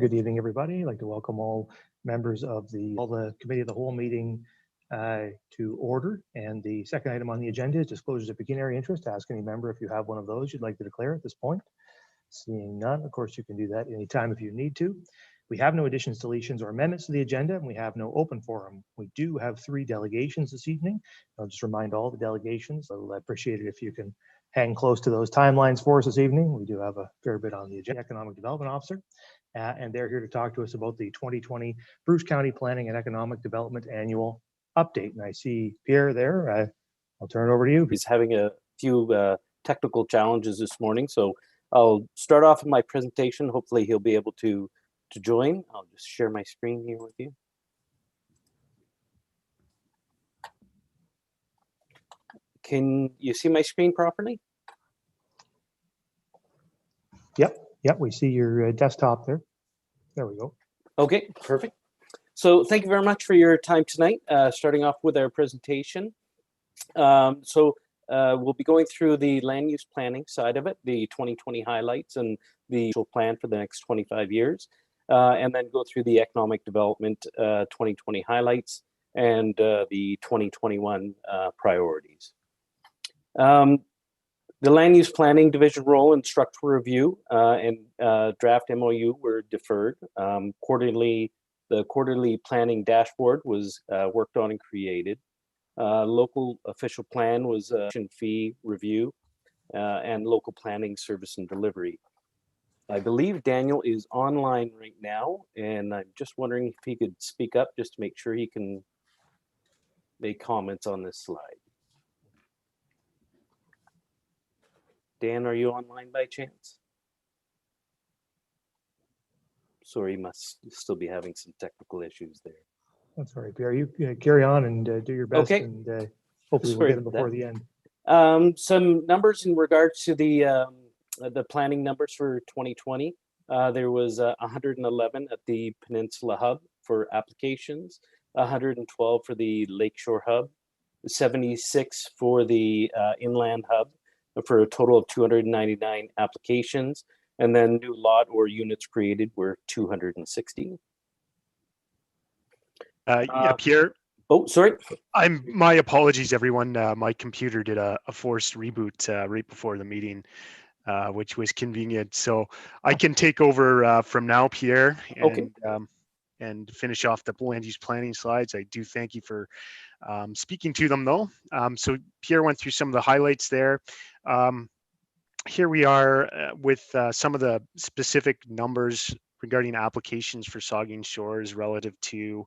Good evening, everybody. I'd like to welcome all members of the Committee of the Whole meeting to order. And the second item on the agenda is disclosures of pecuniary interest. Ask any member if you have one of those you'd like to declare at this point. Seeing none, of course, you can do that anytime if you need to. We have no additions, deletions, or amendments to the agenda, and we have no open forum. We do have 3 delegations this evening. I'll just remind all the delegations. So I appreciate it if you can hang close to those timelines for us this evening. We do have a fair bit on the agenda. Economic Development Officer, and they're here to talk to us about the 2020 Bruce County Planning and Economic Development Annual Update. And I see Pierre there. I'll turn it over to you. He's having a few technical challenges this morning, so I'll start off with my presentation. Hopefully he'll be able to join. I'll just share my screen here with you. Can you see my screen properly? Yep, we see your desktop there. There we go. Okay, perfect. So thank you very much for your time tonight. Starting off with our presentation. We'll be going through the land use planning side of it, the 2020 highlights and the plan for the next 25 years, and then go through the economic development 2020 highlights and the 2021 priorities. The land use planning division role and structural review and draft MOU were deferred. The quarterly planning dashboard was worked on and created. Local official plan was fee review and local planning service and delivery. I believe Daniel is online right now, and I'm just wondering if he could speak up just to make sure he can make comments on this slide. Dan, are you online by chance? Sorry, he must still be having some technical issues there. That's all right, Pierre. You carry on and do your best, okay. And hopefully we'll get them before the end. Some numbers in regards to the planning numbers for 2020. There was 111 at the Peninsula Hub for applications, 112 for the Lakeshore Hub, 76 for the Inland Hub, for a total of 299 applications, and then new lot or units created were 260. Yeah, Pierre. Oh, sorry. My apologies, everyone. My computer did a forced reboot right before the meeting, which was convenient. So I can take over from now, Pierre, and and finish off the land use planning slides. I do thank you for speaking to them, though. So Pierre went through some of the highlights there. Here we are with some of the specific numbers regarding applications for Saugeen Shores relative to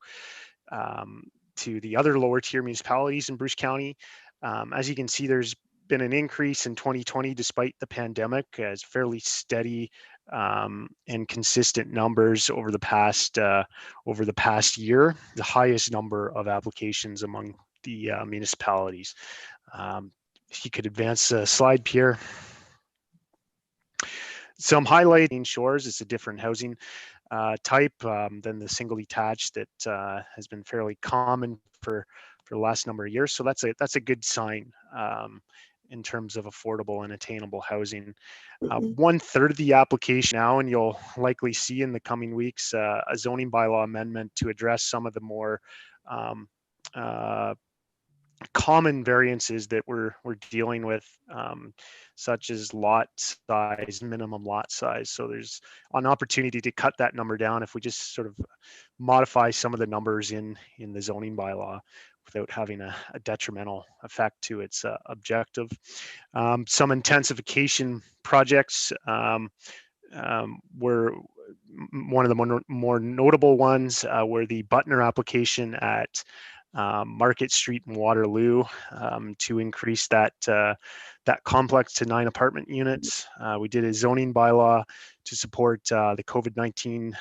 the other lower tier municipalities in Bruce County. As you can see, there's been an increase in 2020 despite the pandemic, as fairly steady and consistent numbers over the past year. The highest number of applications among the municipalities. If you could advance the slide, Pierre. Some highlighting Shores. It's a different housing type than the single detached that has been fairly common for the last number of years. So that's a good sign in terms of affordable and attainable housing. 1/3 of the application now, and you'll likely see in the coming weeks a zoning bylaw amendment to address some of the more common variances that we're dealing with, such as lot size, minimum lot size. So there's an opportunity to cut that number down if we just sort of modify some of the numbers in the zoning bylaw without having a detrimental effect to its objective. Some intensification projects were one of the more notable ones were the Butner application at Market Street in Waterloo to increase that complex to 9 apartment units. We did a zoning bylaw to support the COVID-19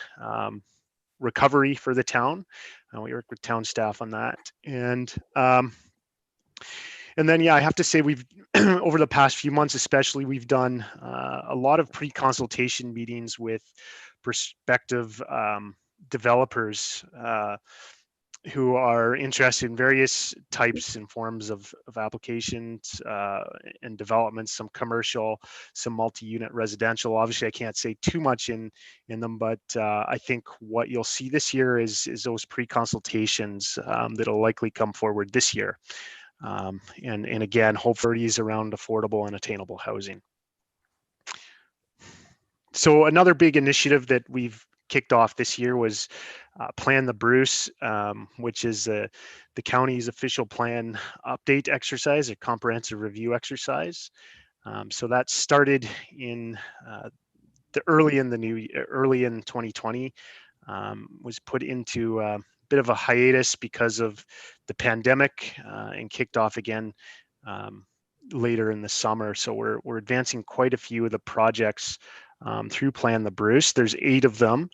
recovery for the town. We worked with town staff on that. And then, yeah, I have to say we've, over the past few months especially, we've done a lot of pre-consultation meetings with prospective developers who are interested in various types and forms of applications and developments, some commercial, some multi-unit residential. Obviously, I can't say too much in them, but I think what you'll see this year is those pre-consultations that'll likely come forward this year. And again, hopefully is around affordable and attainable housing. So another big initiative that we've kicked off this year was Plan the Bruce, which is the county's official plan update exercise, a comprehensive review exercise. So that started in early in 2020, was put into a bit of a hiatus because of the pandemic and kicked off again later in the summer. So we're advancing quite a few of the projects through Plan the Bruce. There's 8 of them.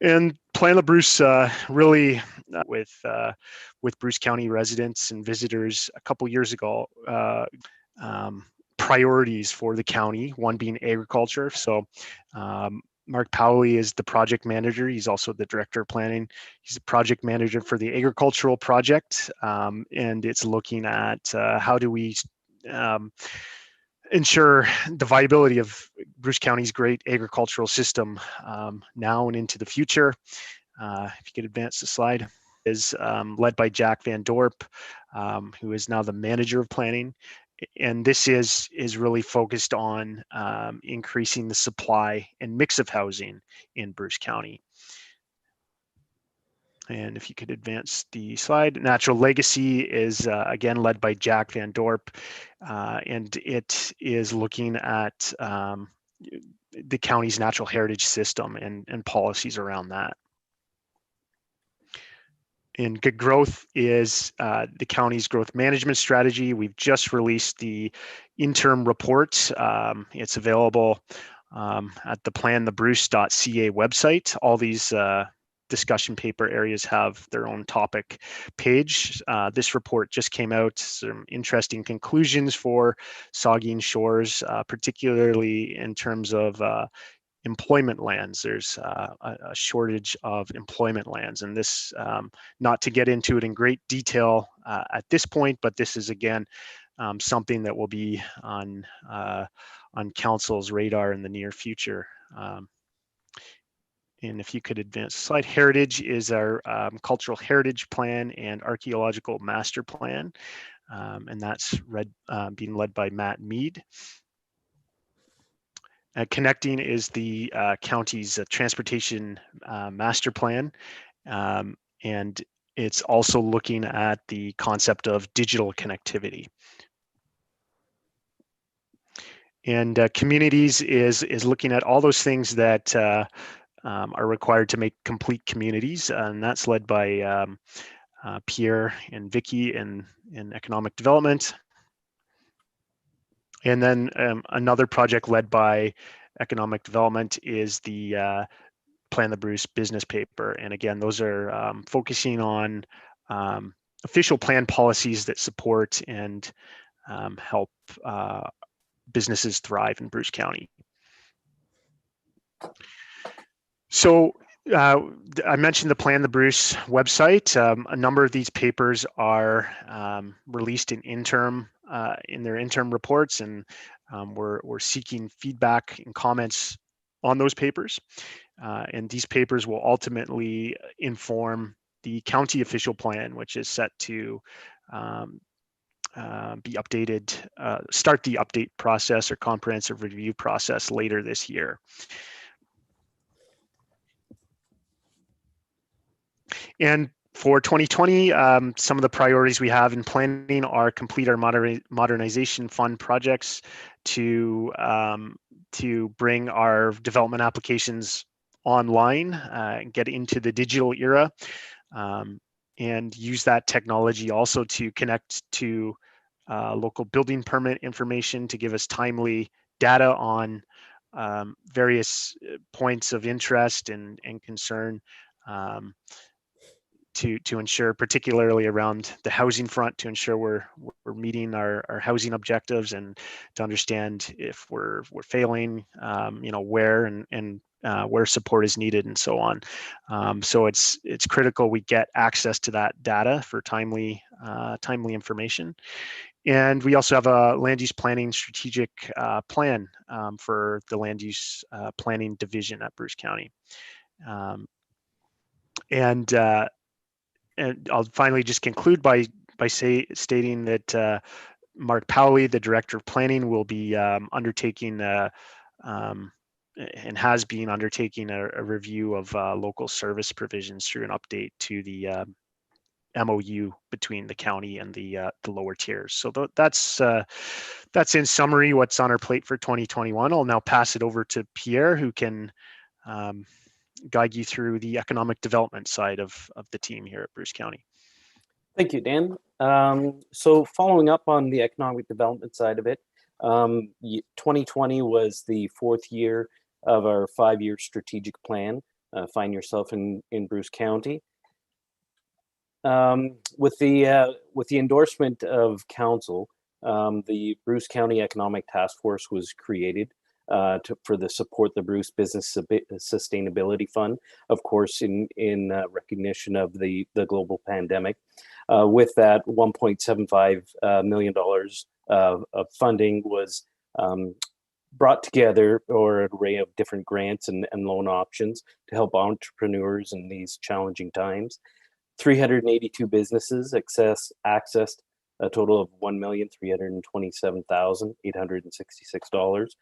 And Plan the Bruce really with Bruce County residents and visitors a couple years ago, priorities for the county, one being agriculture. So Mark Powley is the project manager. He's also the director of planning. He's the project manager for the agricultural project. And it's looking at how do we ensure the viability of Bruce County's great agricultural system now and into the future. If you could advance the slide, is led by Jack Van Dorp, who is now the manager of planning. And this is really focused on increasing the supply and mix of housing in Bruce County. And if you could advance the slide, Natural Legacy is again led by Jack Van Dorp, and it is looking at the county's natural heritage system and policies around that. And Good Growth is the county's growth management strategy. We've just released the interim report. It's available at the planthebruce.ca website. All these discussion paper areas have their own topic page. This report just came out, some interesting conclusions for Saugeen Shores, particularly in terms of employment lands. There's a shortage of employment lands, and this, not to get into it in great detail at this point, but this is again something that will be on council's radar in the near future. And if you could advance the slide, Heritage is our cultural heritage plan and archaeological master plan, and that's being led by Matt Mead. Connecting is the county's transportation master plan, and it's also looking at the concept of digital connectivity. And Communities is looking at all those things that are required to make complete communities, and that's led by Pierre and Vicky in economic development. And then another project led by economic development is the Plan the Bruce business paper. And again, those are focusing on official plan policies that support and help businesses thrive in Bruce County. So I mentioned the Plan the Bruce website. A number of these papers are released in their interim reports, and we're seeking feedback and comments on those papers. And these papers will ultimately inform the county official plan, which is set to be updated, start the update process or comprehensive review process later this year. And for 2020, some of the priorities we have in planning are complete our modernization fund projects to bring our development applications online, get into the digital era, and use that technology also to connect to local building permit information to give us timely data on various points of interest and concern, to ensure, particularly around the housing front, to ensure we're meeting our housing objectives, and to understand if we're failing, where and where support is needed and so on. So it's critical we get access to that data for timely information. And we also have a land use planning strategic plan for the land use planning division at Bruce County. And I'll finally just conclude by stating that Mark Powley, the Director of Planning, will be undertaking and has been undertaking a review of local service provisions through an update to the MOU between the county and the lower tiers. So that's in summary what's on our plate for 2021. I'll now pass it over to Pierre, who can guide you through the economic development side of the team here at Bruce County. Thank you, Dan. So following up on the economic development side of it, 2020 was the 4th year of our 5-year strategic plan, Find Yourself in Bruce County. With the endorsement of council, the Bruce County Economic Task Force was created for the support the Bruce Business Sustainability Fund, of course, in recognition of the global pandemic. With that, $1.75 million of funding was brought together, or an array of different grants and loan options to help entrepreneurs in these challenging times. 382 businesses accessed a total of $1,327,866,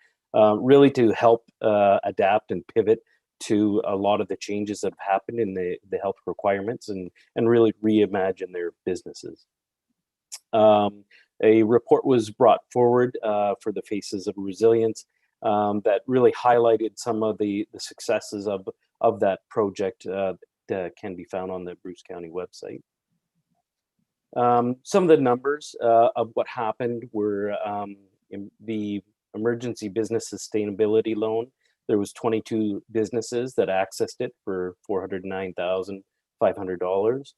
really to help adapt and pivot to a lot of the changes that have happened in the health requirements and really reimagine their businesses. A report was brought forward for the Faces of Resilience that really highlighted some of the successes of that project that can be found on the Bruce County website. Some of the numbers of what happened were in the Emergency Business Sustainability Loan. There was 22 businesses that accessed it for $409,500.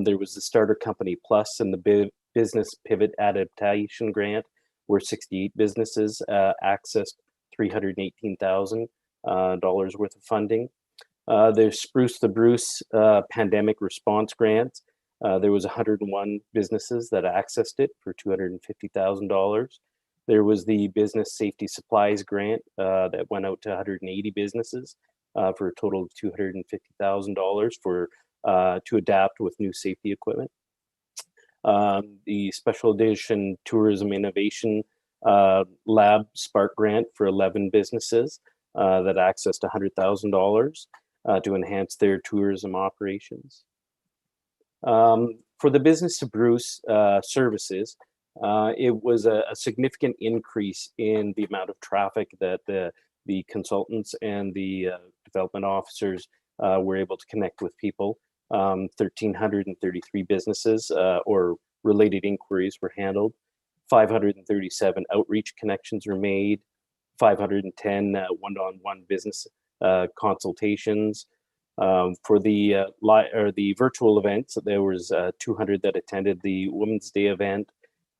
There was the Starter Company Plus and the Business Pivot Adaptation Grant, where 68 businesses accessed $318,000 worth of funding. There's Spruce the Bruce Pandemic Response Grant. There was 101 businesses that accessed it for $250,000. There was the Business Safety Supplies Grant that went out to 180 businesses for a total of $250,000 to adapt with new safety equipment. The Special Edition Tourism Innovation Lab Spark Grant for 11 businesses that accessed $100,000 to enhance their tourism operations. For the Business to Bruce services, it was a significant increase in the amount of traffic that the consultants and the development officers were able to connect with people. 1,333 businesses or related inquiries were handled. 537 outreach connections were made. 510 one-on-one business consultations. For the virtual events, there was 200 that attended the Women's Day event,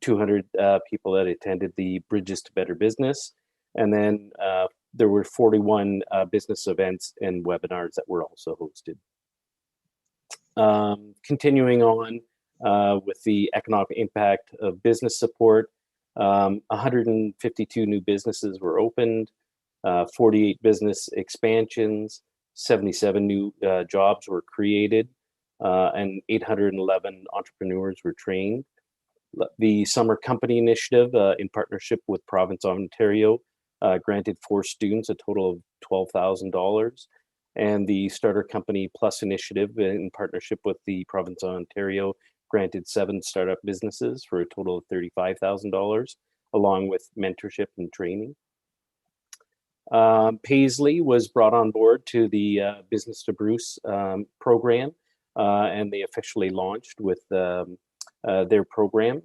200 people that attended the Bridges to Better Business, and then there were 41 business events and webinars that were also hosted. Continuing on with the economic impact of business support, 152 new businesses were opened, 48 business expansions, 77 new jobs were created, and 811 entrepreneurs were trained. The Summer Company Initiative, in partnership with Province of Ontario, granted 4 students a total of $12,000. And the Starter Company Plus Initiative, in partnership with the Province of Ontario, granted 7 startup businesses for a total of $35,000, along with mentorship and training. Paisley was brought on board to the Business to Bruce program, and they officially launched with their program.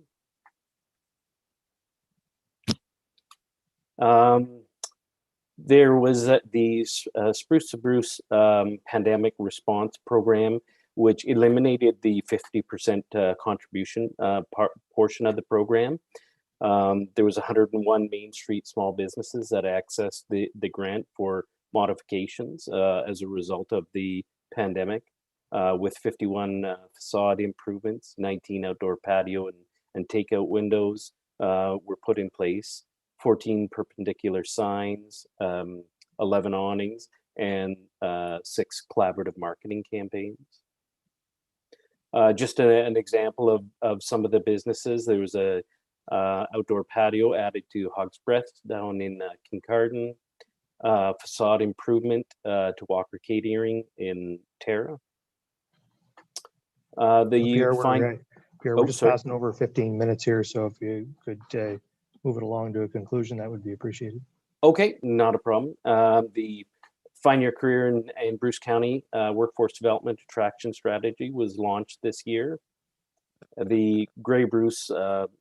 There was the Spruce to Bruce Pandemic Response Program, which eliminated the 50% contribution portion of the program. There was 101 Main Street small businesses that accessed the grant for modifications as a result of the pandemic, with 51 facade improvements, 19 outdoor patio and takeout windows were put in place, 14 perpendicular signs, 11 awnings, and 6 collaborative marketing campaigns. Just an example of some of the businesses, there was a outdoor patio added to Hog's Breath down in Kincardine, facade improvement to Walker Catering in Tara. Pierre, we're just sorry. passing over 15 minutes here, so if you could move it along to a conclusion, that would be appreciated. Okay, not a problem. The Find Your Career in Bruce County Workforce Development Attraction Strategy was launched this year. The Grey Bruce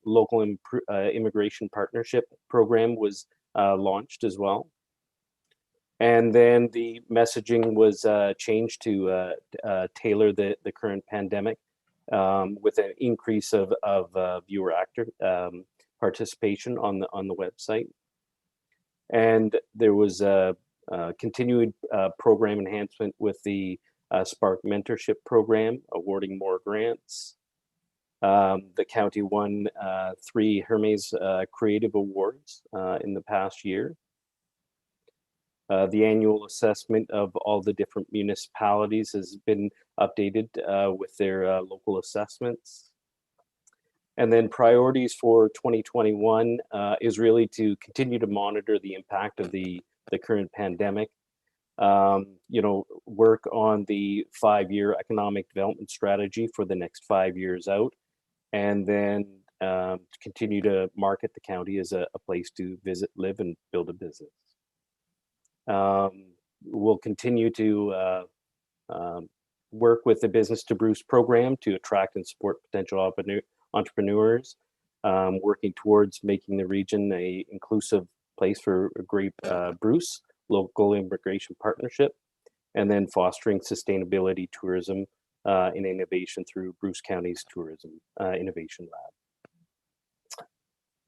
Local Immigration Partnership Program was launched as well. And then the messaging was changed to tailor the current pandemic with an increase of viewer actor participation on the website. And there was a continued program enhancement with the Spark Mentorship Program, awarding more grants. The county won 3 Hermes Creative Awards in the past year. The annual assessment of all the different municipalities has been updated with their local assessments. And then priorities for 2021 is really to continue to monitor the impact of the current pandemic, work on the 5-year economic development strategy for the next 5 years out, and then continue to market the county as a place to visit, live, and build a business. We'll continue to work with the Business to Bruce program to attract and support potential entrepreneurs, working towards making the region an inclusive place for a great Bruce local immigration partnership, and then fostering sustainability tourism and innovation through Bruce County's Tourism Innovation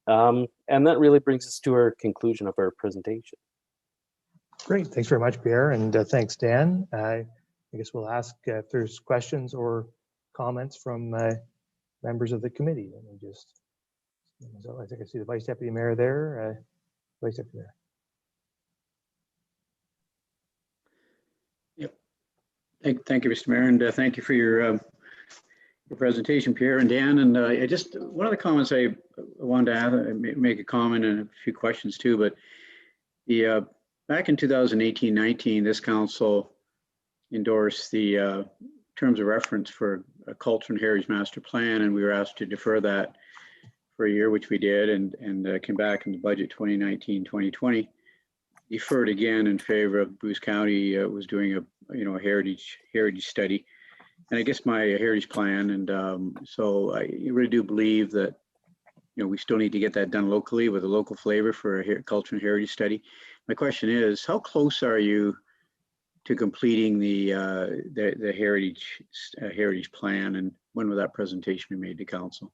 Lab. And that really brings us to our conclusion of our presentation. Great, thanks very much, Pierre, and thanks, Dan. I guess we'll ask if there's questions or comments from members of the committee. Let me just, I think I see the Vice Deputy Mayor there. Vice Deputy Mayor. Yep. Thank you, Mr. Mayor, and thank you for your presentation, Pierre and Dan. And I just, one of the comments I wanted to add, make a comment and a few questions too, but the back in 2018-19, this council endorsed the terms of reference for a culture and heritage master plan, and we were asked to defer that for a year, which we did, and came back in the budget 2019-2020, deferred again in favor of Bruce County was doing a heritage study, and I guess my heritage plan, and so I really do believe that we still need to get that done locally with a local flavor for a culture and heritage study. My question is, how close are you to completing the heritage plan, and when will that presentation be made to council?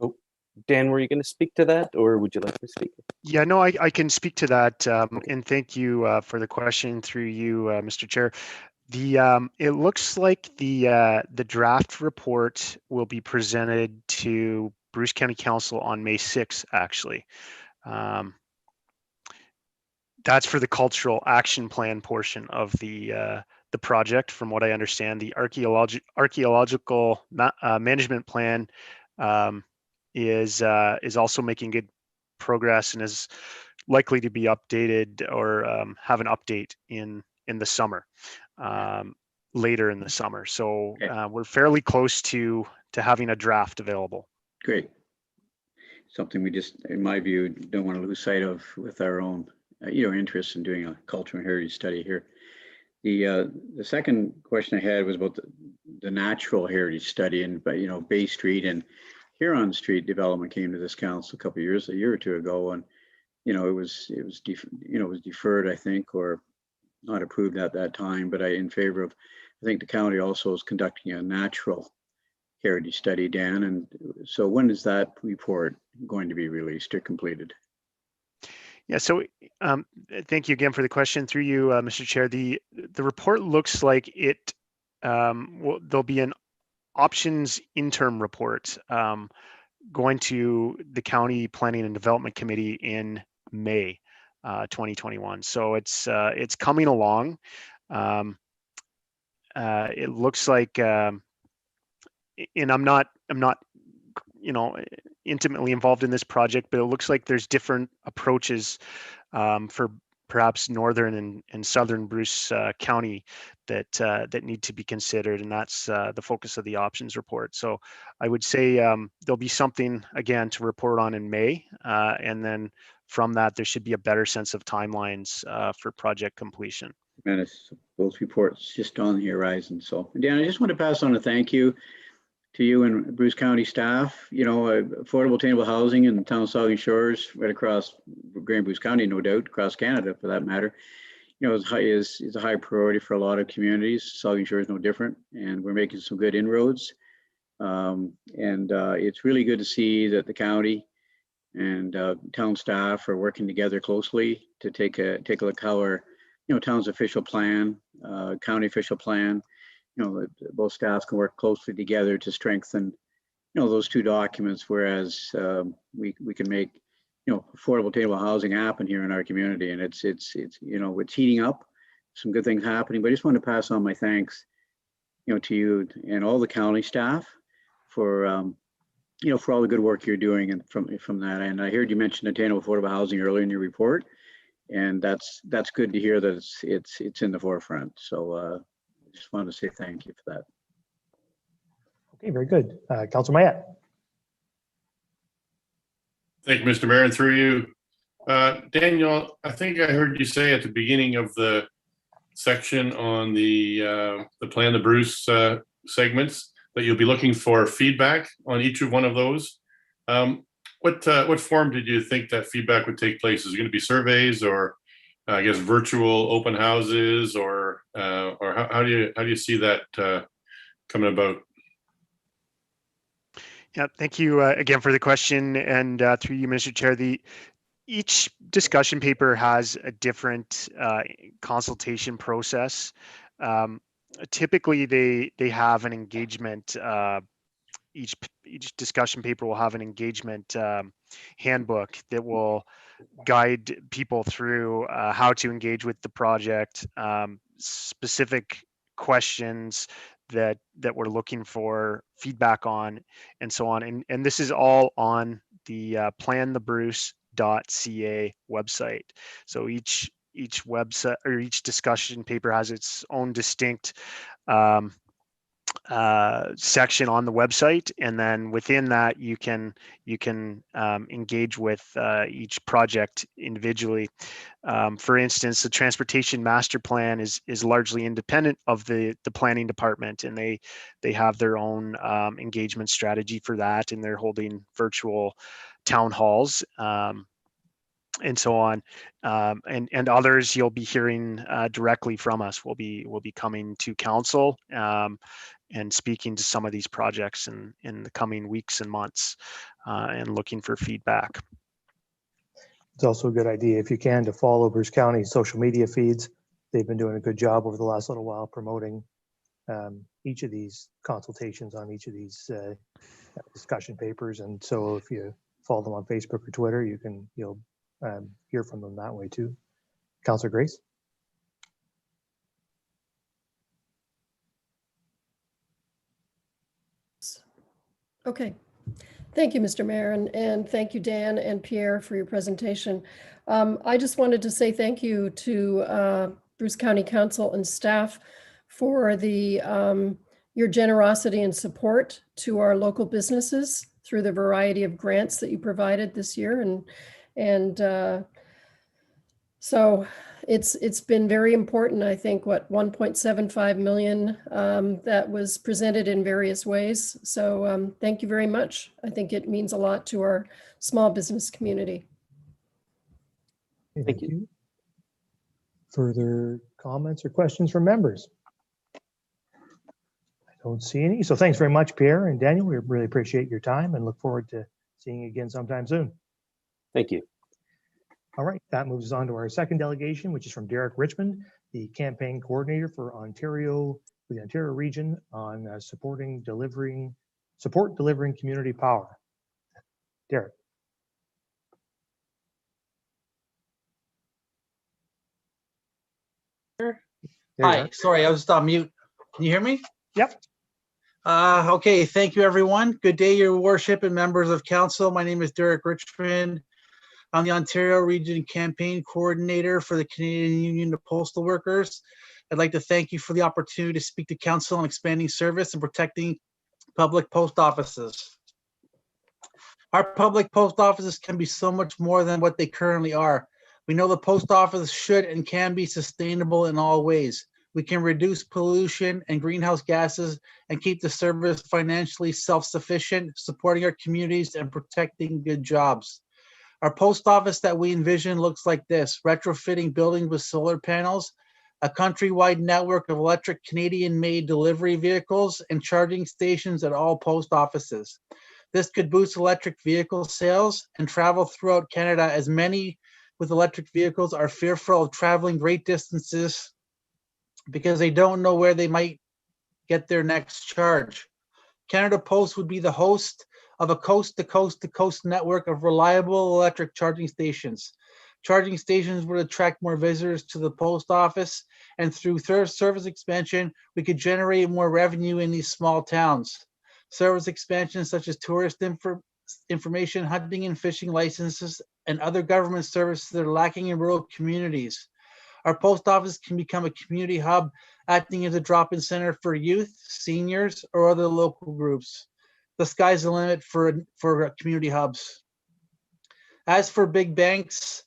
Oh, Dan, were you going to speak to that, or would you like to speak? Yeah, no, I can speak to that, and thank you for the question through you, Mr. Chair. It looks like the draft report will be presented to Bruce County Council on May 6th, actually. That's for the cultural action plan portion of the project. From what I understand, the archaeological management plan is also making good progress and is likely to be updated or have an update in the summer, later in the summer. So we're fairly close to having a draft available. Great. Something we just, in my view, don't want to lose sight of with our own interest in doing a cultural and heritage study here. The second question I had was about the natural heritage study, and Bay Street and Huron Street development came to this council a year or two ago, and it was deferred, I think, or not approved at that time. But in favor of, I think the county also is conducting a natural heritage study, Dan, and so when is that report going to be released or completed? Yeah, so thank you again for the question through you, Mr. Chair. The report looks like it there'll be an options interim report going to the County Planning and Development Committee in May 2021. So it's coming along. It looks like, and I'm not intimately involved in this project, but it looks like there's different approaches for perhaps northern and southern Bruce County that need to be considered, and that's the focus of the options report. So I would say there'll be something again to report on in May, and then from that there should be a better sense of timelines for project completion. And those reports just on the horizon. So Dan, I just want to pass on a thank you to you and Bruce County staff. Affordable attainable housing in the town of Saugeen Shores, right across Grand Bruce County, no doubt, across Canada for that matter, is a high priority for a lot of communities. Saugeen Shores is no different, and we're making some good inroads. It's really good to see that the county and town staff are working together closely to take a look how our town's official plan, county official plan, both staffs can work closely together to strengthen, those two documents, whereas we can make, affordable attainable housing happen here in our community. And it's heating up, some good things happening, but I just want to pass on my thanks, to you and all the county staff for, for all the good work you're doing and from that. And I heard you mention attainable affordable housing earlier in your report, and that's good to hear that it's in the forefront. So just wanted to say thank you for that. Okay, very good. Councilor Mayette. Thank you, Mr. Mayor, and through you. Daniel, I think I heard you say at the beginning of the section on the Plan the Bruce segments that you'll be looking for feedback on each of one of those. What form did you think that feedback would take place? Is it going to be surveys, or I guess virtual open houses, or how do you see that coming about? Yeah, thank you again for the question, and through you, Mr. Chair. Each discussion paper has a different consultation process. Typically, they have an engagement. Each discussion paper will have an engagement handbook that will guide people through how to engage with the project, specific questions that we're looking for feedback on, and so on. And this is all on the planthebruce.ca website. So each website or each discussion paper has its own distinct section on the website, and then within that you can engage with each project individually. For instance, the transportation master plan is largely independent of the planning department, and they have their own engagement strategy for that, and they're holding virtual town halls and so on, and others you'll be hearing directly from us. We'll be coming to council and speaking to some of these projects in the coming weeks and months, and looking for feedback. It's also a good idea, if you can, to follow Bruce County's social media feeds. They've been doing a good job over the last little while promoting each of these consultations on each of these discussion papers. And so if you follow them on Facebook or Twitter, you'll hear from them that way too. Councillor Grace. Okay. Thank you, Mr. Mayor, and thank you, Dan and Pierre, for your presentation. I just wanted to say thank you to Bruce County Council and staff for your generosity and support to our local businesses through the variety of grants that you provided this year. And so it's been very important. I think 1.75 million that was presented in various ways. So thank you very much. I think it means a lot to our small business community. Thank you. Further comments or questions from members? I don't see any. So thanks very much, Pierre and Daniel. We really appreciate your time and look forward to seeing you again sometime soon. Thank you. All right, that moves us on to our second delegation, which is from Derek Richmond, the campaign coordinator for the Ontario region on support delivering community power. Derek. There you Hi, are. sorry, I was on mute. Can you hear me? Yep. Okay, thank you, everyone. Good day, your worship and members of council. My name is Derek Richmond. I'm the Ontario Region Campaign Coordinator for the Canadian Union of Postal Workers. I'd like to thank you for the opportunity to speak to council on expanding service and protecting public post offices. Our public post offices can be so much more than what they currently are. We know the post office should and can be sustainable in all ways. We can reduce pollution and greenhouse gases and keep the service financially self-sufficient, supporting our communities and protecting good jobs. Our post office that we envision looks like this: retrofitting buildings with solar panels, a countrywide network of electric Canadian-made delivery vehicles, and charging stations at all post offices. This could boost electric vehicle sales and travel throughout Canada, as many with electric vehicles are fearful of traveling great distances because they don't know where they might get their next charge. Canada Post would be the host of a coast-to-coast-to-coast network of reliable electric charging stations. Charging stations would attract more visitors to the post office, and through service expansion, we could generate more revenue in these small towns. Service expansion such as tourist information, hunting and fishing licenses, and other government services that are lacking in rural communities. Our post office can become a community hub, acting as a drop-in center for youth, seniors, or other local groups. The sky's the limit for community hubs. As the big banks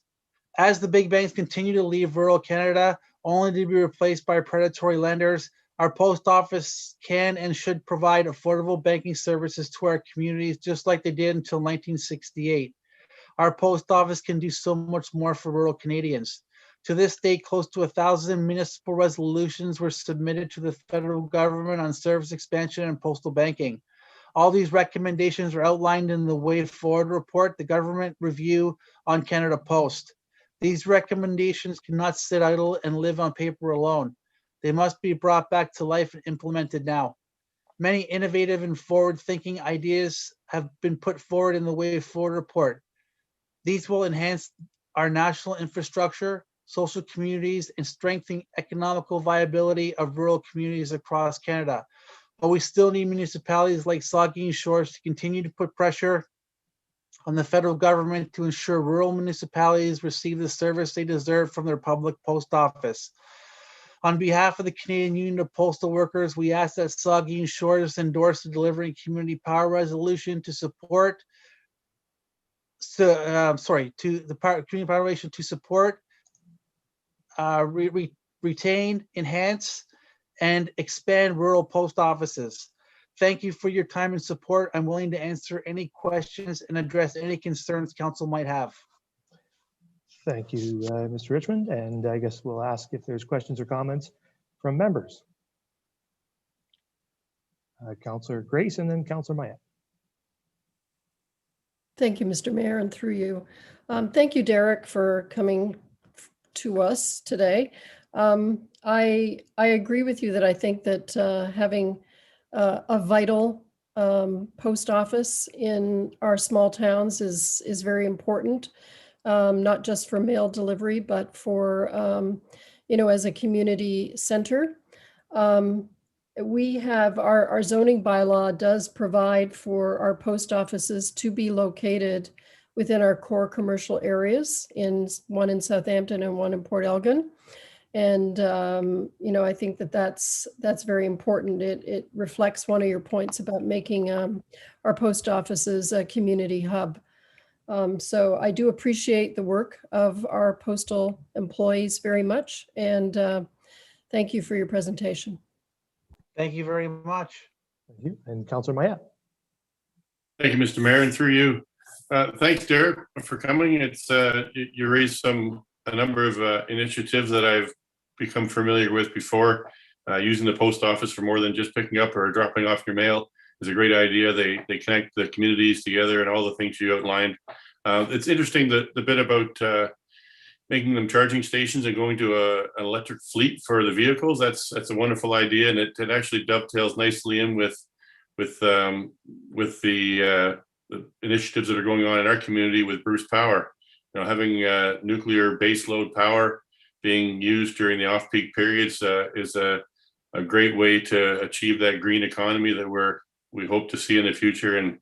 continue to leave rural Canada, only to be replaced by predatory lenders, our post office can and should provide affordable banking services to our communities, just like they did until 1968. Our post office can do so much more for rural Canadians. To this date, close to 1,000 municipal resolutions were submitted to the federal government on service expansion and postal banking. All these recommendations are outlined in the Way Forward report, the government review on Canada Post. These recommendations cannot sit idle and live on paper alone. They must be brought back to life and implemented now. Many innovative and forward-thinking ideas have been put forward in the Way Forward report. These will enhance our national infrastructure, social communities, and strengthen economical viability of rural communities across Canada. But we still need municipalities like Saugeen Shores to continue to put pressure on the federal government to ensure rural municipalities receive the service they deserve from their public post office. On behalf of the Canadian Union of Postal Workers, we ask that Saugeen Shores endorse the Delivering Community Power Resolution to support community power resolution to support, retain, enhance, and expand rural post offices. Thank you for your time and support. I'm willing to answer any questions and address any concerns council might have. Thank you, Mr. Richmond. And I guess we'll ask if there's questions or comments from members. Councillor Grace and then Councillor Maya. Thank you, Mr. Mayor, and through you. Thank you, Derek, for coming to us today. I agree with you that I think that having a vital post office in our small towns is very important, not just for mail delivery, but for, as a community center. We have our zoning bylaw does provide for our post offices to be located within our core commercial areas, one in Southampton and one in Port Elgin. And, I think that's very important. It reflects one of your points about making our post offices a community hub. So I do appreciate the work of our postal employees very much. And thank you for your presentation. Thank you very much. Thank you. And Councillor Maya. Thank you, Mr. Mayor, and through you. Thanks, Derek, for coming. It's you raised a number of initiatives that I've become familiar with before. Using the post office for more than just picking up or dropping off your mail is a great idea. They connect the communities together and all the things you outlined. It's interesting the bit about making them charging stations and going to an electric fleet for the vehicles. That's a wonderful idea, and it actually dovetails nicely in with the initiatives that are going on in our community with Bruce Power. You know, having nuclear baseload power being used during the off-peak periods is a great way to achieve that green economy that we hope to see in the future, and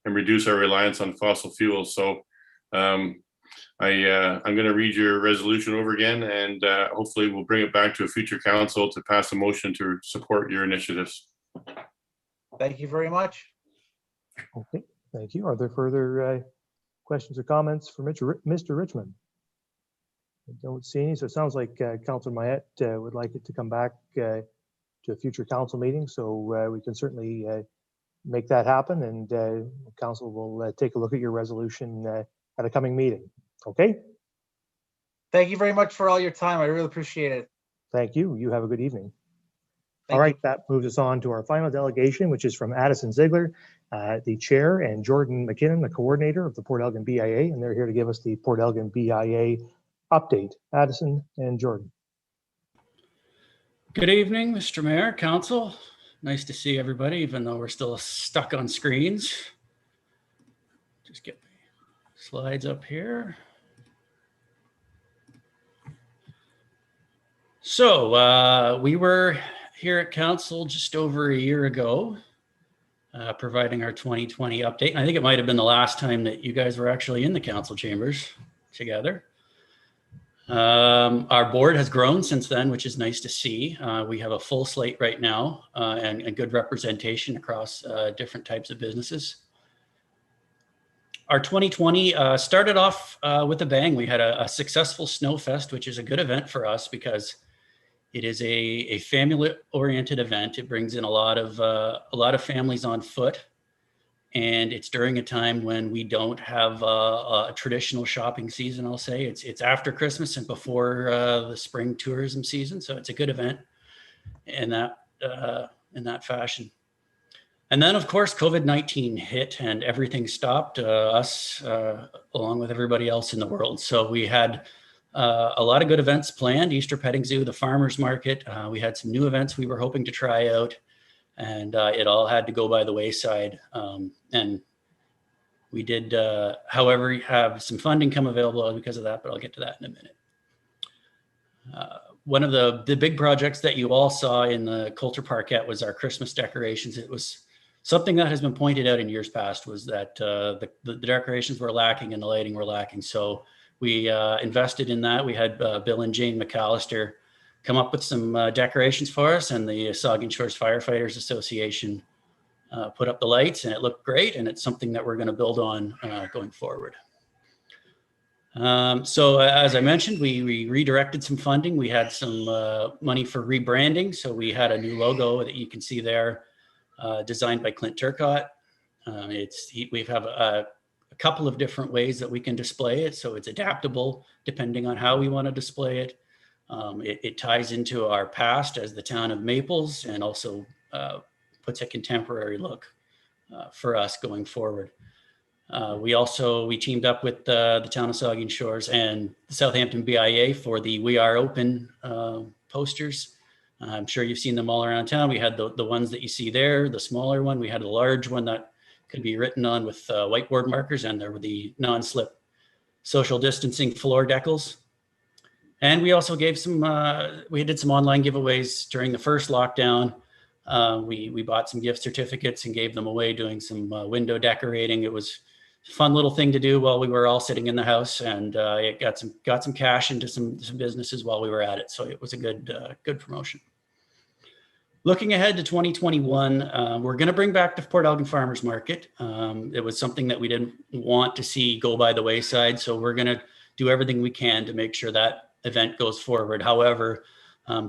reduce our reliance on fossil fuels. So I'm going to read your resolution over again, and hopefully we'll bring it back to a future council to pass a motion to support your initiatives. Thank you very much. Okay, thank you. Are there further questions or comments for Mr. Richmond? I don't see any, so it sounds like Councillor Mayette would like it to come back to a future council meeting, so we can certainly make that happen, and council will take a look at your resolution at a coming meeting. Okay? Thank you very much for all your time. I really appreciate it. Thank you. You have a good evening. Thank All right, you. that moves us on to our final delegation, which is from Addison Ziegler, the chair, and Jordan McKinnon, the coordinator of the Port Elgin BIA, and they're here to give us the Port Elgin BIA update. Addison and Jordan. Good evening, Mr. Mayor, Council. Nice to see everybody, even though we're still stuck on screens. Just get the slides up here. So we were here at Council just over a year ago, providing our 2020 update. And I think it might have been the last time that you guys were actually in the Council chambers together. Our board has grown since then, which is nice to see. We have a full slate right now and a good representation across different types of businesses. Our 2020 started off with a bang. We had a successful Snowfest, which is a good event for us because it is a family-oriented event. It brings in a lot of families on foot. And it's during a time when we don't have a traditional shopping season, I'll say. It's after Christmas and before the spring tourism season. So it's a good event in that fashion. And then, of course, COVID-19 hit and everything stopped, us along with everybody else in the world. So we had a lot of good events planned, Easter Petting Zoo, the Farmers Market. We had some new events we were hoping to try out. And it all had to go by the wayside. And we did, however, have some funding come available because of that, but I'll get to that in a minute. One of the big projects that you all saw in the Coulter Parkette was our Christmas decorations. It was something that has been pointed out in years past, was that the decorations were lacking and the lighting were lacking. So we invested in that. We had Bill and Jane McAllister come up with some decorations for us, and the Saugeen Shores Firefighters Association put up the lights, and it looked great, and it's something that we're going to build on going forward. So as I mentioned, we redirected some funding. We had some money for rebranding, so we had a new logo that you can see there, designed by Clint Turcott. We have a couple of different ways that we can display it, so it's adaptable depending on how we want to display it. It ties into our past as the town of Maples, and also puts a contemporary look for us going forward. We teamed up with the town of Saugeen Shores and the Southampton BIA for the We Are Open posters. I'm sure you've seen them all around town. We had the ones that you see there, the smaller one. We had a large one that could be written on with whiteboard markers, and there were the non-slip social distancing floor decals. And we also gave we did some online giveaways during the first lockdown. We bought some gift certificates and gave them away, doing some window decorating. It was a fun little thing to do while we were all sitting in the house, and it got some cash into some businesses while we were at it. So it was a good promotion. Looking ahead to 2021, we're going to bring back the Port Elgin Farmers Market. It was something that we didn't want to see go by the wayside, so we're going to do everything we can to make sure that event goes forward. However,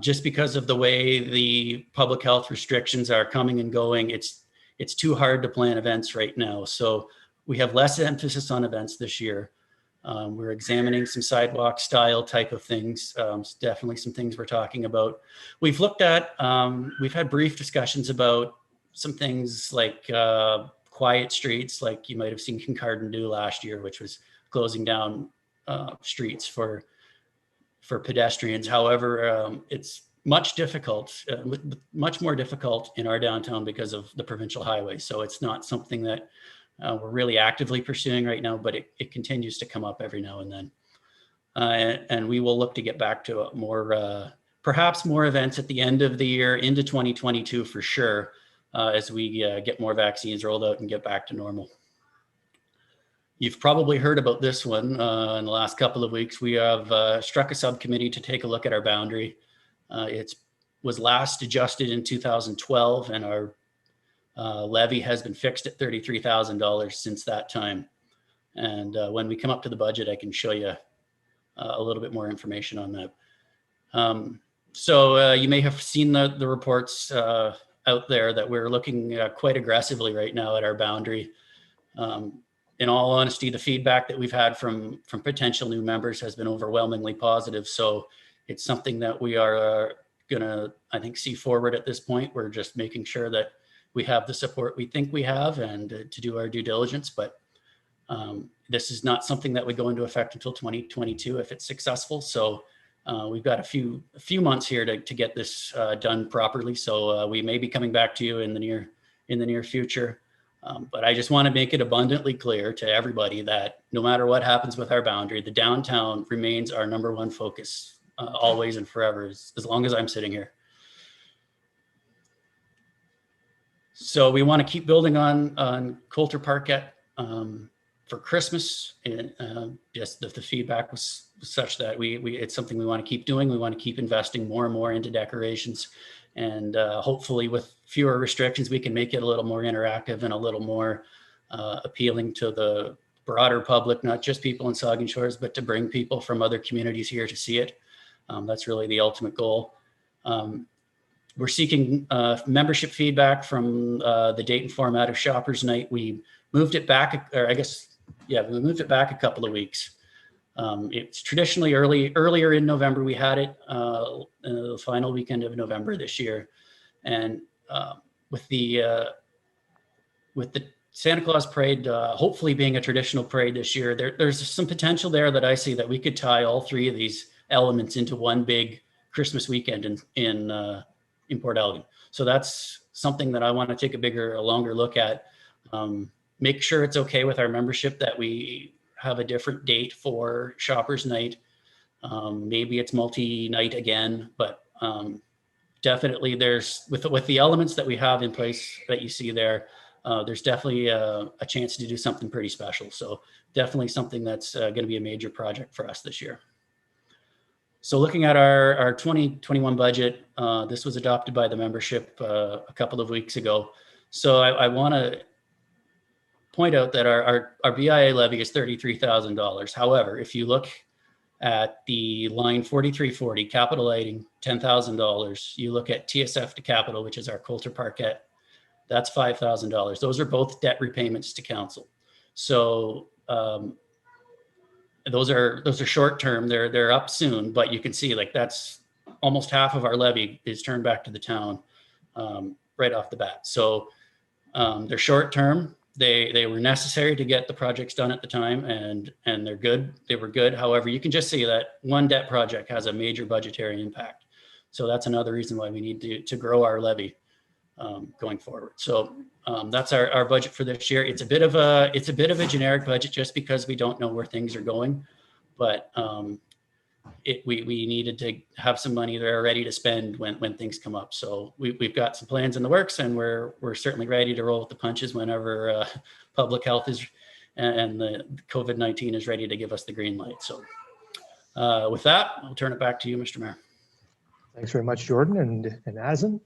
just because of the way the public health restrictions are coming and going, it's too hard to plan events right now. So we have less emphasis on events this year. We're examining some sidewalk style type of things. Definitely some things we're talking about. We've had brief discussions about some things like quiet streets, like you might have seen Kincardine do last year, which was closing down streets for for pedestrians. However, it's much more difficult in our downtown because of the provincial highway. So it's not something that we're really actively pursuing right now, but it continues to come up every now and then. And we will look to get back to more, perhaps more events at the end of the year into 2022 for sure, as we get more vaccines rolled out and get back to normal. You've probably heard about this one in the last couple of weeks. We have struck a subcommittee to take a look at our boundary. It was last adjusted in 2012, and our levy has been fixed at $33,000 since that time. And when we come up to the budget, I can show you a little bit more information on that. So you may have seen the reports out there that we're looking quite aggressively right now at our boundary. In all honesty, the feedback that we've had from potential new members has been overwhelmingly positive. So it's something that we are gonna, I think, see forward at this point. We're just making sure that we have the support we think we have and to do our due diligence. But this is not something that would go into effect until 2022 if it's successful. So we've got a few months here to get this done properly. So we may be coming back to you in the near future. But I just want to make it abundantly clear to everybody that no matter what happens with our boundary, the downtown remains our #1 focus always and forever, as long as I'm sitting here. So we want to keep building on Coulter Parkette for Christmas, and just the feedback was such that it's something we want to keep doing. We want to keep investing more and more into decorations. And hopefully with fewer restrictions, we can make it a little more interactive and a little more appealing to the broader public, not just people in Saugeen Shores, but to bring people from other communities here to see it. That's really the ultimate goal. We're seeking membership feedback from the date and format of Shoppers Night. We moved it back, or I guess, yeah, we moved it back a couple of weeks. It's traditionally earlier in November. We had it the final weekend of November this year, and with the Santa Claus parade hopefully being a traditional parade this year, there's some potential there that I see that we could tie all three of these elements into one big Christmas weekend in Port Elgin. So that's something that I want to take a longer look at. Make sure it's okay with our membership that we have a different date for Shoppers Night. Maybe it's multi-night again, but definitely there's, with the elements that we have in place that you see there, there's definitely a chance to do something pretty special. So definitely something that's going to be a major project for us this year. So looking at our 2021 budget, this was adopted by the membership a couple of weeks ago. So I want to point out that our BIA levy is $33,000. However, if you look at the line 4340, capital lighting, $10,000. You look at TSF to capital, which is our Coulter Parkette, that's $5,000. Those are both debt repayments to council. So those are short term. They're up soon, but you can see like that's almost half of our levy is turned back to the town right off the bat. So they're short term. They were necessary to get the projects done at the time, and they're good. They were good. However, you can just see that one debt project has a major budgetary impact. So that's another reason why we need to grow our levy going forward. So that's our budget for this year. It's a bit of a generic budget just because we don't know where things are going, but we needed to have some money there ready to spend when things come up. So we've got some plans in the works, and we're certainly ready to roll with the punches whenever public health is and the COVID-19 is ready to give us the green light. So with that, I'll turn it back to you, Mr. Mayor. Thanks very much, Jordan and Azen.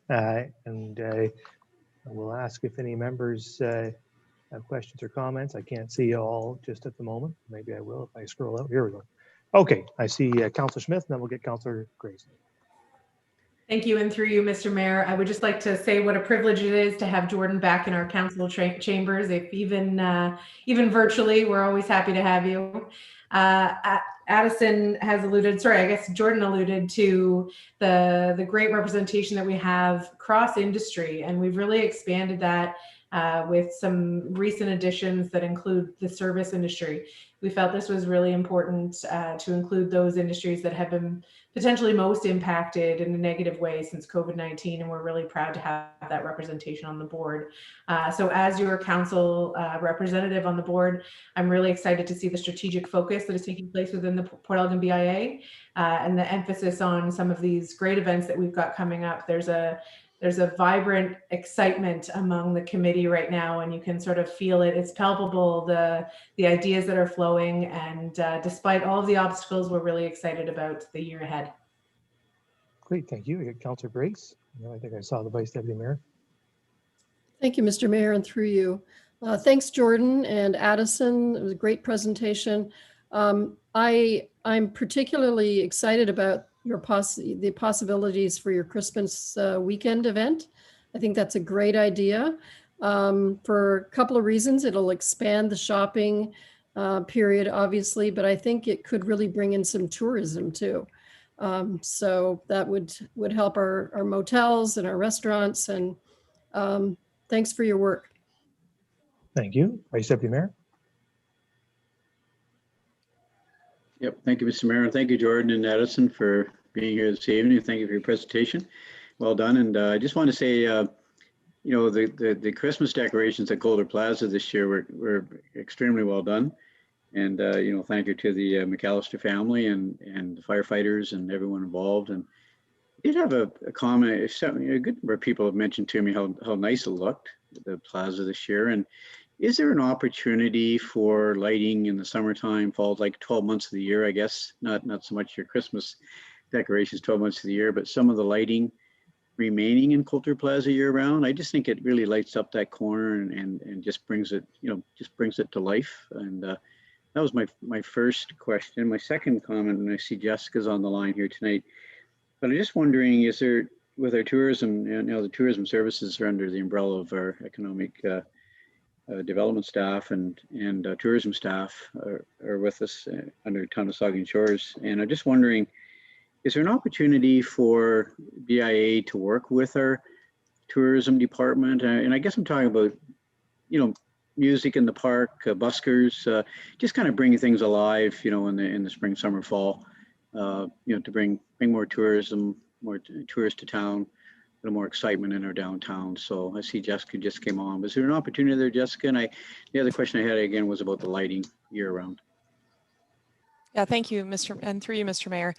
We'll ask if any members have questions or comments. I can't see you all just at the moment. Maybe I will if I scroll out. Here we go. Okay, I see Councillor Smith, and then we'll get Councillor Grace. Thank you, and through you, Mr. Mayor, I would just like to say what a privilege it is to have Jordan back in our council chambers. If even virtually, we're always happy to have you. Addison has alluded, sorry, I guess Jordan alluded to the great representation that we have cross industry, and we've really expanded that with some recent additions that include the service industry. we felt this was really important to include those industries that have been potentially most impacted in a negative way since COVID-19, and we're really proud to have that representation on the board. So as your council representative on the board, I'm really excited to see the strategic focus that is taking place within the Port Elgin BIA and the emphasis on some of these great events that we've got coming up. There's a vibrant excitement among the committee right now, and you can sort of feel it. It's palpable, the ideas that are flowing, and despite all of the obstacles, we're really excited about the year ahead. Great, thank you. Councillor Grace. I think I saw the Vice Deputy Mayor. Thank you, Mr. Mayor, and through you. Thanks, Jordan and Addison. It was a great presentation. I'm particularly excited about the possibilities for your Christmas weekend event. I think that's a great idea for a couple of reasons. It'll expand the shopping period, obviously, but I think it could really bring in some tourism too. So that would help our motels and our restaurants. And thanks for your work. Thank you. Vice Deputy Mayor. Yep. Thank you, Mr. Mayor. And thank you, Jordan and Addison, for being here this evening. Thank you for your presentation. Well done. And I just want to say, you know, the Christmas decorations at Golder Plaza this year were extremely well done. And, you know, thank you to the McAllister family and the firefighters and everyone involved. And I did have a comment. A good number of people have mentioned to me how nice it looked, the plaza this year. And is there an opportunity for lighting in the summertime, fall, like 12 months of the year, I guess, not so much your Christmas decorations 12 months of the year, but some of the lighting remaining in Coulter Plaza year round? I just think it really lights up that corner and just brings it, you know, just brings it to life. And that was my first question. My second comment, and I see Jessica's on the line here tonight, but I'm just wondering, is there, with our tourism, you know, the tourism services are under the umbrella of our economic development staff and tourism staff are with us under Town of Saugeen Shores. And I'm just wondering, is there an opportunity for BIA to work with our tourism department? And I guess I'm talking about, you know, music in the park, buskers, just kind of bringing things alive, you know, in the spring, summer, fall, you know, to bring more tourism, more tourists to town, a little more excitement in our downtown. So I see Jessica just came on. Was there an opportunity there, Jessica? And the other question I had again was about the lighting year round. Yeah, thank you, and through you, Mr. Mayor.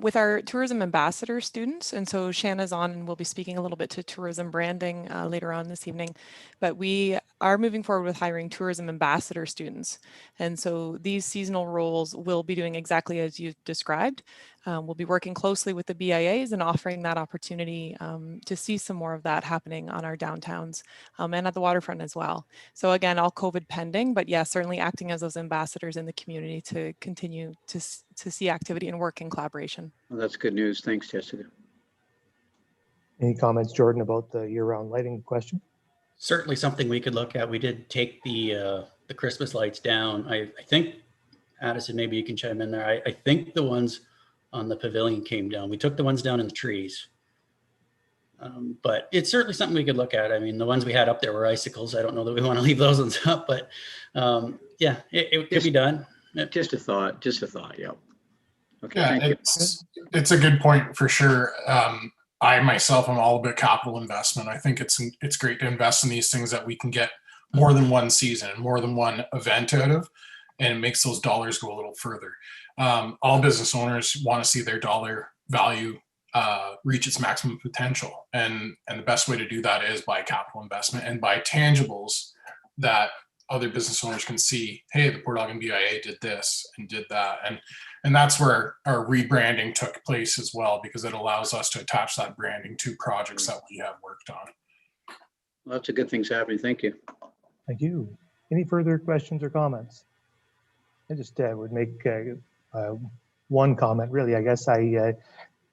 With our tourism ambassador students, and so Shanna's on and we'll be speaking a little bit to tourism branding later on this evening, but we are moving forward with hiring tourism ambassador students. And so these seasonal roles will be doing exactly as you described. We'll be working closely with the BIAs and offering that opportunity to see some more of that happening on our downtowns and at the waterfront as well. So again, all COVID pending, but yeah, certainly acting as those ambassadors in the community to continue to see activity and work in collaboration. Well, that's good news. Thanks, Jessica. Any comments, Jordan, about the year-round lighting question? Certainly something we could look at. We did take the Christmas lights down. I think, Addison, maybe you can chime in there. I think the ones on the pavilion came down. We took the ones down in the trees. But it's certainly something we could look at. I mean, the ones we had up there were icicles. I don't know that we want to leave those ones up, but yeah, it could be done. Just a thought, yeah. Okay, yeah, thank you. It's a good point for sure. I myself am all about capital investment. I think it's great to invest in these things that we can get more than one season, more than one event out of, and it makes those dollars go a little further. All business owners want to see their dollar value reach its maximum potential, and the best way to do that is by capital investment and by tangibles that other business owners can see. Hey, the Port Elgin BIA did this and did that, and that's where our rebranding took place as well, because it allows us to attach that branding to projects that we have worked on. Lots of good things happening. Thank you. Thank you. Any further questions or comments? I just would make one comment, really. I guess you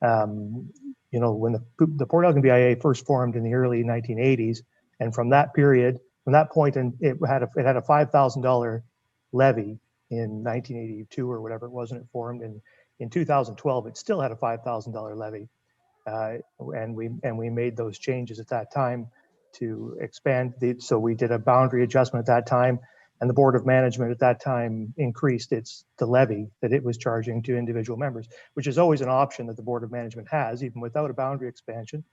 know, when the Port Elgin BIA first formed in the early 1980s, and from that period, from that point, and it had a $5,000 levy in 1982 or whatever it was when it formed. And in 2012, it still had a $5,000 levy, and we made those changes at that time to expand. So we did a boundary adjustment at that time, And the Board of Management at that time increased the levy that it was charging to individual members, which is always an option that the Board of Management has, even without a boundary expansion.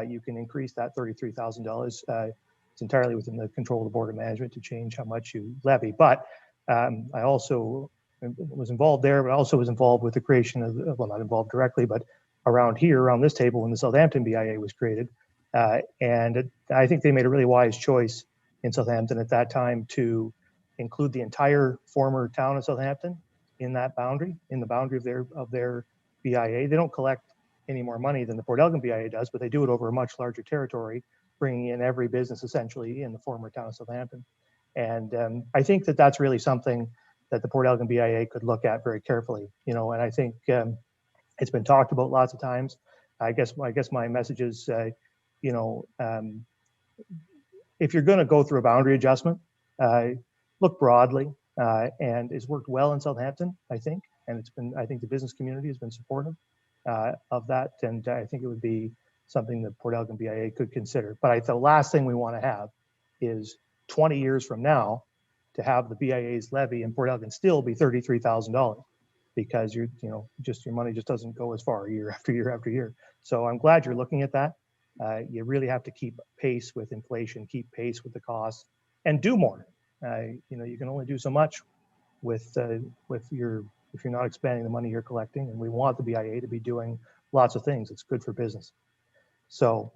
You can increase that $33,000. It's entirely within the control of the Board of Management to change how much you levy. But I also was involved there, but also was involved with the creation of, well, not involved directly, but around here, around this table, when the Southampton BIA was created. And I think they made a really wise choice in Southampton at that time to include the entire former town of Southampton in that boundary, in the boundary of their BIA. They don't collect any more money than the Port Elgin BIA does, but they do it over a much larger territory, bringing in every business essentially in the former town of Southampton. And I think that that's really something that the Port Elgin BIA could look at very carefully, you know, and I think it's been talked about lots of times. I guess my message is, you know, if you're going to go through a boundary adjustment, look broadly, and it's worked well in Southampton, I think, and I think the business community has been supportive of that, and I think it would be something that Port Elgin BIA could consider. But the last thing we want to have is 20 years from now to have the BIA's levy in Port Elgin still be $33,000, because your money just doesn't go as far year after year after year. So I'm glad you're looking at that. You really have to keep pace with inflation, keep pace with the costs, and do more. You know, you can only do so much if you're not expanding the money you're collecting, and we want the BIA to be doing lots of things. It's good for business. So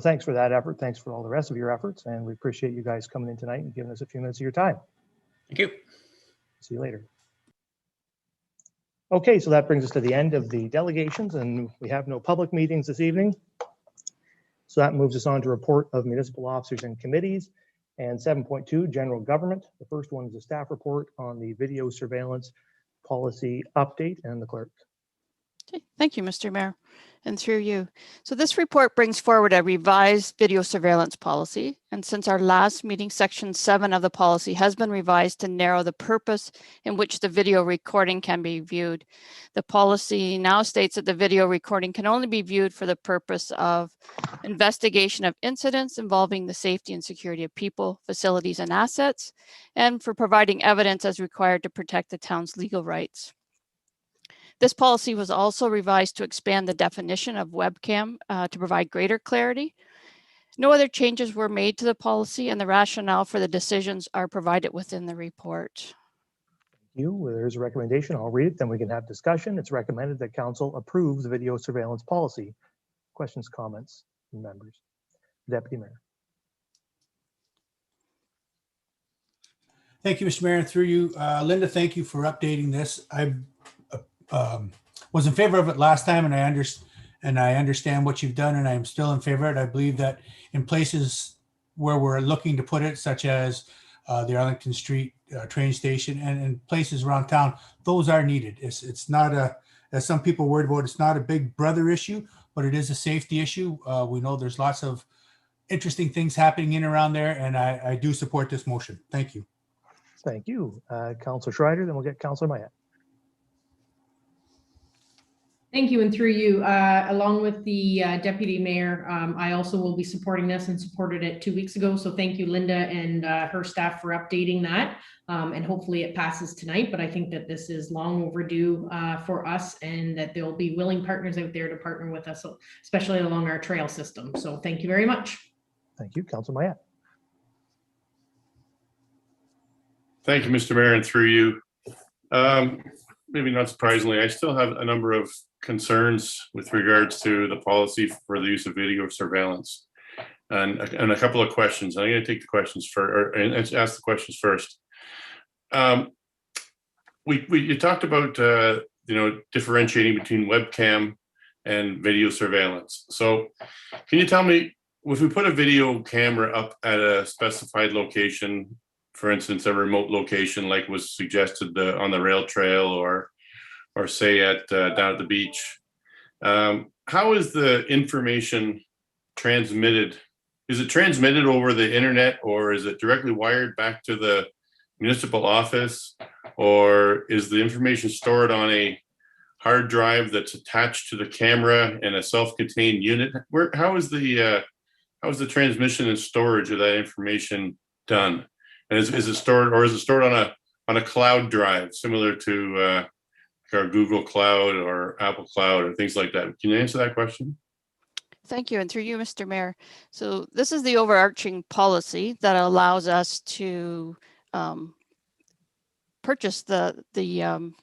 thanks for that effort. Thanks for all the rest of your efforts, and we appreciate you guys coming in tonight and giving us a few minutes of your time. Thank you. See you later. Okay, so that brings us to the end of the delegations, and we have no public meetings this evening. So that moves us on to report of municipal officers and committees, and 7.2, general government. The first one is a staff report on the video surveillance policy update, and the clerk. Okay, thank you, Mr. Mayor, and through you. So this report brings forward a revised video surveillance policy. And since our last meeting, section 7 of the policy has been revised to narrow the purpose in which the video recording can be viewed. The policy now states that the video recording can only be viewed for the purpose of investigation of incidents involving the safety and security of people, facilities, and assets, and for providing evidence as required to protect the town's legal rights. This policy was also revised to expand the definition of webcam to provide greater clarity. No other changes were made to the policy, and the rationale for the decisions are provided within the report. Thank you. There's a recommendation. I'll read it, then we can have discussion. It's recommended that council approves the video surveillance policy. Questions, comments from members? Deputy Mayor. Thank you, Mr. Mayor. And through you, Linda, thank you for updating this. I was in favor of it last time, and I understand what you've done, and I'm still in favor of it. I believe that in places where we're looking to put it, such as the Arlington Street train station and places around town, those are needed. It's not as some people are worried about, it's not a big brother issue, but it is a safety issue. We know there's lots of interesting things happening in around there, and I do support this motion. Thank you. Thank you. Councilor Schreider, then we'll get Councilor Mayette. Thank you, and through you, along with the Deputy Mayor, I also will be supporting this and supported it 2 weeks ago. So thank you, Linda and her staff, for updating that. And hopefully it passes tonight, but I think that this is long overdue for us, and that there will be willing partners out there to partner with us, especially along our trail system. So thank you very much. Thank you, Councilor Mayette. Thank you, Mr. Mayor, and through you. Maybe not surprisingly, I still have a number of concerns with regards to the policy for the use of video surveillance, and a couple of questions. I'm going to take the questions first, and ask the questions first. You talked about differentiating between webcam and video surveillance. So can you tell me, if we put a video camera up at a specified location, for instance, a remote location like was suggested on the rail trail, or say down at the beach, how is the information transmitted? Is it transmitted over the internet, or is it directly wired back to the municipal office, or is the information stored on a hard drive that's attached to the camera in a self-contained unit? How is the transmission and storage of that information done? And is it stored, or is it stored on a cloud drive similar to our Google Cloud or Apple Cloud or things like that? Can you answer that question? Thank you. And through you, Mr. Mayor. So this is the overarching policy that allows us to purchase the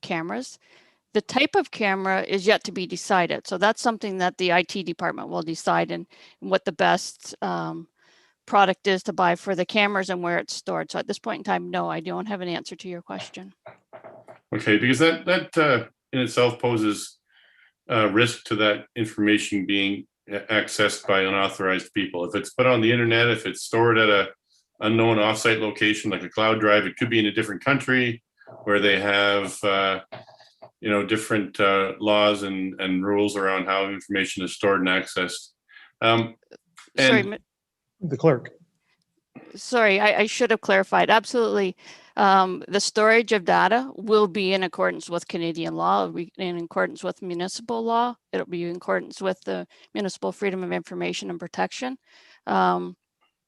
cameras. The type of camera is yet to be decided. So that's something that the IT department will decide, and what the best product is to buy for the cameras and where it's stored. So at this point in time, no, I don't have an answer to your question. Okay, because that in itself poses risk to that information being accessed by unauthorized people. If it's put on the internet, if it's stored at a unknown offsite location like a cloud drive, it could be in a different country where they have different laws and rules around how information is stored and accessed. Sorry, The clerk. sorry, I should have clarified. Absolutely. The storage of data will be in accordance with Canadian law, it'll be in accordance with municipal law. It'll be in accordance with the Municipal Freedom of Information and Protection.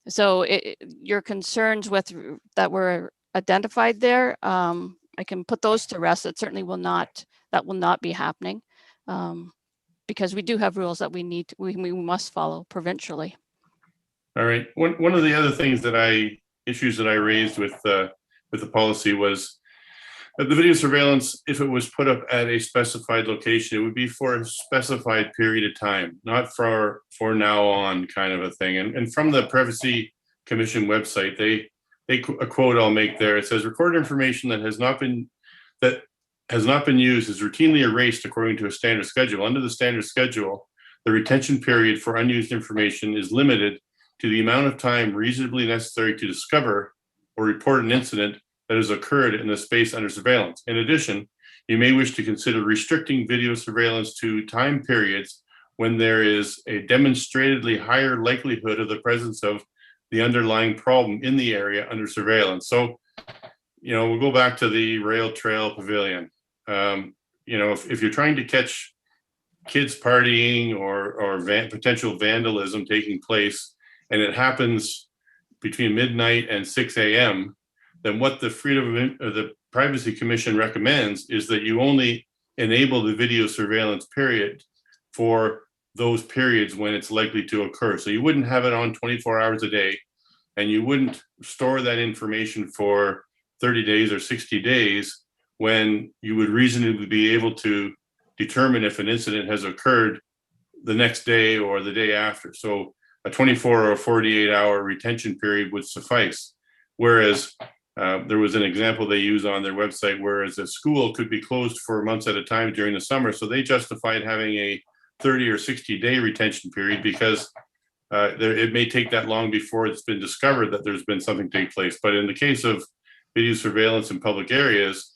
So your concerns with that were identified there, I can put those to rest. It certainly will not be happening, because we do have rules that we must follow provincially. All right. One of the other things issues that I raised with the policy was that the video surveillance, if it was put up at a specified location, it would be for a specified period of time, not for now on kind of a thing. And from the Privacy Commission website, a quote I'll make there. It says, recorded information that has not been used is routinely erased according to a standard schedule. Under the standard schedule, the retention period for unused information is limited to the amount of time reasonably necessary to discover or report an incident that has occurred in the space under surveillance. In addition, you may wish to consider restricting video surveillance to time periods when there is a demonstratedly higher likelihood of the presence of the underlying problem in the area under surveillance. So, we'll go back to the rail trail pavilion. If you're trying to catch kids partying or potential vandalism taking place, and it happens between midnight and 6 a.m., then what the the Privacy Commission recommends is that you only enable the video surveillance period for those periods when it's likely to occur. So you wouldn't have it on 24 hours a day, and you wouldn't store that information for 30 days or 60 days when you would reasonably be able to determine if an incident has occurred the next day or the day after. So a 24 or 48-hour retention period would suffice. Whereas there was an example they use on their website, whereas a school could be closed for months at a time during the summer. So they justified having a 30 or 60-day retention period because it may take that long before it's been discovered that there's been something take place. But in the case of video surveillance in public areas,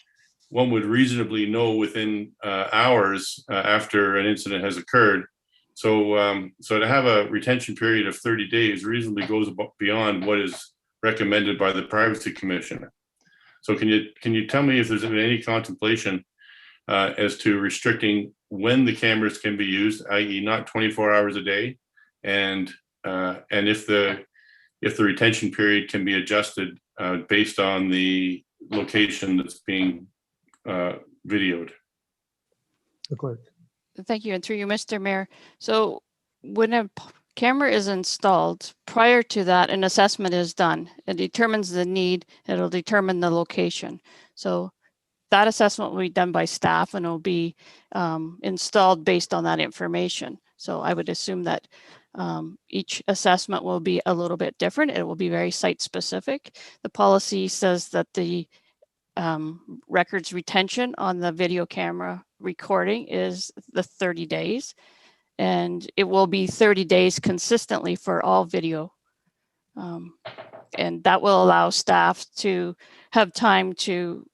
one would reasonably know within hours after an incident has occurred. So to have a retention period of 30 days reasonably goes beyond what is recommended by the Privacy Commission. So can you tell me if there's been any contemplation as to restricting when the cameras can be used, i.e. not 24 hours a day, and if the retention period can be adjusted based on the location that's being videoed? The clerk. Thank you. And through you, Mr. Mayor. So when a camera is installed, prior to that, an assessment is done. It determines the need. It'll determine the location. So that assessment will be done by staff and it will be installed based on that information. So I would assume that each assessment will be a little bit different. It will be very site specific. The policy says that the records retention on the video camera recording is the 30 days, and it will be 30 days consistently for all video. And that will allow staff to have time to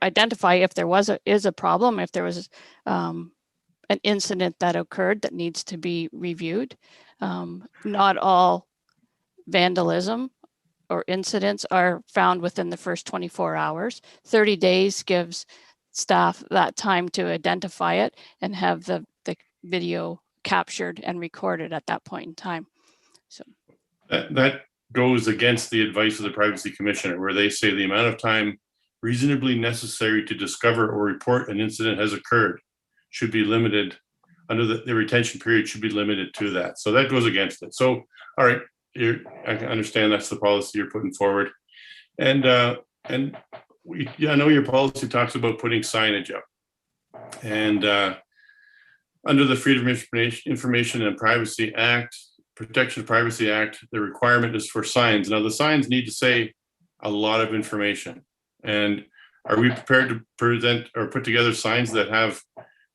identify if there is a problem, if there was an incident that occurred that needs to be reviewed. Not all vandalism or incidents are found within the first 24 hours. 30 days gives staff that time to identify it and have the video captured and recorded at that point in time. So that goes against the advice of the Privacy Commissioner, where they say the amount of time reasonably necessary to discover or report an incident has occurred should be limited, under the retention period should be limited to that. So that goes against it. So, all right, I can understand that's the policy you're putting forward. And I know your policy talks about putting signage up. And under the Freedom of Information and Privacy Act, Protection of Privacy Act, the requirement is for signs. Now the signs need to say a lot of information. And are we prepared to present or put together signs that have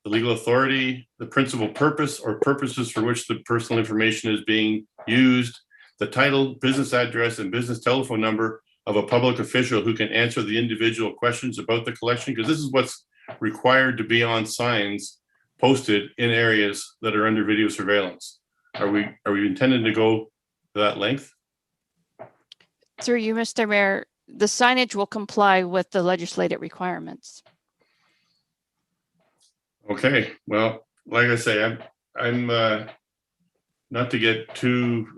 the legal authority, the principal purpose or purposes for which the personal information is being used, the title, business address, and business telephone number of a public official who can answer the individual questions about the collection? Because this is what's required to be on signs posted in areas that are under video surveillance. Are we intending to go to that length? Through you, Mr. Mayor, the signage will comply with the legislative requirements. Okay, well, like I say, I'm not to get too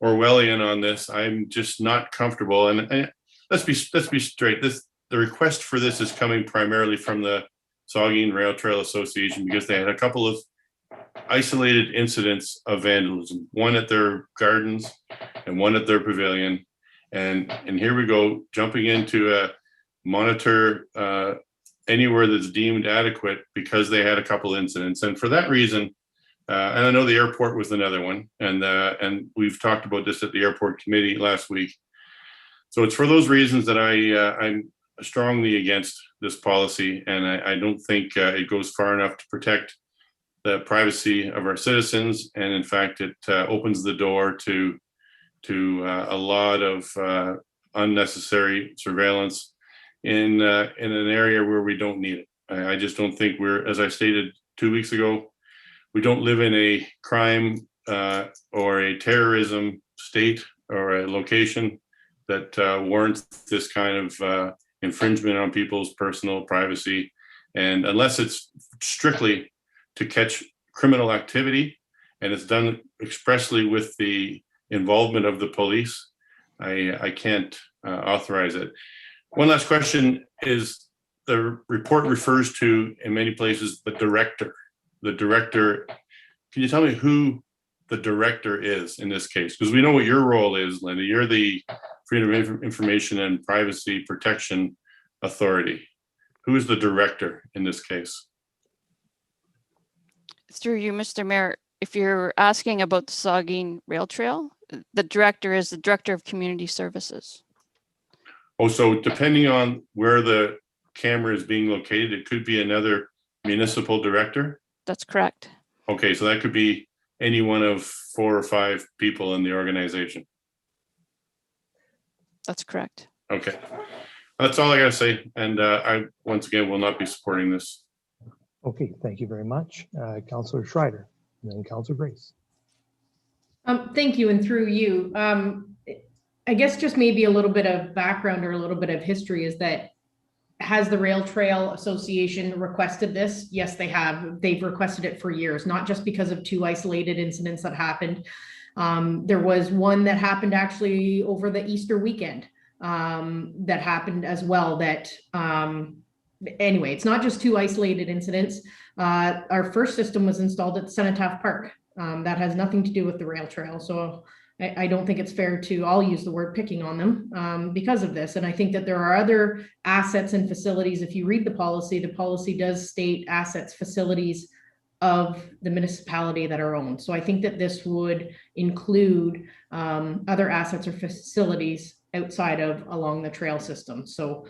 Orwellian on this. I'm just not comfortable. And let's be straight. The request for this is coming primarily from the Saugeen Rail Trail Association, because they had a couple of isolated incidents of vandalism, one at their gardens and one at their pavilion. And here we go, jumping into a monitor anywhere that's deemed adequate because they had a couple incidents. And for that reason, and I know the airport was another one, and we've talked about this at the airport committee last week. So it's for those reasons that I'm strongly against this policy, and I don't think it goes far enough to protect the privacy of our citizens. And in fact, it opens the door to a lot of unnecessary surveillance in an area where we don't need it. I just don't think as I stated 2 weeks ago, we don't live in a crime or a terrorism state or a location that warrants this kind of infringement on people's personal privacy. And unless it's strictly to catch criminal activity and it's done expressly with the involvement of the police, I can't authorize it. One last question is, the report refers to, in many places, the director. The director, can you tell me who the director is in this case? Because we know what your role is, Linda. You're the Freedom of Information and Privacy Protection Authority. Who is the director in this case? Through you, Mr. Mayor, if you're asking about the Saugeen Rail Trail, the director is the Director of Community Services. Oh, so depending on where the camera is being located, it could be another municipal director? That's correct. Okay, so that could be any one of 4 or 5 people in the organization. That's correct. Okay, that's all I gotta say. And I, once again, will not be supporting this. Okay, thank you very much. Councillor Schreider, and then Councillor Grace. Thank you, and through you. I guess just maybe a little bit of background or a little bit of history is that, has the Rail Trail Association requested this? Yes, they have. They've requested it for years, not just because of 2 isolated incidents that happened. There was one that happened actually over the Easter weekend that happened as well. That anyway, it's not just 2 isolated incidents. Our first system was installed at Cenotaph Park. That has nothing to do with the rail trail. So I don't think it's fair to, I'll use the word picking on them because of this. And I think that there are other assets and facilities. If you read the policy does state assets, facilities of the municipality that are owned. So I think that this would include other assets or facilities outside of along the trail system. So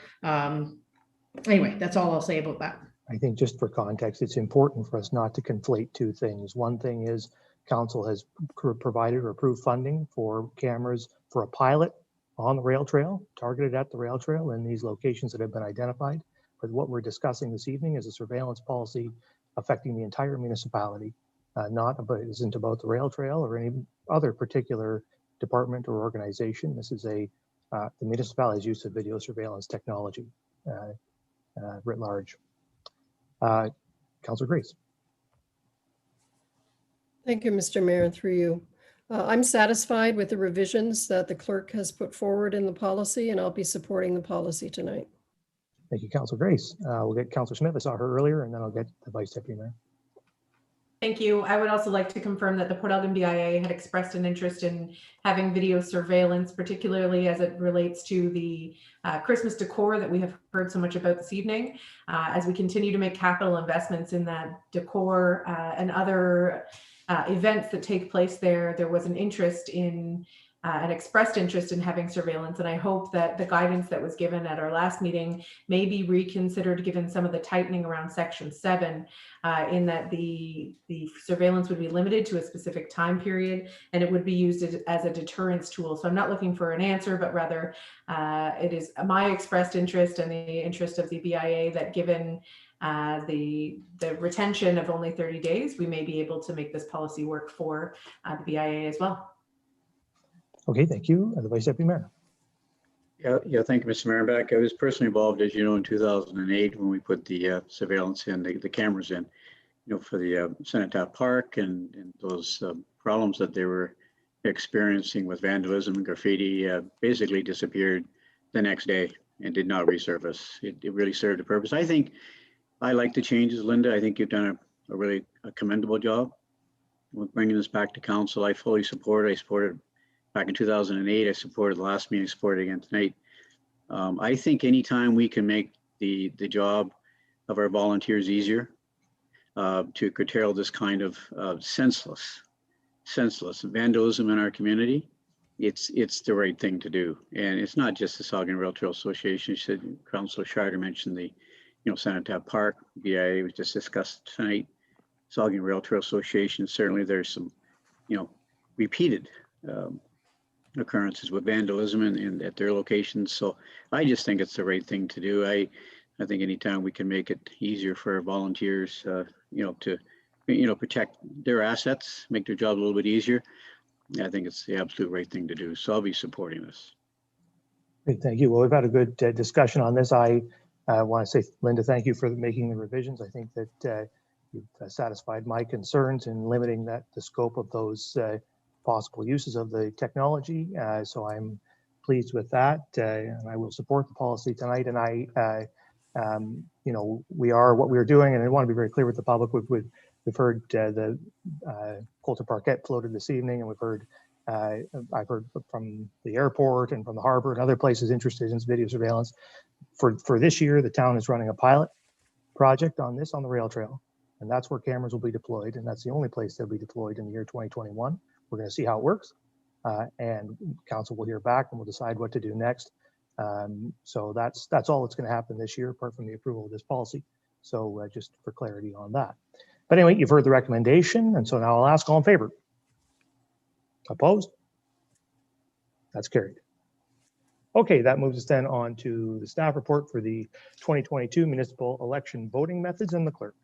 anyway, that's all I'll say about that. I think just for context, it's important for us not to conflate 2 things. One thing is council has provided or approved funding for cameras for a pilot on the rail trail, targeted at the rail trail in these locations that have been identified. But what we're discussing this evening is a surveillance policy affecting the entire municipality, it isn't about the rail trail or any other particular department or organization. This is the municipality's use of video surveillance technology writ large. Councillor Grace. Thank you, Mr. Mayor, through you. I'm satisfied with the revisions that the clerk has put forward in the policy, and I'll be supporting the policy tonight. Thank you, Councilor Grace. We'll get Councilor Smith. I saw her earlier, and then I'll get the Vice Deputy Mayor. Thank you. I would also like to confirm that the Port Elgin BIA had expressed an interest in having video surveillance, particularly as it relates to the Christmas decor that we have heard so much about this evening. As we continue to make capital investments in that decor and other events that take place there, there was an interest in an expressed interest in having surveillance. And I hope that the guidance that was given at our last meeting may be reconsidered given some of the tightening around Section 7 in that the surveillance would be limited to a specific time period and it would be used as a deterrence tool. So I'm not looking for an answer, but rather it is my expressed interest and the interest of the BIA that given the retention of only 30 days, we may be able to make this policy work for the BIA as well. Okay, thank you. The Vice Deputy Mayor. Yeah, thank you, Mr. Mayor. Back, I was personally involved, as you know, in 2008 when we put the surveillance in, the cameras in, for the Cenotaph Park and those problems that they were experiencing with vandalism and graffiti basically disappeared the next day and did not resurface. It really served a purpose. I like the changes, Linda. I think you've done a really commendable job with bringing this back to council. I fully support it. I supported back in 2008. I supported the last meeting, supported again tonight. I think anytime we can make the job of our volunteers easier to curtail this kind of senseless vandalism in our community, it's the right thing to do. And it's not just the Saugeen Rail Trail Association. Councilor Schreider mentioned the Cenotaph Park. BIA was just discussed tonight. Saugeen Rail Trail Association, certainly there's some repeated occurrences with vandalism and at their locations. So I just think it's the right thing to do. I think anytime we can make it easier for our volunteers, to protect their assets, make their job a little bit easier, I think it's the absolute right thing to do. So I'll be supporting this. Great, thank you. Well, we've had a good discussion on this. I want to say, Linda, thank you for making the revisions. I think that you've satisfied my concerns in limiting the scope of those possible uses of the technology. So I'm pleased with that, and I will support the policy tonight. And we are what we are doing, and I want to be very clear with the public. We've heard the Coulter Parkette floated this evening, and I've heard from the airport and from the harbor and other places interested in video surveillance. For this year, the town is running a pilot project on this on the rail trail, and that's where cameras will be deployed, and that's the only place they'll be deployed in the year 2021. We're going to see how it works, and council will hear back and we'll decide what to do next. So that's all that's going to happen this year, apart from the approval of this policy. So just for clarity on that. But anyway, you've heard the recommendation, and so now I'll ask all in favor. Opposed? That's carried. Okay, that moves us then on to the staff report for the 2022 municipal election voting methods and the clerk.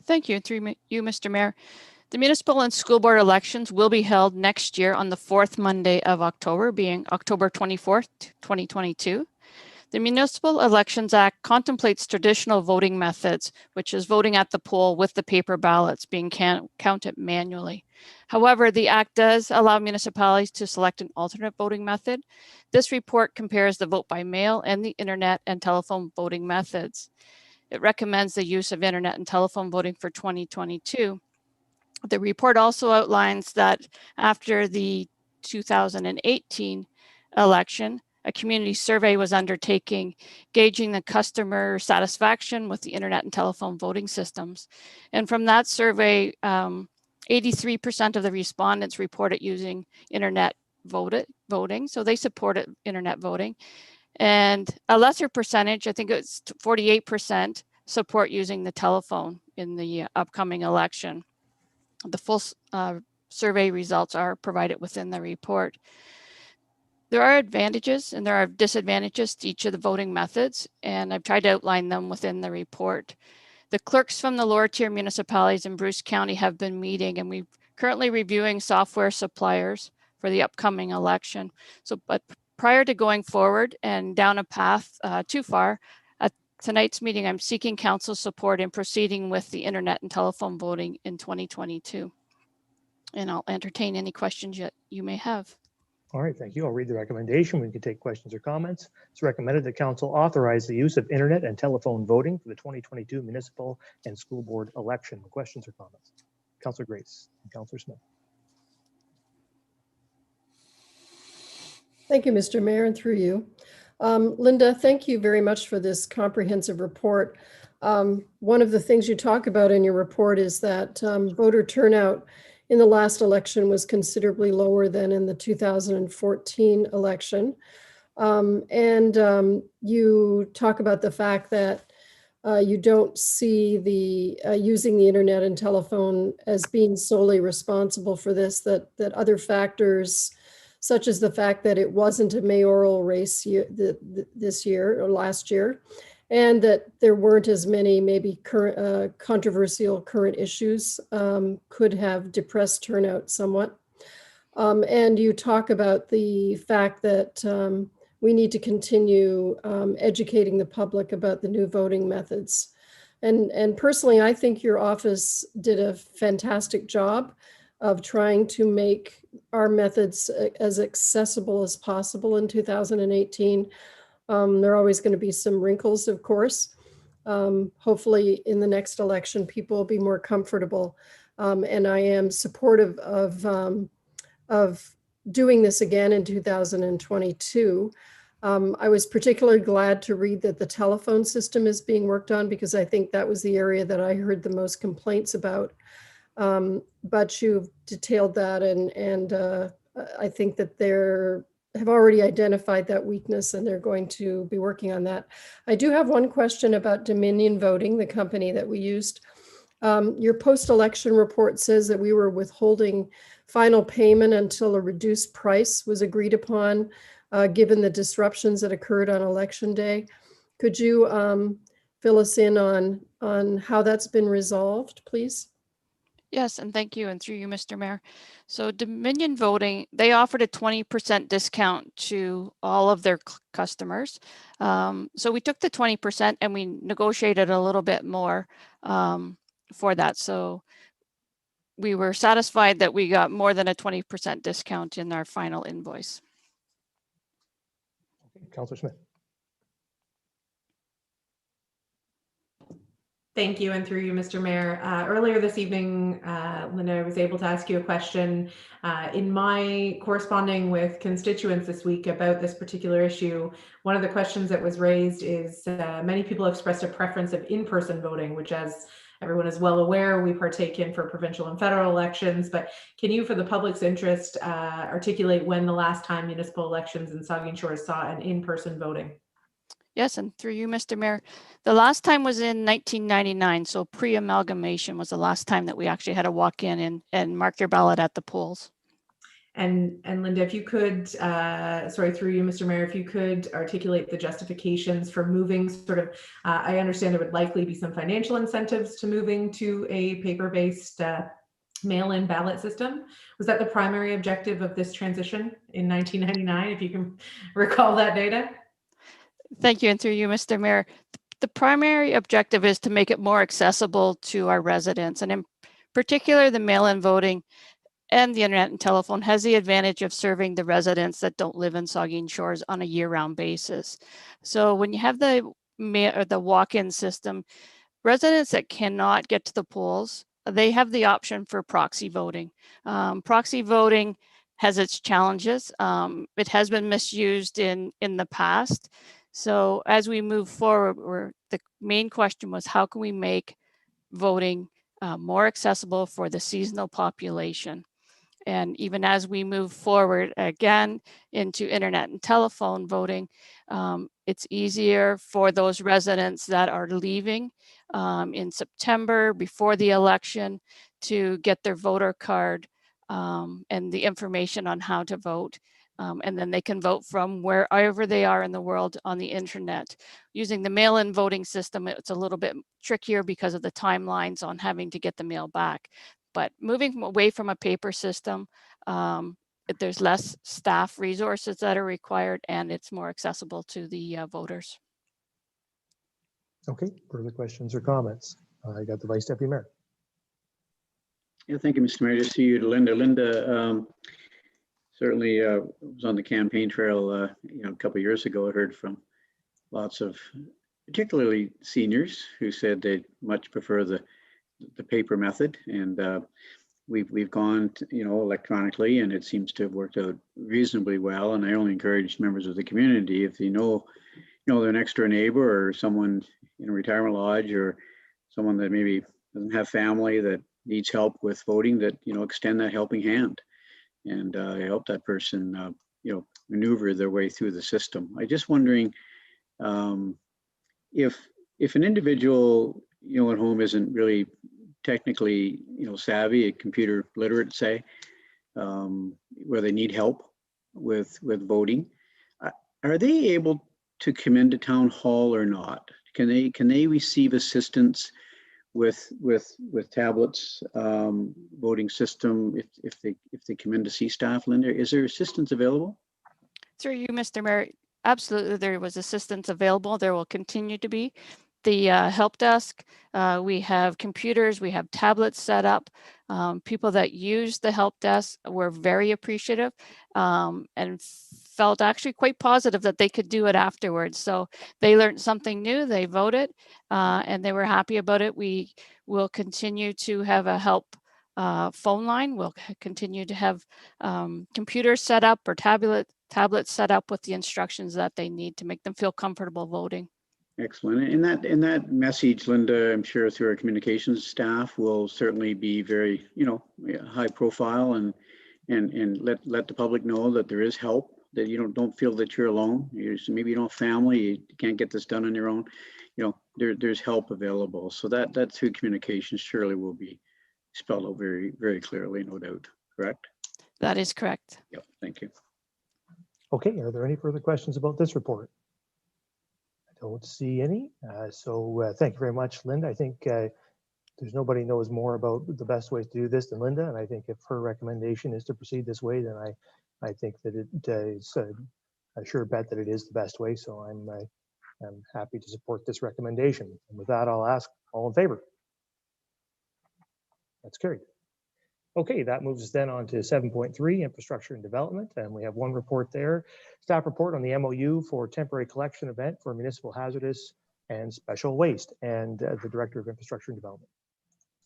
Thank you, through you, Mr. Mayor. The municipal and school board elections will be held next year on the fourth Monday of October, being October 24th, 2022. The Municipal Elections Act contemplates traditional voting methods, which is voting at the poll with the paper ballots being counted manually. However, the Act does allow municipalities to select an alternate voting method. This report compares the vote by mail and the internet and telephone voting methods. It recommends the use of internet and telephone voting for 2022. The report also outlines that after the 2018 election, a community survey was undertaken, gauging the customer satisfaction with the internet and telephone voting systems. And from that survey, 83% of the respondents reported using internet voting. So they supported internet voting. And a lesser percentage, I think it's 48%, support using the telephone in the upcoming election. The full survey results are provided within the report. There are advantages and there are disadvantages to each of the voting methods, and I've tried to outline them within the report. The clerks from the lower tier municipalities in Bruce County have been meeting, and we're currently reviewing software suppliers for the upcoming election. So, but prior to going forward and down a path too far, at tonight's meeting, I'm seeking council support in proceeding with the internet and telephone voting in 2022. And I'll entertain any questions you may have. All right, thank you. I'll read the recommendation. We can take questions or comments. It's recommended that council authorize the use of internet and telephone voting for the 2022 municipal and school board election. Questions or comments? Councillor Grace and Councillor Smith. Thank you, Mr. Mayor, and through you. Linda, thank you very much for this comprehensive report. One of the things you talk about in your report is that voter turnout in the last election was considerably lower than in the 2014 election. You talk about the fact that you don't see the using the internet and telephone as being solely responsible for this, that other factors, such as the fact that it wasn't a mayoral race this year or last year, and that there weren't as many maybe current controversial current issues could have depressed turnout somewhat. And you talk about the fact that we need to continue educating the public about the new voting methods. And personally, I think your office did a fantastic job of trying to make our methods as accessible as possible in 2018. There are always going to be some wrinkles, of course. Hopefully in the next election, people will be more comfortable. And I am supportive of doing this again in 2022. I was particularly glad to read that the telephone system is being worked on, because I think that was the area that I heard the most complaints about. But you've detailed that, and I think that they're have already identified that weakness, and they're going to be working on that. I do have one question about Dominion Voting, the company that we used. Your post-election report says that we were withholding final payment until a reduced price was agreed upon, given the disruptions that occurred on election day. Could you fill us in on how that's been resolved, please? Yes, and thank you, and through you, Mr. Mayor. So Dominion Voting, they offered a 20% discount to all of their customers. So we took the 20% and we negotiated a little bit more for that. So we were satisfied that we got more than a 20% discount in our final invoice. Okay, Councillor Smith. Thank you, and through you, Mr. Mayor. Earlier this evening, Linda, I was able to ask you a question. In my corresponding with constituents this week about this particular issue, one of the questions that was raised is many people expressed a preference of in-person voting, which, as everyone is well aware, we partake in for provincial and federal elections. But can you, for the public's interest, articulate when the last time municipal elections in Saugeen Shores saw an in-person voting? Yes, and through you, Mr. Mayor, the last time was in 1999, so pre-amalgamation was the last time that we actually had to walk in and mark your ballot at the polls. And Linda, if you could, sorry, through you, Mr. Mayor, if you could articulate the justifications for moving sort of, I understand there would likely be some financial incentives to moving to a paper-based mail-in ballot system. Was that the primary objective of this transition in 1999, if you can recall that data? Thank you, and through you, Mr. Mayor. The primary objective is to make it more accessible to our residents, and in particular, the mail-in voting and the internet and telephone has the advantage of serving the residents that don't live in Saugeen Shores on a year-round basis. So when you have the walk-in system, residents that cannot get to the polls, they have the option for proxy voting. Proxy voting has its challenges. It has been misused in the past. So as we move forward, the main question was, how can we make voting more accessible for the seasonal population? And even as we move forward again into internet and telephone voting, it's easier for those residents that are leaving in September before the election to get their voter card and the information on how to vote. And then they can vote from wherever they are in the world on the internet. Using the mail-in voting system, it's a little bit trickier because of the timelines on having to get the mail back. But moving away from a paper system, there's less staff resources that are required, and it's more accessible to the voters. Okay, further questions or comments? I got the Vice Deputy Mayor. Yeah, thank you, Mr. Mayor. Just see you to Linda. Linda certainly was on the campaign trail, a couple of years ago. I heard from lots of, particularly seniors, who said they much prefer the paper method, and we've gone electronically, and it seems to have worked out reasonably well. And I only encourage members of the community, if you know their next door neighbor or someone in a retirement lodge or someone that maybe doesn't have family that needs help with voting, that extend that helping hand and help that person maneuver their way through the system. I just wondering if an individual at home isn't really technically savvy, computer literate, say, where they need help with voting, are they able to come into town hall or not? Can they receive assistance with tablets, voting system, if they come in to see staff? Linda, is there assistance available? Through you, Mr. Mayor, absolutely, there was assistance available. There will continue to be. The help desk, we have computers, we have tablets set up. People that use the help desk were very appreciative and felt actually quite positive that they could do it afterwards. So they learned something new, they voted, and they were happy about it. We will continue to have a help phone line. We'll continue to have computers set up or tablets set up with the instructions that they need to make them feel comfortable voting. Excellent. And that message, Linda, I'm sure through our communications staff will certainly be very, high profile and let the public know that there is help, that you don't feel that you're alone. Maybe you don't have family, you can't get this done on your own. There's help available. So that through communications surely will be spelled out very, very clearly, no doubt. Correct? That is correct. Yep. Thank you. Okay, are there any further questions about this report? I don't see any. So thank you very much, Linda. I think there's nobody knows more about the best ways to do this than Linda. And I think if her recommendation is to proceed this way, then I think that it is a sure bet that it is the best way. So I'm happy to support this recommendation. And with that, I'll ask all in favor. That's carried. Okay, that moves us then on to 7.3, infrastructure and development. And we have one report there. Staff report on the MOU for temporary collection event for municipal hazardous and special waste, and the Director of Infrastructure and Development.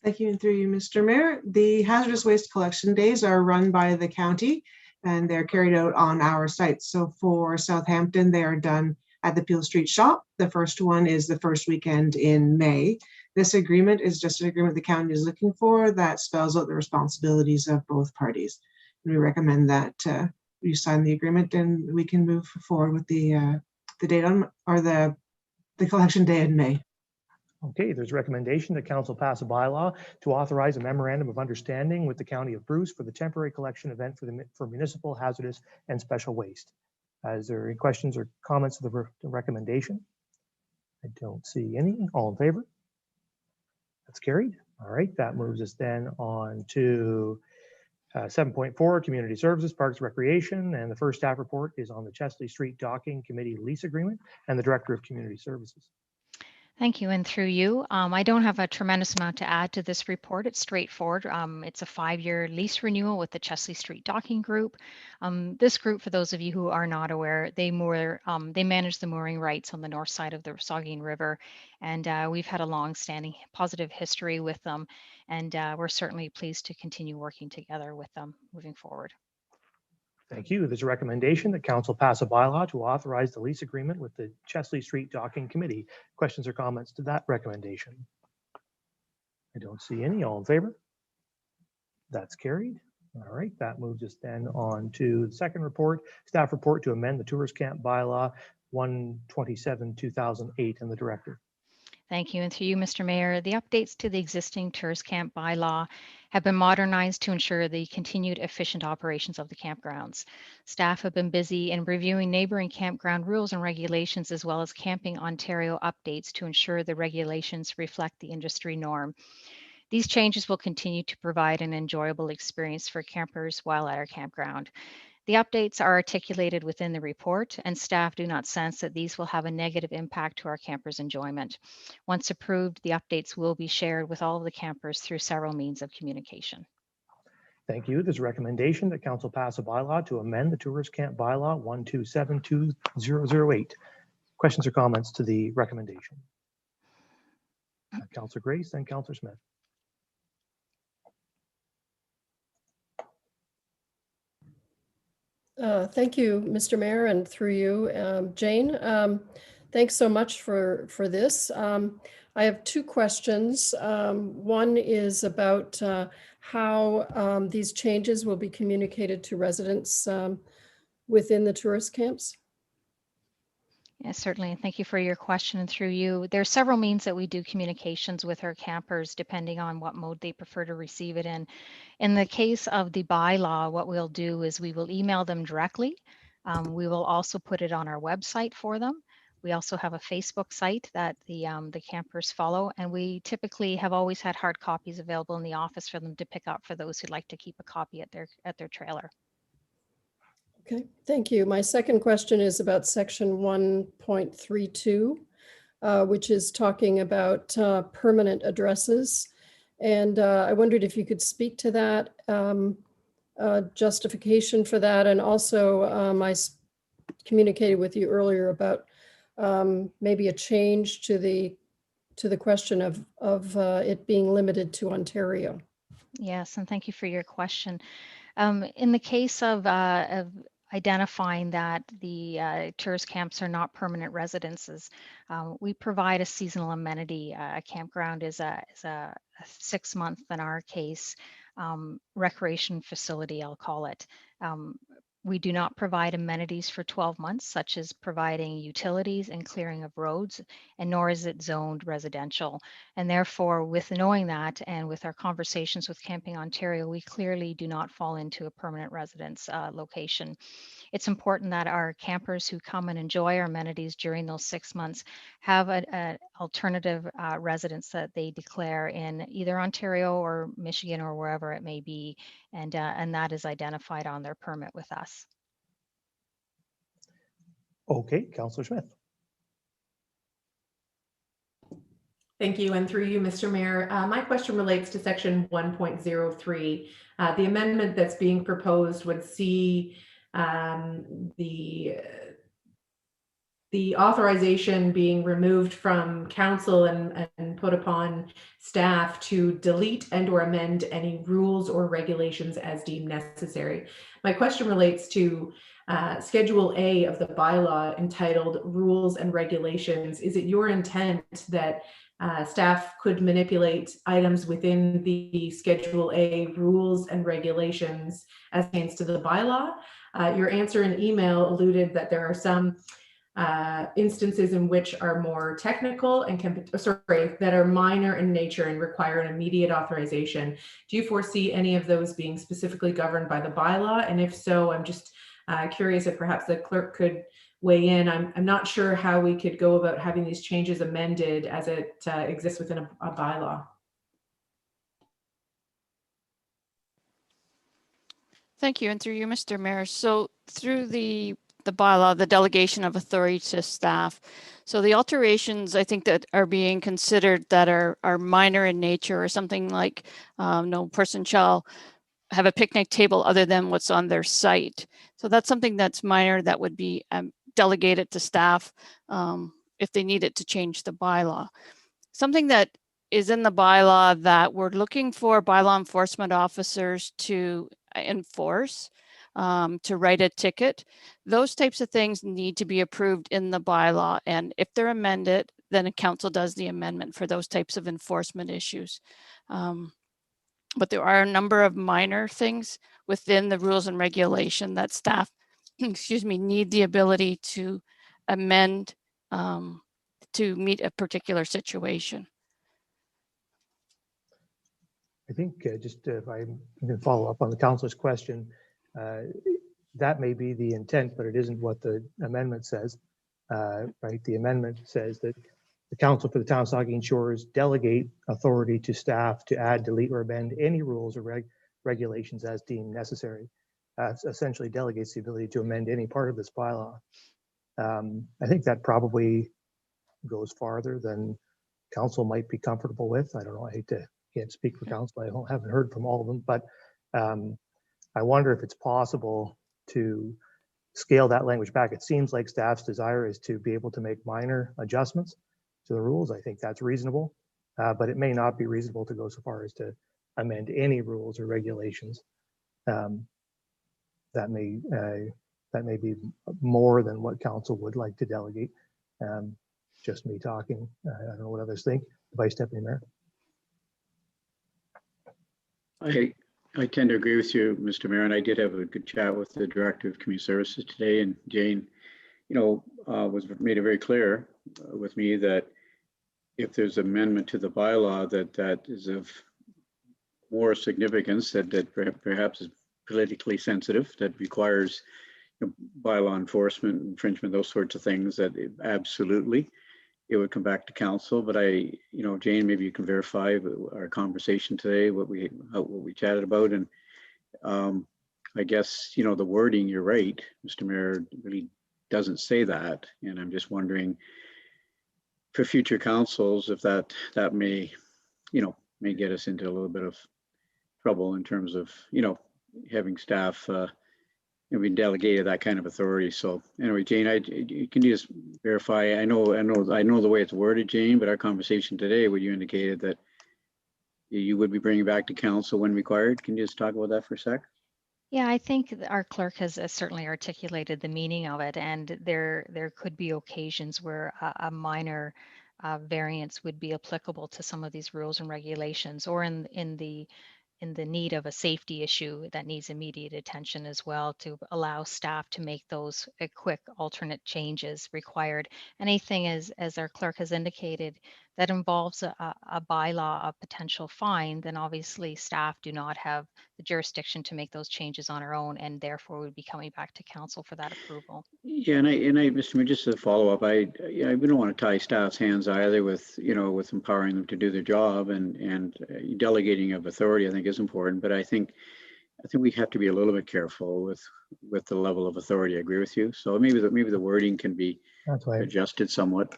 Thank you, and through you, Mr. Mayor. The hazardous waste collection days are run by the county and they're carried out on our sites. So for Southampton, they are done at the Peel Street Shop. The first one is the first weekend in May. This agreement is just an agreement the county is looking for that spells out the responsibilities of both parties. And we recommend that you sign the agreement and we can move forward with the date on, or the collection day in May. Okay, there's a recommendation that council pass a bylaw to authorize a memorandum of understanding with the County of Bruce for the temporary collection event for municipal hazardous and special waste. Is there any questions or comments to the recommendation? I don't see any. All in favor? That's carried. All right, that moves us then on to 7.4, Community Services, Parks, Recreation, and the first staff report is on the Chesley Street Docking Committee lease agreement and the Director of Community Services. Thank you, and through you. I don't have a tremendous amount to add to this report. It's straightforward. It's a 5-year lease renewal with the Chesley Street Docking Group. This group, for those of you who are not aware, they manage the mooring rights on the north side of the Saugeen River, and we've had a long-standing positive history with them, and we're certainly pleased to continue working together with them moving forward. Thank you. There's a recommendation that council pass a bylaw to authorize the lease agreement with the Chesley Street Docking Committee. Questions or comments to that recommendation? I don't see any. All in favor? That's carried. All right, that moves us then on to the second report, staff report to amend the tourist camp bylaw 127/2008 and the director. Thank you. And through you, Mr. Mayor, the updates to the existing tourist camp bylaw have been modernized to ensure the continued efficient operations of the campgrounds. Staff have been busy in reviewing neighboring campground rules and regulations, as well as Camping Ontario updates to ensure the regulations reflect the industry norm. These changes will continue to provide an enjoyable experience for campers while at our campground. The updates are articulated within the report, and staff do not sense that these will have a negative impact to our campers' enjoyment. Once approved, the updates will be shared with all of the campers through several means of communication. Thank you. There's a recommendation that council pass a bylaw to amend the tourist camp bylaw 1272008. Questions or comments to the recommendation? Councillor Grace, then Councillor Smith. Thank you, Mr. Mayor, and through you, Jane. Thanks so much for this. I have two questions. One is about how these changes will be communicated to residents within the tourist camps. Yes, certainly. Thank you for your question. And through you, there are several means that we do communications with our campers, depending on what mode they prefer to receive it in. In the case of the bylaw, what we'll do is we will email them directly. We will also put it on our website for them. We also have a Facebook site that the campers follow, and we typically have always had hard copies available in the office for them to pick up for those who'd like to keep a copy at their trailer. Okay, thank you. My second question is about section 1.32, which is talking about permanent addresses. And I wondered if you could speak to that, justification for that. And also I communicated with you earlier about maybe a change to the question of it being limited to Ontario. Yes, and thank you for your question. In the case of identifying that the tourist camps are not permanent residences, we provide a seasonal amenity. A campground is a 6-month, in our case, recreation facility, I'll call it. We do not provide amenities for 12 months, such as providing utilities and clearing of roads, and nor is it zoned residential. And therefore, with knowing that and with our conversations with Camping Ontario, we clearly do not fall into a permanent residence location. It's important that our campers who come and enjoy our amenities during those 6 months have an alternative residence that they declare in either Ontario or Michigan or wherever it may be, and that is identified on their permit with us. Okay, Councillor Smith. Thank you. And through you, Mr. Mayor, my question relates to section 1.03. The amendment that's being proposed would see the authorization being removed from council and put upon staff to delete and or amend any rules or regulations as deemed necessary. My question relates to Schedule A of the bylaw entitled Rules and Regulations. Is it your intent that staff could manipulate items within the Schedule A rules and regulations as pertains to the bylaw? Your answer in email alluded that there are some instances in which are more technical and that are minor in nature and require an immediate authorization. Do you foresee any of those being specifically governed by the bylaw? And if so, I'm just curious if perhaps the clerk could weigh in. I'm not sure how we could go about having these changes amended as it exists within a bylaw. Thank you. And through you, Mr. Mayor. So through the bylaw, the delegation of authority to staff. So the alterations I think that are being considered that are minor in nature, or something like no person shall have a picnic table other than what's on their site. So that's something that's minor that would be delegated to staff if they needed to change the bylaw. Something that is in the bylaw that we're looking for bylaw enforcement officers to enforce, to write a ticket. Those types of things need to be approved in the bylaw. And if they're amended, then a council does the amendment for those types of enforcement issues. But there are a number of minor things within the rules and regulation that staff, excuse me, need the ability to amend to meet a particular situation. I think just if I can follow up on the councilor's question, that may be the intent, but it isn't what the amendment says, right? The amendment says that the council for the town of Saugeen Shores delegate authority to staff to add, delete, or amend any rules or regulations as deemed necessary. essentially delegates the ability to amend any part of this bylaw. I think that probably goes farther than council might be comfortable with. I don't know. Can't speak for council. I haven't heard from all of them, but I wonder if it's possible to scale that language back. It seems like staff's desire is to be able to make minor adjustments to the rules. I think that's reasonable, but it may not be reasonable to go so far as to amend any rules or regulations. That may be more than what council would like to delegate. Just me talking. I don't know what others think. Vice Deputy Mayor. I tend to agree with you, Mr. Mayor, and I did have a good chat with the Director of Community Services today, and Jane, made it very clear with me that if there's amendment to the bylaw that is of more significance, that perhaps is politically sensitive, that requires bylaw enforcement, infringement, those sorts of things, that absolutely it would come back to council. But Jane, maybe you can verify our conversation today, what we chatted about. And I guess, the wording, you're right, Mr. Mayor, really doesn't say that. And I'm just wondering for future councils, if that may get us into a little bit of trouble in terms of, having staff been delegated that kind of authority. So anyway, Jane, can you just verify? I know the way it's worded, Jane, but our conversation today, where you indicated that you would be bringing back to council when required. Can you just talk about that for a sec? Yeah, I think our clerk has certainly articulated the meaning of it, and there could be occasions where a minor variance would be applicable to some of these rules and regulations, or in the need of a safety issue that needs immediate attention as well, to allow staff to make those quick alternate changes required. Anything, as our clerk has indicated, that involves a bylaw, a potential fine, then obviously staff do not have the jurisdiction to make those changes on our own, and therefore would be coming back to council for that approval. Yeah, and I, Mr. Mayor, just to follow up, we don't want to tie staff's hands either with empowering them to do their job, and delegating of authority, I think, is important. But I think we have to be a little bit careful with the level of authority. I agree with you. So maybe the wording can be adjusted somewhat.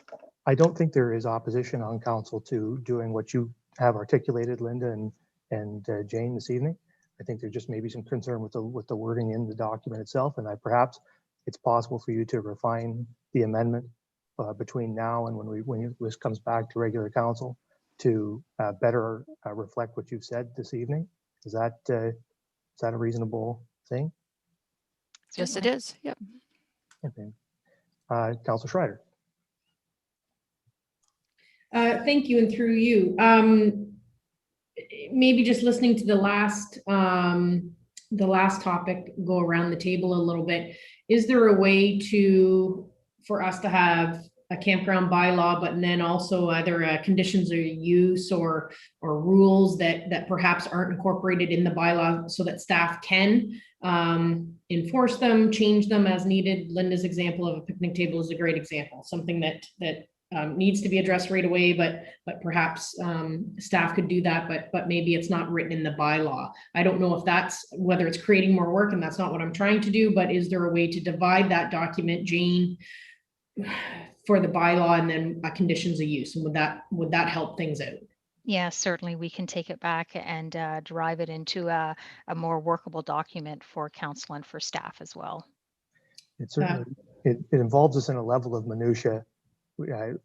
I don't think there is opposition on council to doing what you have articulated, Linda and Jane, this evening. I think there just may be some concern with the wording in the document itself, and perhaps it's possible for you to refine the amendment between now and when this comes back to regular council to better reflect what you've said this evening. Is that a reasonable thing? Yes, it is. Yep. Okay. Councilor Schreider. Thank you, and through you. Maybe just listening to the last topic go around the table a little bit. Is there a way for us to have a campground bylaw, but then also either conditions of use or rules that perhaps aren't incorporated in the bylaw, so that staff can enforce them, change them as needed? Linda's example of a picnic table is a great example, something that needs to be addressed right away, but perhaps staff could do that, but maybe it's not written in the bylaw. I don't know if whether it's creating more work, and that's not what I'm trying to do, but is there a way to divide that document, Jane, for the bylaw and then conditions of use? And would that help things out? Yeah, certainly we can take it back and drive it into a more workable document for council and for staff as well. It certainly it involves us in a level of minutia,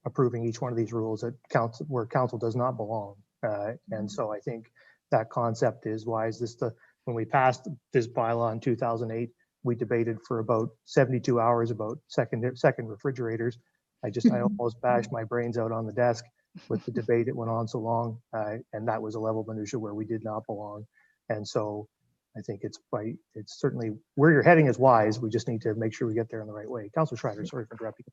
approving each one of these rules where council does not belong. And so I think that concept is wise. When we passed this bylaw in 2008, we debated for about 72 hours about second refrigerators. I almost bashed my brains out on the desk with the debate. It went on so long, and that was a level of minutia where we did not belong. And so I think it's certainly where you're heading is wise. We just need to make sure we get there in the right way. Councilor Schreider, sorry for interrupting.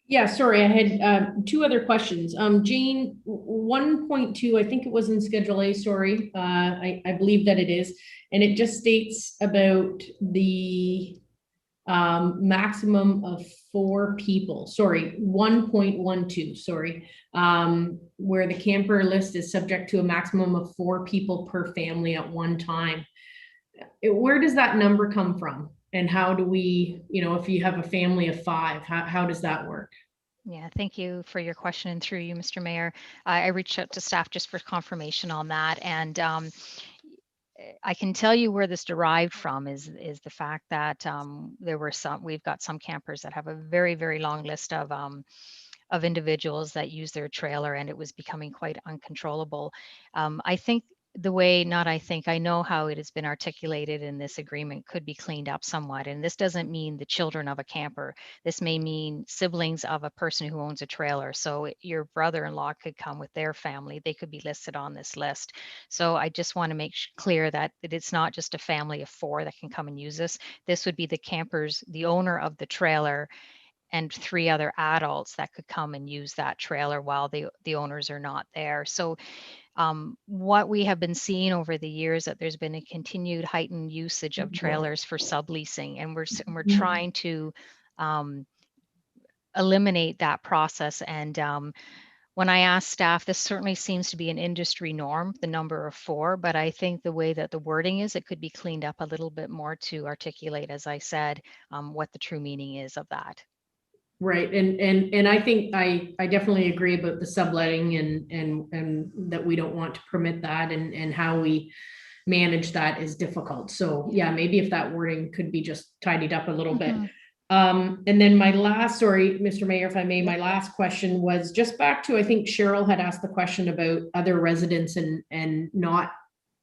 Yeah, sorry, I had two other questions. Jane, 1.2, I think it was in Schedule A, sorry. I believe that it is. And it just states about the maximum of 4 people. Sorry, 1.12, sorry. Where the camper list is subject to a maximum of 4 people per family at one time. where does that number come from? And how do we, if you have a family of 5, how does that work? Yeah, thank you for your question, and through you, Mr. Mayor. I reached out to staff just for confirmation on that, and I can tell you where this derived from is the fact that we've got some campers that have a very, very long list of individuals that use their trailer, and it was becoming quite uncontrollable. I know how it has been articulated in this agreement could be cleaned up somewhat. And this doesn't mean the children of a camper. This may mean siblings of a person who owns a trailer. So your brother-in-law could come with their family. They could be listed on this list. So I just want to make clear that it's not just a family of 4 that can come and use this. This would be the campers, the owner of the trailer, and 3 other adults that could come and use that trailer while the owners are not there. So what we have been seeing over the years that there's been a continued heightened usage of trailers for subleasing, and we're trying to eliminate that process. And when I ask staff, this certainly seems to be an industry norm, the number of 4, but I think the way that the wording is, it could be cleaned up a little bit more to articulate, as I said, what the true meaning is of that. Right. And I think I definitely agree about the subletting and that we don't want to permit that, and how we manage that is difficult. So yeah, maybe if that wording could be just tidied up a little bit. And then sorry, Mr. Mayor, if I may, my last question was just back to, I think Cheryl had asked the question about other residents and not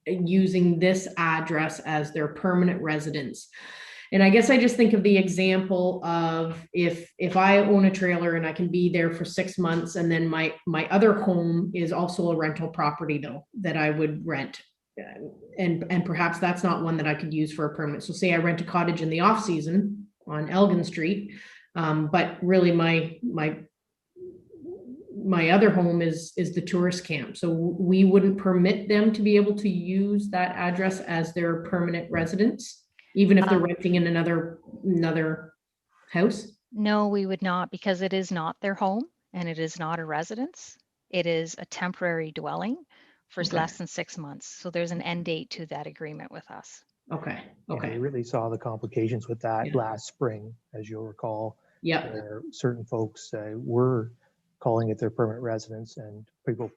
using this address as their permanent residence. And I guess I just think of the example of if I own a trailer and I can be there for 6 months, and then my other home is also a rental property though, that I would rent. And perhaps that's not one that I could use for a permit. So say I rent a cottage in the off season on Elgin Street, but really my other home is the tourist camp. So we wouldn't permit them to be able to use that address as their permanent residence, even if they're renting in another house? No, we would not, because it is not their home and it is not a residence. It is a temporary dwelling for less than 6 months. So there's an end date to that agreement with us. Okay. We really saw the complications with that last spring, as you'll recall. Yeah. Where certain folks were calling it their permanent residence, and people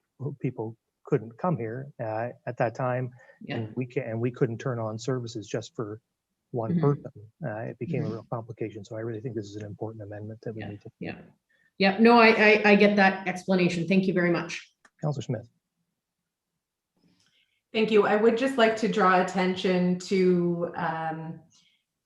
couldn't come here at that time, and we couldn't turn on services just for one person. It became a real complication. So I really think this is an important amendment that we need to. Yeah. No, I get that explanation. Thank you very much. Councillor Smith. Thank you. I would just like to draw attention to,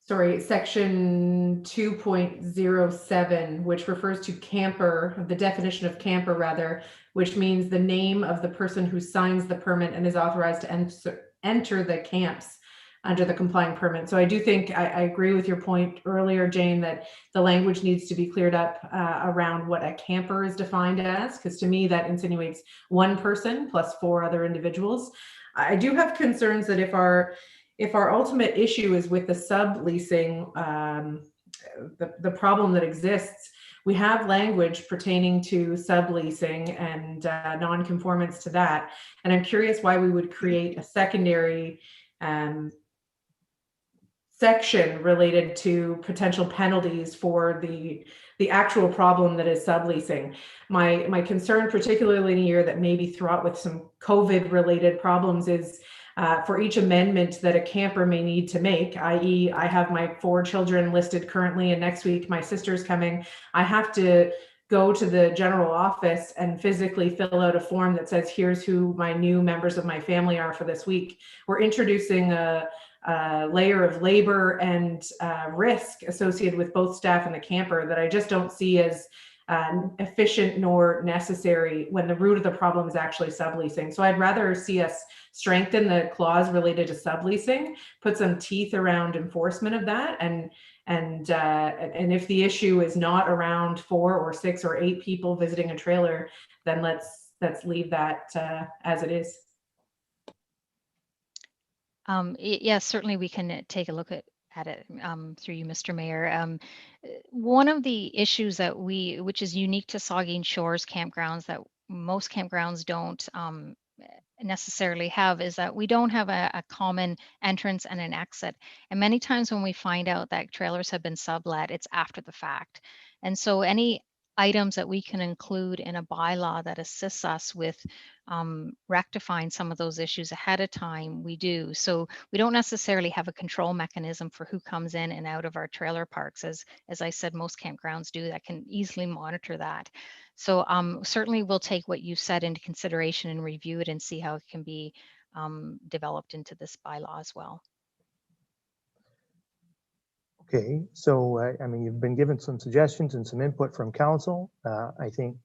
section 2.07, which refers to camper, the definition of camper rather, which means the name of the person who signs the permit and is authorized to enter the camps under the complying permit. So I do think I agree with your point earlier, Jane, that the language needs to be cleared up around what a camper is defined as, because to me that insinuates one person plus 4 other individuals. I do have concerns that if our ultimate issue is with the subleasing, the problem that exists, we have language pertaining to subleasing and non-conformance to that. And I'm curious why we would create a secondary section related to potential penalties for the actual problem that is subleasing. My concern, particularly in a year that may be fraught with some COVID related problems, is for each amendment that a camper may need to make, i.e. I have my 4 children listed currently, and next week my sister's coming, I have to go to the general office and physically fill out a form that says, here's who my new members of my family are for this week. We're introducing a layer of labor and risk associated with both staff and the camper that I just don't see as efficient nor necessary when the root of the problem is actually subleasing. So I'd rather see us strengthen the clause related to subleasing, put some teeth around enforcement of that, and if the issue is not around 4 or 6 or 8 people visiting a trailer, then let's leave that as it is. Yes, certainly we can take a look at it through you, Mr. Mayor. One of the issues that which is unique to Saugeen Shores campgrounds that most campgrounds don't necessarily have is that we don't have a common entrance and an exit. And many times when we find out that trailers have been sublet, it's after the fact. And so any items that we can include in a bylaw that assists us with rectifying some of those issues ahead of time, we do. So we don't necessarily have a control mechanism for who comes in and out of our trailer parks. As I said, most campgrounds do that, can easily monitor that. So certainly we'll take what you said into consideration and review it and see how it can be developed into this bylaw as well. Okay, so I mean, you've been given some suggestions and some input from council. I think,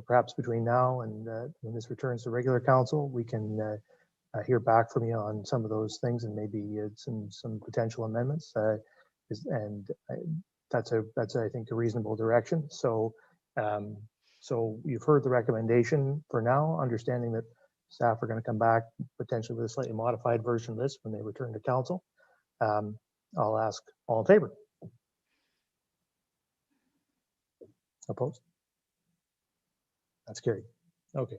perhaps between now and when this returns to regular council, we can hear back from you on some of those things and maybe some potential amendments. That's I think a reasonable direction. So you've heard the recommendation for now, understanding that staff are going to come back potentially with a slightly modified version of this when they return to council. I'll ask, all in favor? Opposed? That's carried. Okay.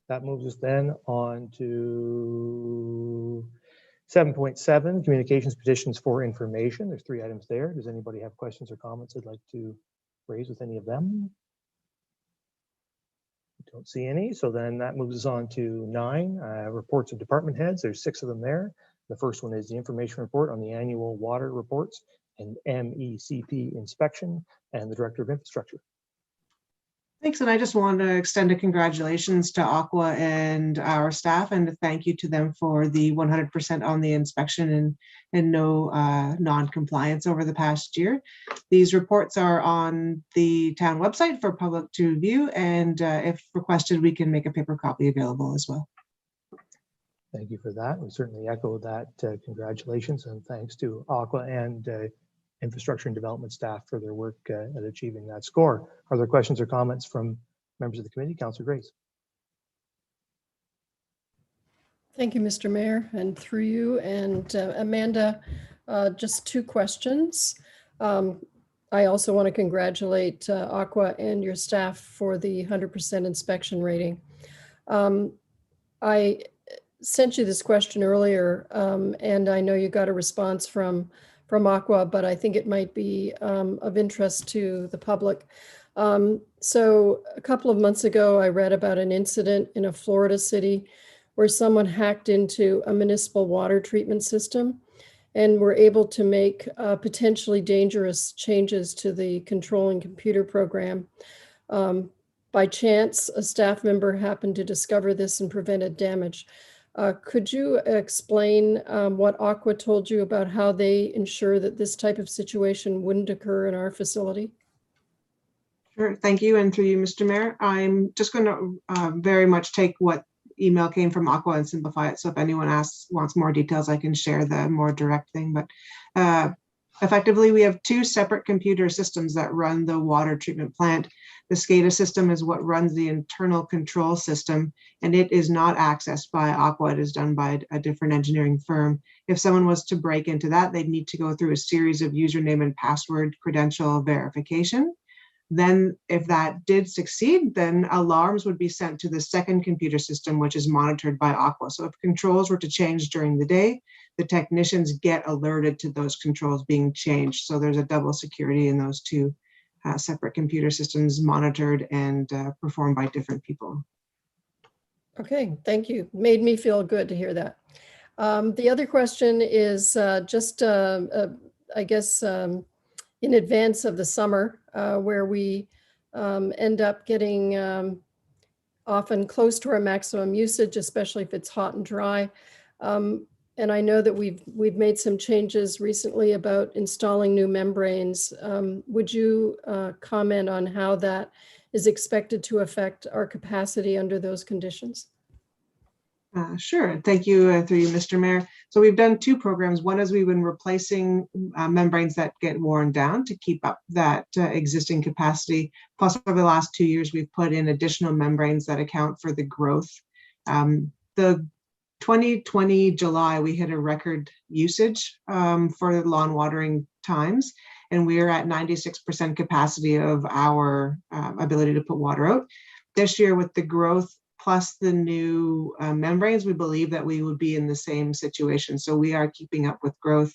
That moves us then on to 7.7, communications petitions for information. There's 3 items there. Does anybody have questions or comments they'd like to raise with any of them? Don't see any. So then that moves us on to 9, reports of department heads. There's 6 of them there. The first one is the information report on the annual water reports and MECP inspection, and the Director of Infrastructure. Thanks, and I just want to extend a congratulations to Aqua and our staff, and a thank you to them for the 100% on the inspection and no non-compliance over the past year. These reports are on the town website for public to view, and if requested, we can make a paper copy available as well. Thank you for that. We certainly echo that congratulations and thanks to Aqua and Infrastructure and Development staff for their work at achieving that score. Are there questions or comments from members of the committee? Councillor Grace. Thank you, Mr. Mayor, and through you. And Amanda, just 2 questions. I also want to congratulate Aqua and your staff for the 100% inspection rating. I sent you this question earlier, and I know you got a response from Aqua, but I think it might be of interest to the public. So a couple of months ago, I read about an incident in a Florida city where someone hacked into a municipal water treatment system and were able to make potentially dangerous changes to the controlling computer program. By chance, a staff member happened to discover this and prevented damage. Could you explain what Aqua told you about how they ensure that this type of situation wouldn't occur in our facility? Sure, thank you. And through you, Mr. Mayor, I'm just going to very much take what email came from Aqua and simplify it. So if anyone wants more details, I can share the more direct thing. But effectively, we have 2 separate computer systems that run the water treatment plant. The SCADA system is what runs the internal control system, and it is not accessed by Aqua. It is done by a different engineering firm. If someone was to break into that, they'd need to go through a series of username and password credential verification. Then if that did succeed, then alarms would be sent to the second computer system, which is monitored by Aqua. So if controls were to change during the day, the technicians get alerted to those controls being changed. So there's a double security in those 2 separate computer systems monitored and performed by different people. Okay, thank you. Made me feel good to hear that. The other question is just, I guess, in advance of the summer, where we end up getting often close to our maximum usage, especially if it's hot and dry. And I know that we've made some changes recently about installing new membranes. Would you comment on how that is expected to affect our capacity under those conditions? Sure. Thank you, through you, Mr. Mayor. So we've done 2 programs. One is we've been replacing membranes that get worn down to keep up that existing capacity. Plus, over the last 2 years, we've put in additional membranes that account for the growth. The 2020 July, we hit a record usage for lawn watering times, and we're at 96% capacity of our ability to put water out. This year, with the growth plus the new membranes, we believe that we would be in the same situation. So we are keeping up with growth.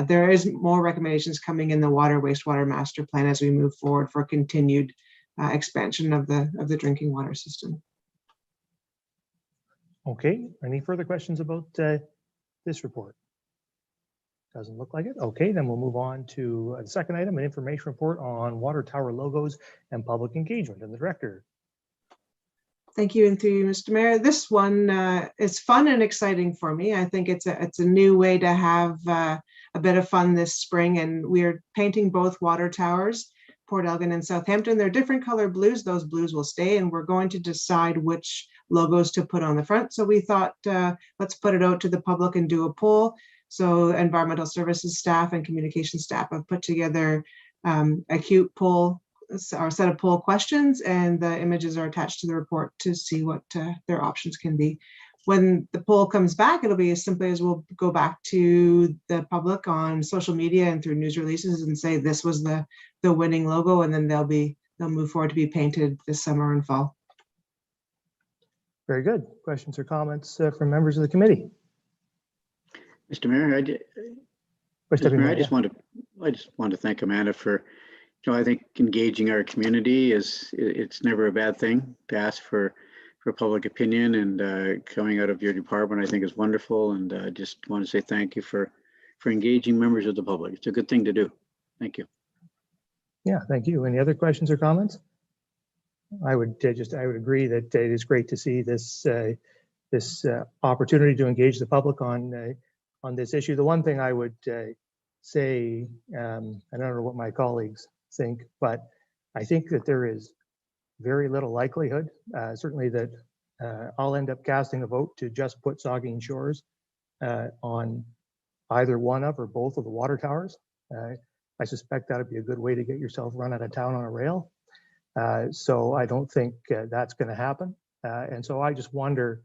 There is more recommendations coming in the water wastewater master plan as we move forward for continued expansion of the drinking water system. Okay, any further questions about this report? Doesn't look like it. Okay, then we'll move on to the second item, an information report on water tower logos and public engagement, and the director. Thank you, and through you, Mr. Mayor. This one is fun and exciting for me. I think it's a new way to have a bit of fun this spring, and we are painting both water towers, Port Elgin and Southampton. They're different color blues. Those blues will stay, and we're going to decide which logos to put on the front. So we thought, let's put it out to the public and do a poll. So environmental services staff and communication staff have put together a cute poll, or set of poll questions, and the images are attached to the report to see what their options can be. When the poll comes back, it'll be as simply as we'll go back to the public on social media and through news releases and say this was the winning logo, and then they'll move forward to be painted this summer and fall. Very good. Questions or comments from members of the committee? Mr. Mayor, I just want to thank Amanda for, I think engaging our community it's never a bad thing to ask for public opinion, and coming out of your department, I think is wonderful. And I just want to say thank you for engaging members of the public. It's a good thing to do. Thank you. Yeah, thank you. Any other questions or comments? I would agree that it is great to see this opportunity to engage the public on this issue. The one thing I would say, I don't know what my colleagues think, but I think that there is very little likelihood, certainly that I'll end up casting a vote to just put Saugeen Shores on either one of or both of the water towers. I suspect that'd be a good way to get yourself run out of town on a rail. So I don't think that's going to happen. And so I just wonder,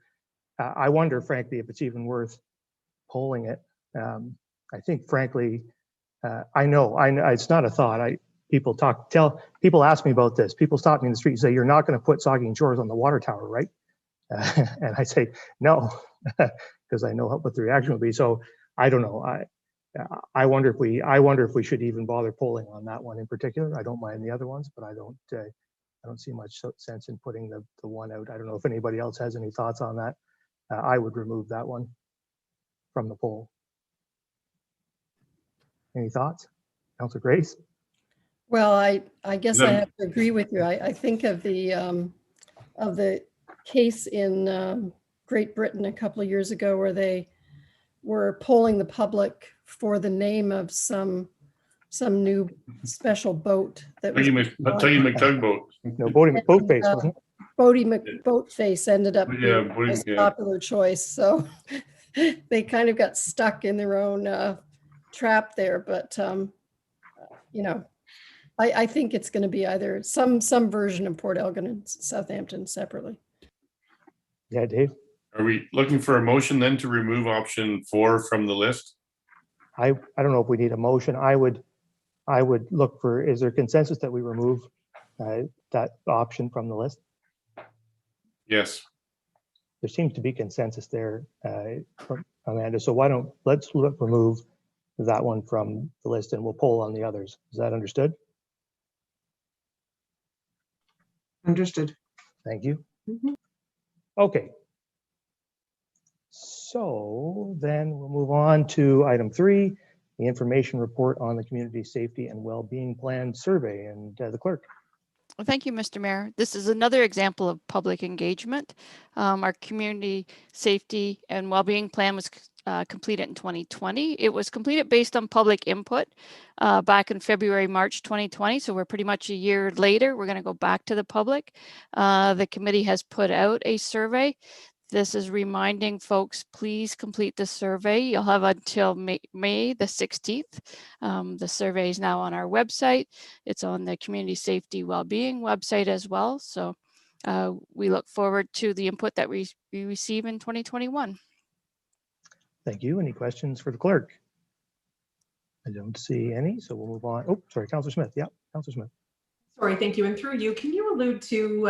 I wonder, frankly, if it's even worth polling it. I think, frankly, I know it's not a thought. People ask me about this. People stop me in the street and say, "You're not going to put Saugeen Shores on the water tower, right?" And I say, "No," because I know what the reaction would be. So I don't know. I wonder if we should even bother polling on that one in particular. I don't mind the other ones, but I don't see much sense in putting the one out. I don't know if anybody else has any thoughts on that. I would remove that one from the poll. Any thoughts, Councilor Grace? Well, I guess I have to agree with you. I think of the case in Great Britain a couple of years ago where they were polling the public for the name of some new special boat that was Tuggy McTugboat. No, Bodie McBoatface, wasn't it? Bodie McBoatface ended up being Yeah, the most popular choice. So they kind of got stuck in their own trap there. But you know, I think it's going to be either some version of Port Elgin and Southampton separately. Yeah, Dave. Are we looking for a motion then to remove option 4 from the list? I don't know if we need a motion. I would look for, is there consensus that we remove that option from the list? Yes. There seems to be consensus there, from Amanda. So let's remove that one from the list and we'll poll on the others. Is that understood? Understood. Thank you. Okay. So then we'll move on to item 3, the information report on the Community Safety and Wellbeing Plan survey, and the clerk. Well, thank you, Mr. Mayor. This is another example of public engagement. Our Community Safety and Wellbeing Plan was completed in 2020. It was completed based on public input back in February, March 2020. So we're pretty much a year later. We're going to go back to the public. The committee has put out a survey. This is reminding folks, please complete the survey. You'll have until May the 16th. The survey is now on our website. It's on the Community Safety Wellbeing website as well. So we look forward to the input that we receive in 2021. Thank you. Any questions for the clerk? I don't see any, so we'll move on. Oh, sorry, Councilor Smith. Yeah, Councilor Smith. Sorry, thank you. And through you, can you allude to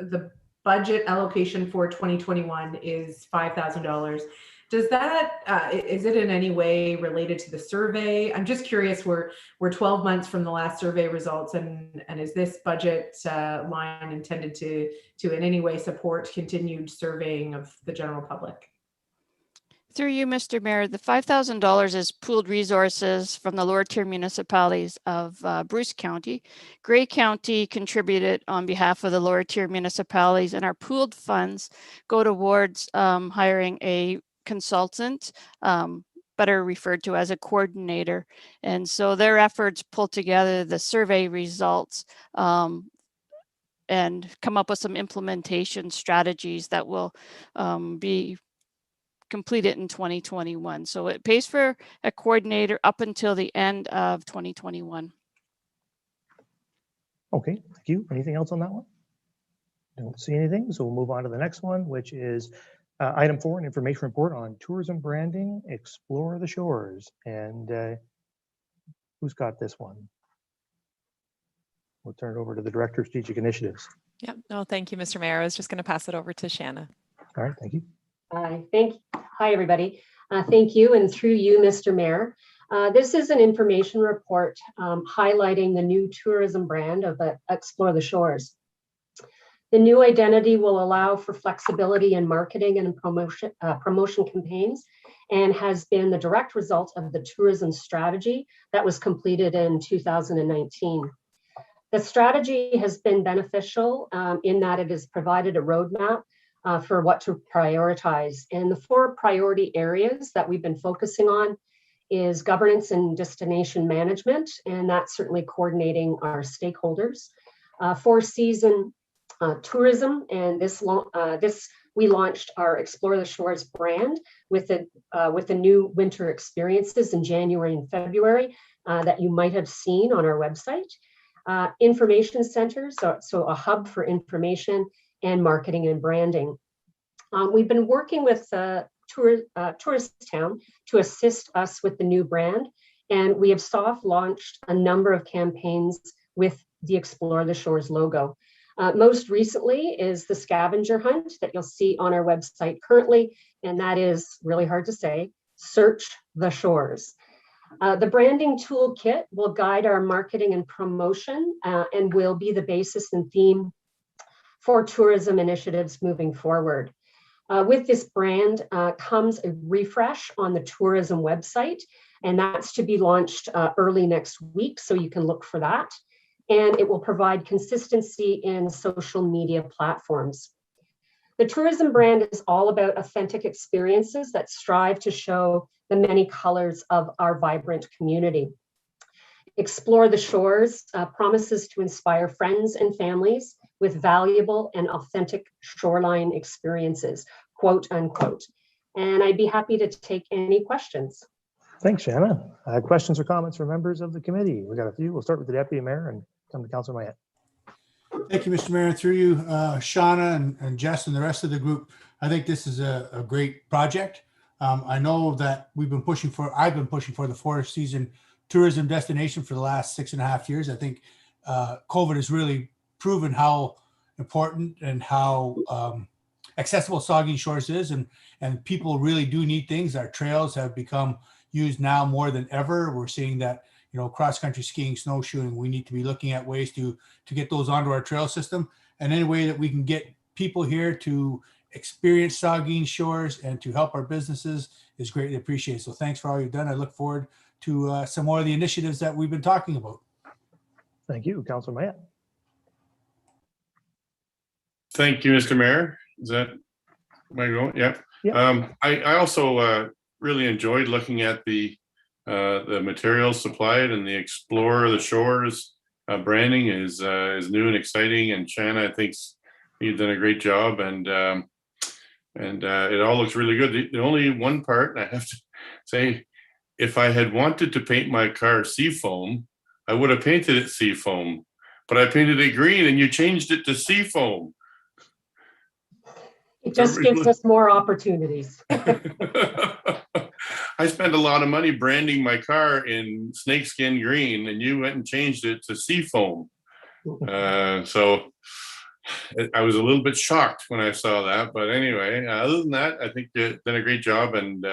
the budget allocation for 2021 is $5,000. Does that, is it in any way related to the survey? I'm just curious, we're 12 months from the last survey results, and is this budget line intended to in any way support continued surveying of the general public? Through you, Mr. Mayor, the $5,000 is pooled resources from the lower tier municipalities of Bruce County. Grey County contributed on behalf of the lower tier municipalities, and our pooled funds go towards hiring a consultant, better referred to as a coordinator. And so their efforts pull together the survey results and come up with some implementation strategies that will be completed in 2021. So it pays for a coordinator up until the end of 2021. Okay, thank you. Anything else on that one? Don't see anything, so we'll move on to the next one, which is item 4, an information report on tourism branding, Explore the Shores. And who's got this one? We'll turn it over to the Director of Strategic Initiatives. Yeah, no, thank you, Mr. Mayor. I was just going to pass it over to Shanna. All right, thank you. Hi, everybody. Thank you, and through you, Mr. Mayor. This is an information report highlighting the new tourism brand of Explore the Shores. The new identity will allow for flexibility in marketing and promotion campaigns, and has been the direct result of the tourism strategy that was completed in 2019. The strategy has been beneficial in that it has provided a roadmap for what to prioritize. And the 4 priority areas that we've been focusing on is governance and destination management, and that's certainly coordinating our stakeholders. 4-season tourism, and this we launched our Explore the Shores brand with the new winter experiences in January and February that you might have seen on our website. Information centers, so a hub for information and marketing and branding. We've been working with Tourist Town to assist us with the new brand, and we have soft launched a number of campaigns with the Explore the Shores logo. Most recently is the scavenger hunt that you'll see on our website currently, and that is really hard to say, Search the Shores. The branding toolkit will guide our marketing and promotion and will be the basis and theme for tourism initiatives moving forward. With this brand comes a refresh on the tourism website, and that's to be launched early next week, so you can look for that. And it will provide consistency in social media platforms. The tourism brand is all about authentic experiences that strive to show the many colors of our vibrant community. Explore the Shores promises to inspire friends and families with valuable and authentic shoreline experiences, quote unquote. And I'd be happy to take any questions. Thanks, Shanna. Questions or comments from members of the committee? We got a few. We'll start with the Deputy Mayor and come to Councilor Mayette. Thank you, Mr. Mayor. Through you, Shauna and Jess and the rest of the group. I think this is a great project. I know that I've been pushing for the 4-season tourism destination for the last 6.5 years. I think COVID has really proven how important and how accessible Saugeen Shores is, and people really do need things. Our trails have become used now more than ever. We're seeing that, you know, cross-country skiing, snowshoeing, we need to be looking at ways to get those onto our trail system. And any way that we can get people here to experience Saugeen Shores and to help our businesses is greatly appreciated. So thanks for all you've done. I look forward to some more of the initiatives that we've been talking about. Thank you, Councilor Mayette. Thank you, Mr. Mayor. Is that, am I going? Yeah. I also really enjoyed looking at the materials supplied, and the Explore the Shores branding is new and exciting. And Shanna, I think you've done a great job, and it all looks really good. The only one part, I have to say, if I had wanted to paint my car seafoam, I would have painted it seafoam, but I painted it green, and you changed it to seafoam. It just gives us more opportunities. I spent a lot of money branding my car in snakeskin green, and you went and changed it to seafoam. So I was a little bit shocked when I saw that, but anyway, other than that, I think you've done a great job, and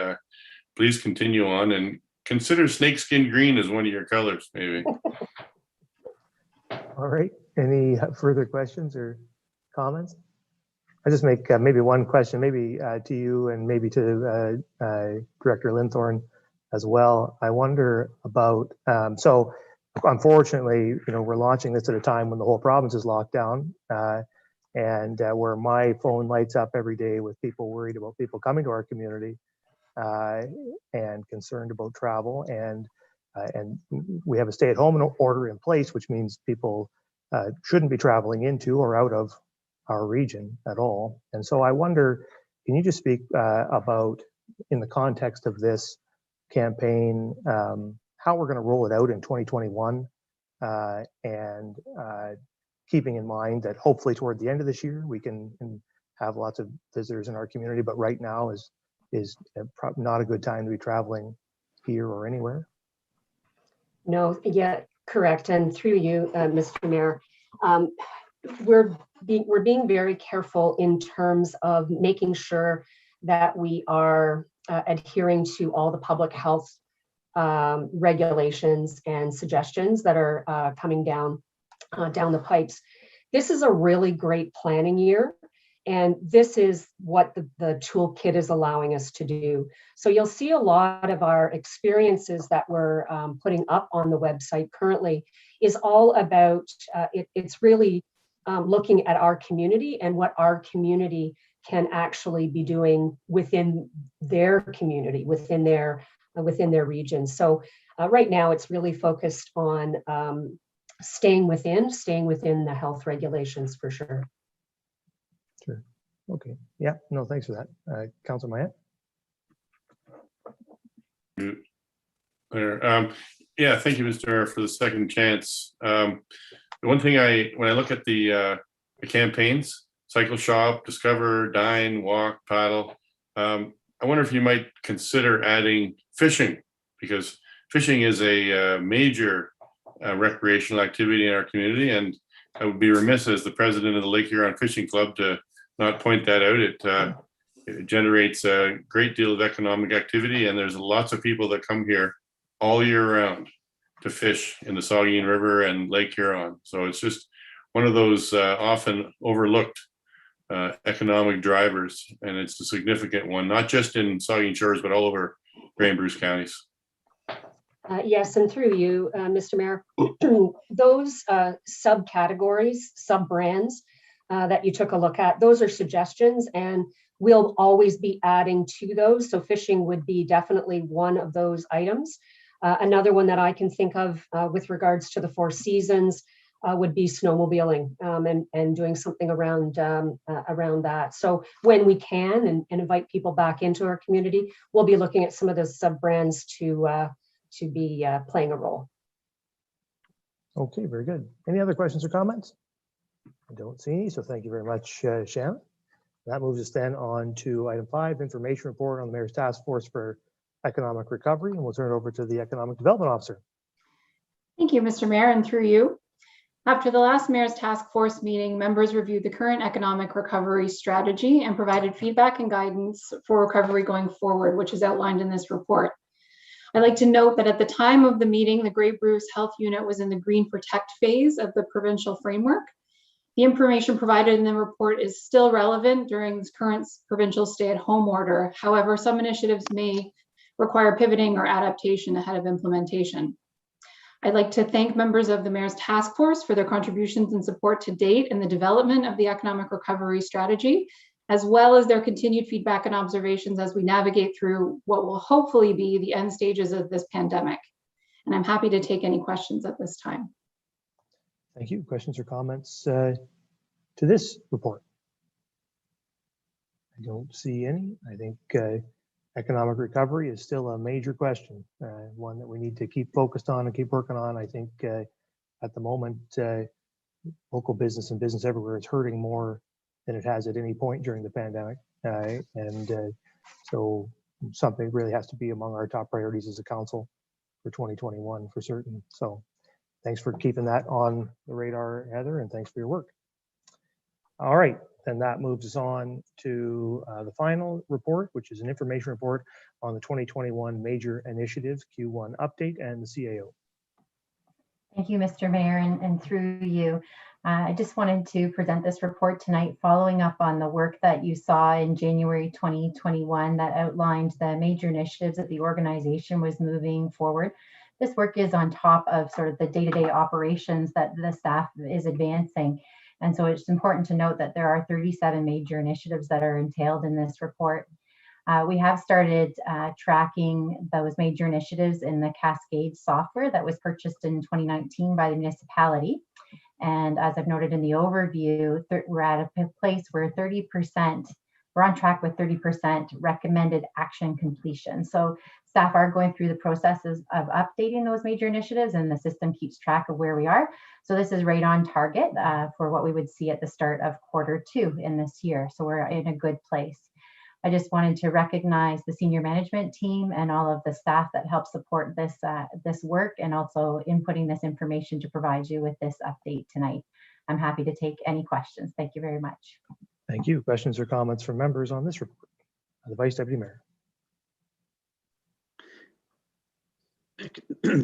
please continue on and consider snakeskin green as one of your colors, maybe. All right. Any further questions or comments? I just make maybe one question, maybe to you and maybe to Director Linthorne as well. I wonder about, so unfortunately, we're launching this at a time when the whole province is locked down, and where my phone lights up every day with people worried about people coming to our community and concerned about travel, and we have a stay-at-home order in place, which means people shouldn't be traveling into or out of our region at all. And so I wonder, can you just speak about, in the context of this campaign, how we're going to roll it out in 2021, and keeping in mind that hopefully toward the end of this year we can have lots of visitors in our community, but right now is not a good time to be traveling here or anywhere. No, yeah, correct. And through you, Mr. Mayor, we're being very careful in terms of making sure that we are adhering to all the public health regulations and suggestions that are coming down the pipes. This is a really great planning year, and this is what the toolkit is allowing us to do. So you'll see a lot of our experiences that we're putting up on the website currently is all about, it's really looking at our community and what our community can actually be doing within their community, within their region. So right now it's really focused on staying within the health regulations for sure. Sure. Okay. Yeah. No, thanks for that. Councilor Mayette. Yeah, thank you, Mr. Mayor, for the second chance. The one thing when I look at the campaigns, cycle shop, discover, dine, walk, paddle, I wonder if you might consider adding fishing, because fishing is a major recreational activity in our community, and I would be remiss as the president of the Lake Huron Fishing Club to not point that out. It generates a great deal of economic activity, and there's lots of people that come here all year round to fish in the Saugeen River and Lake Huron. So it's just one of those often overlooked economic drivers, and it's a significant one, not just in Saugeen Shores, but all over Grey and Bruce counties. Yes, and through you, Mr. Mayor, those subcategories, sub-brands that you took a look at, those are suggestions, and we'll always be adding to those. So fishing would be definitely one of those items. Another one that I can think of with regards to the Four Seasons would be snowmobiling and doing something around that. So when we can and invite people back into our community, we'll be looking at some of those sub-brands to be playing a role. Okay, very good. Any other questions or comments? I don't see any, so thank you very much, Shannon. That moves us then on to item 5, information report on the Mayor's Task Force for Economic Recovery, and we'll turn it over to the Economic Development Officer. Thank you, Mr. Mayor, and through you. After the last Mayor's Task Force meeting, members reviewed the current economic recovery strategy and provided feedback and guidance for recovery going forward, which is outlined in this report. I'd like to note that at the time of the meeting, the Grey Bruce Health Unit was in the Green Protect phase of the provincial framework. The information provided in the report is still relevant during this current provincial stay-at-home order. However, some initiatives may require pivoting or adaptation ahead of implementation. I'd like to thank members of the Mayor's Task Force for their contributions and support to date in the development of the economic recovery strategy, as well as their continued feedback and observations as we navigate through what will hopefully be the end stages of this pandemic. And I'm happy to take any questions at this time. Thank you. Questions or comments to this report? I don't see any. I think economic recovery is still a major question, one that we need to keep focused on and keep working on. I think at the moment, local business and business everywhere is hurting more than it has at any point during the pandemic. So something really has to be among our top priorities as a council for 2021 for certain. So thanks for keeping that on the radar, Heather, and thanks for your work. All right, then that moves us on to the final report, which is an information report on the 2021 major initiatives, Q1 update, and the CAO. Thank you, Mr. Mayor, and through you. I just wanted to present this report tonight following up on the work that you saw in January 2021 that outlined the major initiatives that the organization was moving forward. This work is on top of sort of the day-to-day operations that the staff is advancing. And so it's important to note that there are 37 major initiatives that are entailed in this report. We have started tracking those major initiatives in the Cascade software that was purchased in 2019 by the municipality. And as I've noted in the overview, we're at a place where 30%, we're on track with 30% recommended action completion. So staff are going through the processes of updating those major initiatives, and the system keeps track of where we are. So this is right on target for what we would see at the start of Q2 in this year. So we're in a good place. I just wanted to recognize the senior management team and all of the staff that help support this, this work, and also inputting this information to provide you with this update tonight. I'm happy to take any questions. Thank you very much. Thank you. Questions or comments from members on this report? The Vice Deputy Mayor.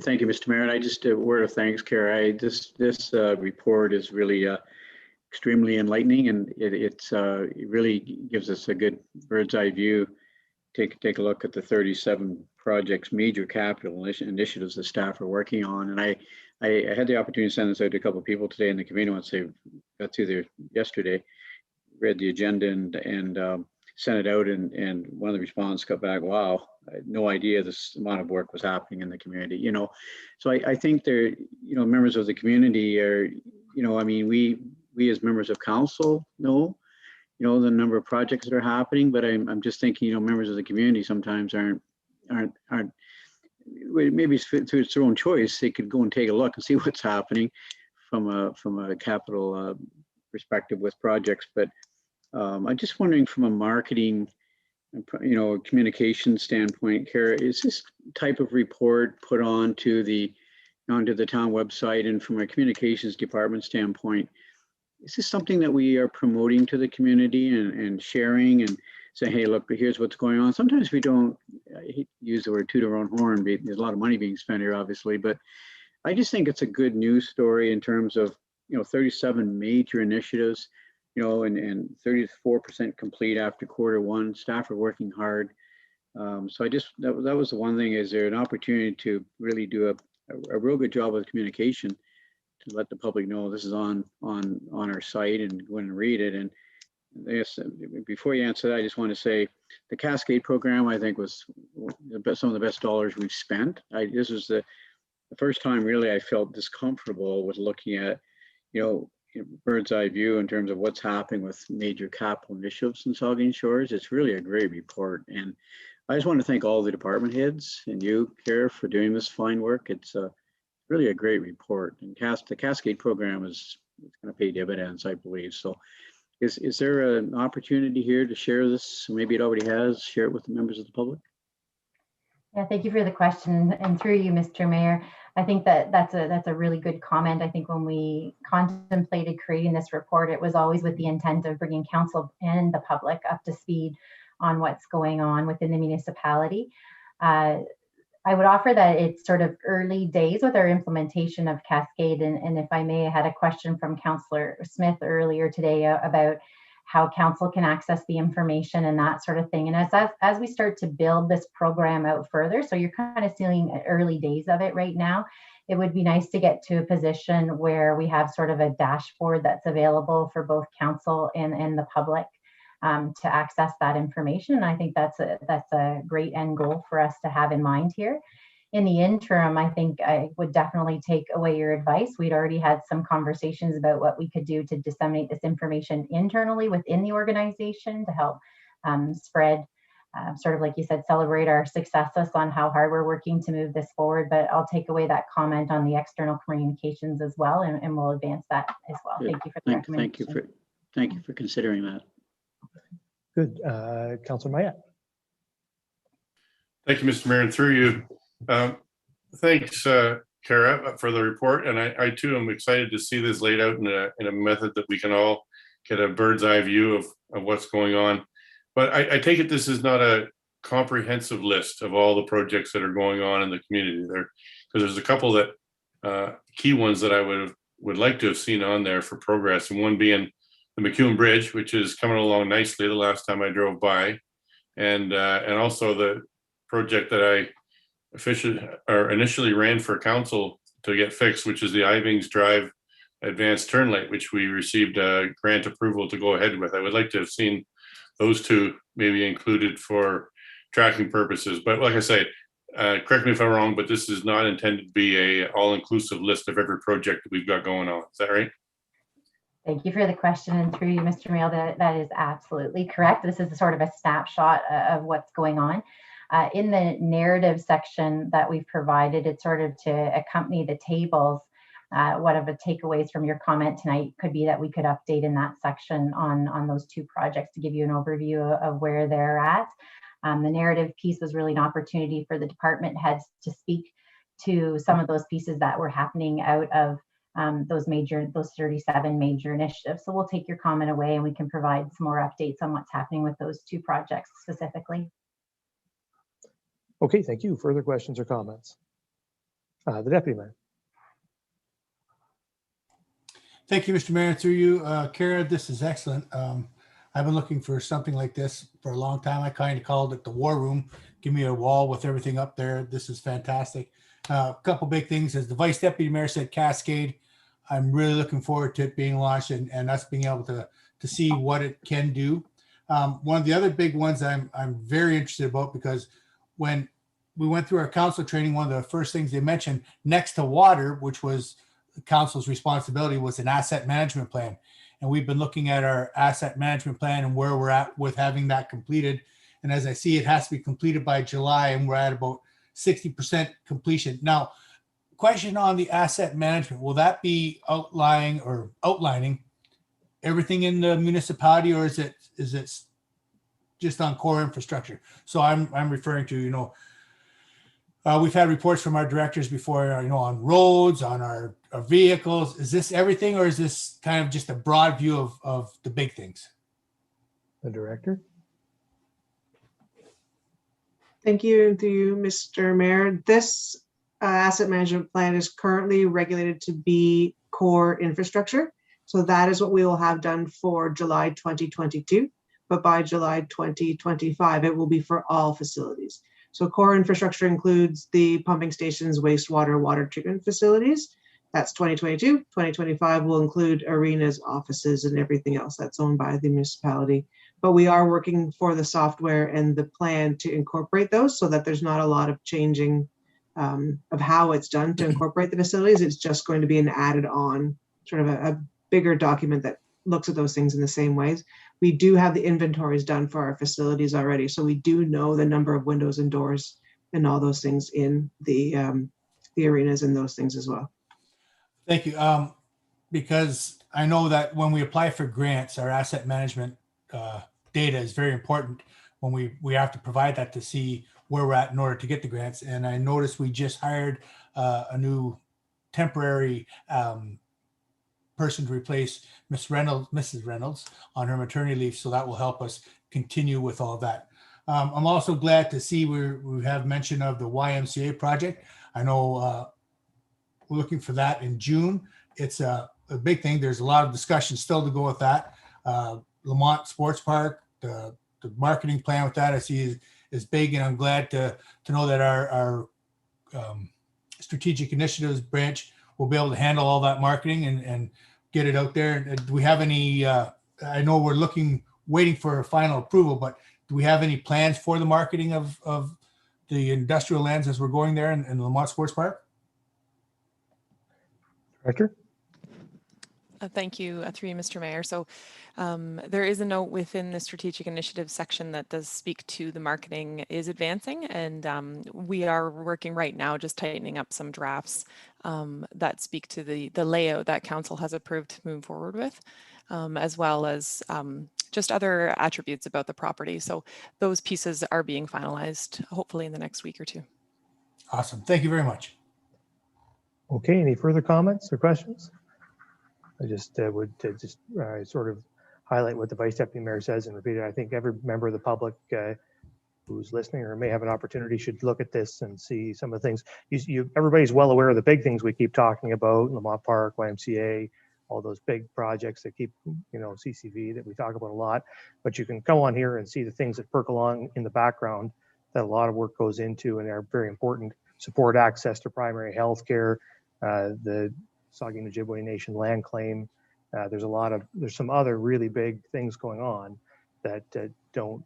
Thank you, Mr. Mayor. And I just a word of thanks, Kara. This report is really extremely enlightening, and it really gives us a good bird's eye view. Take a look at the 37 projects, major capital initiatives the staff are working on. And I had the opportunity to send this out to a couple of people today in the community once they got through there yesterday, read the agenda and sent it out, and one of the responses got back, wow, I had no idea this amount of work was happening in the community, you know. So I think they're, you know, members of the community are, you know, I mean, we as members of council know, you know, the number of projects that are happening, but I'm just thinking, you know, members of the community sometimes aren't maybe through its own choice, they could go and take a look and see what's happening from a capital perspective with projects. But I'm just wondering, from a marketing, you know, communication standpoint, Kara, is this type of report put onto the town website, and from a communications department standpoint, is this something that we are promoting to the community and sharing and saying, hey, look, here's what's going on? Sometimes we don't, I hate to use the word toot our own horn, there's a lot of money being spent here, obviously, but I just think it's a good news story in terms of, you know, 37 major initiatives, you know, and 34% complete after Q1. Staff are working hard. So I just, that was the one thing, is there an opportunity to really do a real good job with communication to let the public know this is on our site and go in and read it. And yes, before you answer that, I just want to say the Cascade program, I think, was some of the best dollars we've spent. This was the first time really I felt this comfortable with looking at, you know, bird's eye view in terms of what's happening with major capital initiatives in Saugeen Shores. It's really a great report. And I just want to thank all the department heads and you, Kara, for doing this fine work. It's really a great report. And the Cascade program is going to pay dividends, I believe. So is there an opportunity here to share this? Maybe it already has, share it with the members of the public. Yeah, thank you for the question. And through you, Mr. Mayor, I think that's a really good comment. I think when we contemplated creating this report, it was always with the intent of bringing council and the public up to speed on what's going on within the municipality. I would offer that it's sort of early days with our implementation of Cascade. And if I may, I had a question from Councillor Smith earlier today about how council can access the information and that sort of thing. And as we start to build this program out further, so you're kind of seeing early days of it right now, it would be nice to get to a position where we have sort of a dashboard that's available for both council and the public to access that information. And I think that's a great end goal for us to have in mind here. In the interim, I think I would definitely take away your advice. We'd already had some conversations about what we could do to disseminate this information internally within the organization to help spread, sort of like you said, celebrate our successes on how hard we're working to move this forward. But I'll take away that comment on the external communications as well, and we'll advance that as well. Good. Thank you for the recommendation. Thank you for considering that. Good. Councillor Mayette. Thank you, Mr. Mayor, and through you. Thanks, Kara, for the report. And I too am excited to see this laid out in a method that we can all get a bird's eye view of what's going on. But I take it this is not a comprehensive list of all the projects that are going on in the community there, because there's a couple that key ones that I would like to have seen on there for progress, and one being the McEwen Bridge, which is coming along nicely the last time I drove by, and also the project that I initially ran for council to get fixed, which is the Ivings Drive advanced turn light, which we received grant approval to go ahead with. I would like to have seen those two maybe included for tracking purposes. But like I say, correct me if I'm wrong, but this is not intended to be a all-inclusive list of every project that we've got going on. Is that right? Thank you for the question, and through you, Mr. Mail, that is absolutely correct. This is sort of a snapshot of what's going on. In the narrative section that we've provided, it's sort of to accompany the tables. One of the takeaways from your comment tonight could be that we could update in that section on those two projects to give you an overview of where they're at. The narrative piece was really an opportunity for the department heads to speak to some of those pieces that were happening out of those 37 major initiatives. So we'll take your comment away and we can provide some more updates on what's happening with those two projects specifically. Okay, thank you. Further questions or comments? The Deputy Mayor. Thank you, Mr. Mayor. Through you, Kara, this is excellent. I've been looking for something like this for a long time. I kind of called it the war room. Give me a wall with everything up there. This is fantastic. A couple big things. As the Vice Deputy Mayor said, Cascade. I'm really looking forward to it being launched and us being able to see what it can do. One of the other big ones I'm very interested about, because when we went through our council training, one of the first things they mentioned next to water, which was the council's responsibility, was an asset management plan. And we've been looking at our asset management plan and where we're at with having that completed. And as I see, it has to be completed by July, and we're at about 60% completion. Now, question on the asset management, will that be outlining everything in the municipality, or is it just on core infrastructure? So I'm referring to, we've had reports from our directors before, on roads, on our vehicles. Is this everything, or is this kind of just a broad view of the big things? The director. Thank you to you, Mr. Mayor. This asset management plan is currently regulated to be core infrastructure. So that is what we will have done for July 2022. But by July 2025, it will be for all facilities. So core infrastructure includes the pumping stations, wastewater, water treatment facilities. That's 2022. 2025 will include arenas, offices, and everything else that's owned by the municipality. But we are working for the software and the plan to incorporate those so that there's not a lot of changing of how it's done to incorporate the facilities. It's just going to be an added on sort of a bigger document that looks at those things in the same ways. We do have the inventories done for our facilities already. So we do know the number of windows and doors and all those things in the arenas and those things as well. Thank you. Because I know that when we apply for grants, our asset management data is very important when we have to provide that to see where we're at in order to get the grants. And I noticed we just hired a new temporary person to replace Mrs. Reynolds on her maternity leave. So that will help us continue with all that. I'm also glad to see we have mention of the YMCA project. I know we're looking for that in June. It's a big thing. There's a lot of discussion still to go with that. Lamont Sports Park, the marketing plan with that I see is big, and I'm glad to know that our strategic initiatives branch will be able to handle all that marketing and get it out there. And do we have any, I know we're waiting for a final approval, but do we have any plans for the marketing of the industrial lands as we're going there in Lamont Sports Park? Director? Thank you, through you, Mr. Mayor. So there is a note within the strategic initiative section that does speak to the marketing is advancing, and we are working right now just tightening up some drafts that speak to the layout that council has approved to move forward with, as well as just other attributes about the property. So those pieces are being finalized hopefully in the next week or two. Awesome. Thank you very much. Okay, any further comments or questions? I just would sort of highlight what the Vice Deputy Mayor says and repeat it. I think every member of the public who's listening or may have an opportunity should look at this and see some of the things. Everybody's well aware of the big things we keep talking about, Lamont Park, YMCA, all those big projects that keep, CCV that we talk about a lot. But you can go on here and see the things that perk along in the background that a lot of work goes into and are very important. Support access to primary health care, the Saugeen Ojibwe Nation land claim. There's some other really big things going on that don't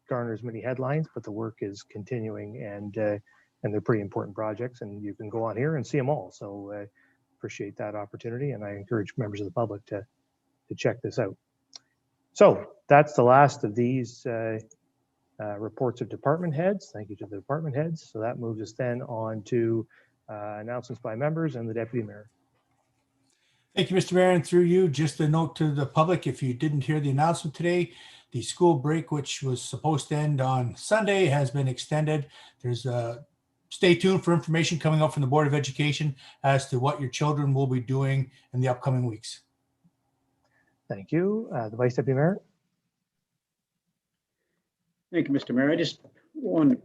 garner as many headlines, but the work is continuing, and they're pretty important projects, and you can go on here and see them all. So appreciate that opportunity, and I encourage members of the public to check this out. So that's the last of these reports of department heads. Thank you to the department heads. So that moves us then on to announcements by members and the Deputy Mayor. Thank you, Mr. Mayor, and through you, just a note to the public, if you didn't hear the announcement today, the school break, which was supposed to end on Sunday, has been extended. There's stay tuned for information coming up from the Board of Education as to what your children will be doing in the upcoming weeks. Thank you. The Vice Deputy Mayor. Thank you, Mr. Mayor. I just want to,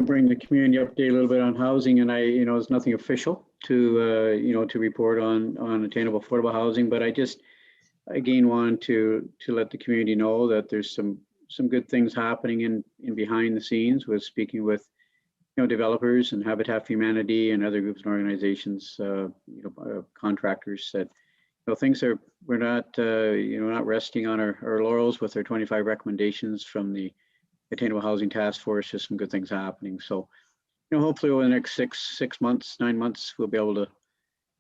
bring the community update a little bit on housing, and it's nothing official to, to report on attainable affordable housing, but I just, again, want to let the community know that there's some good things happening in behind the scenes with speaking with, developers and Habitat for Humanity and other groups and organizations, contractors that, things are, we're not, not resting on our laurels with our 25 recommendations from the Attainable Housing Task Force. Just some good things happening. So, hopefully over the next 9 months, we'll be able to,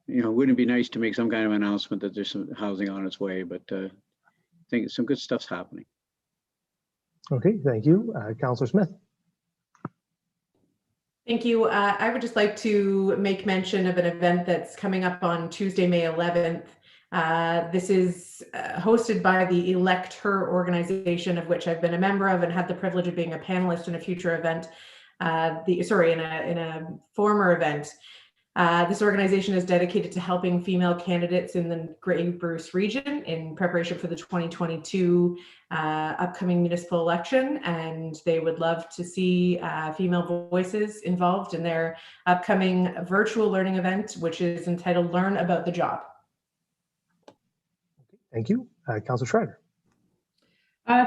wouldn't it be nice to make some kind of announcement that there's some housing on its way, but I think some good stuff's happening. Okay, thank you. Councillor Smith. Thank you. I would just like to make mention of an event that's coming up on Tuesday, May 11th. This is hosted by the Elect Her organization, of which I've been a member of and had the privilege of being a panelist in a future event. In a former event. This organization is dedicated to helping female candidates in the Grey Bruce region in preparation for the 2022 upcoming municipal election, and they would love to see female voices involved in their upcoming virtual learning event, which is entitled Learn About the Job. Thank you. Councillor Schreider.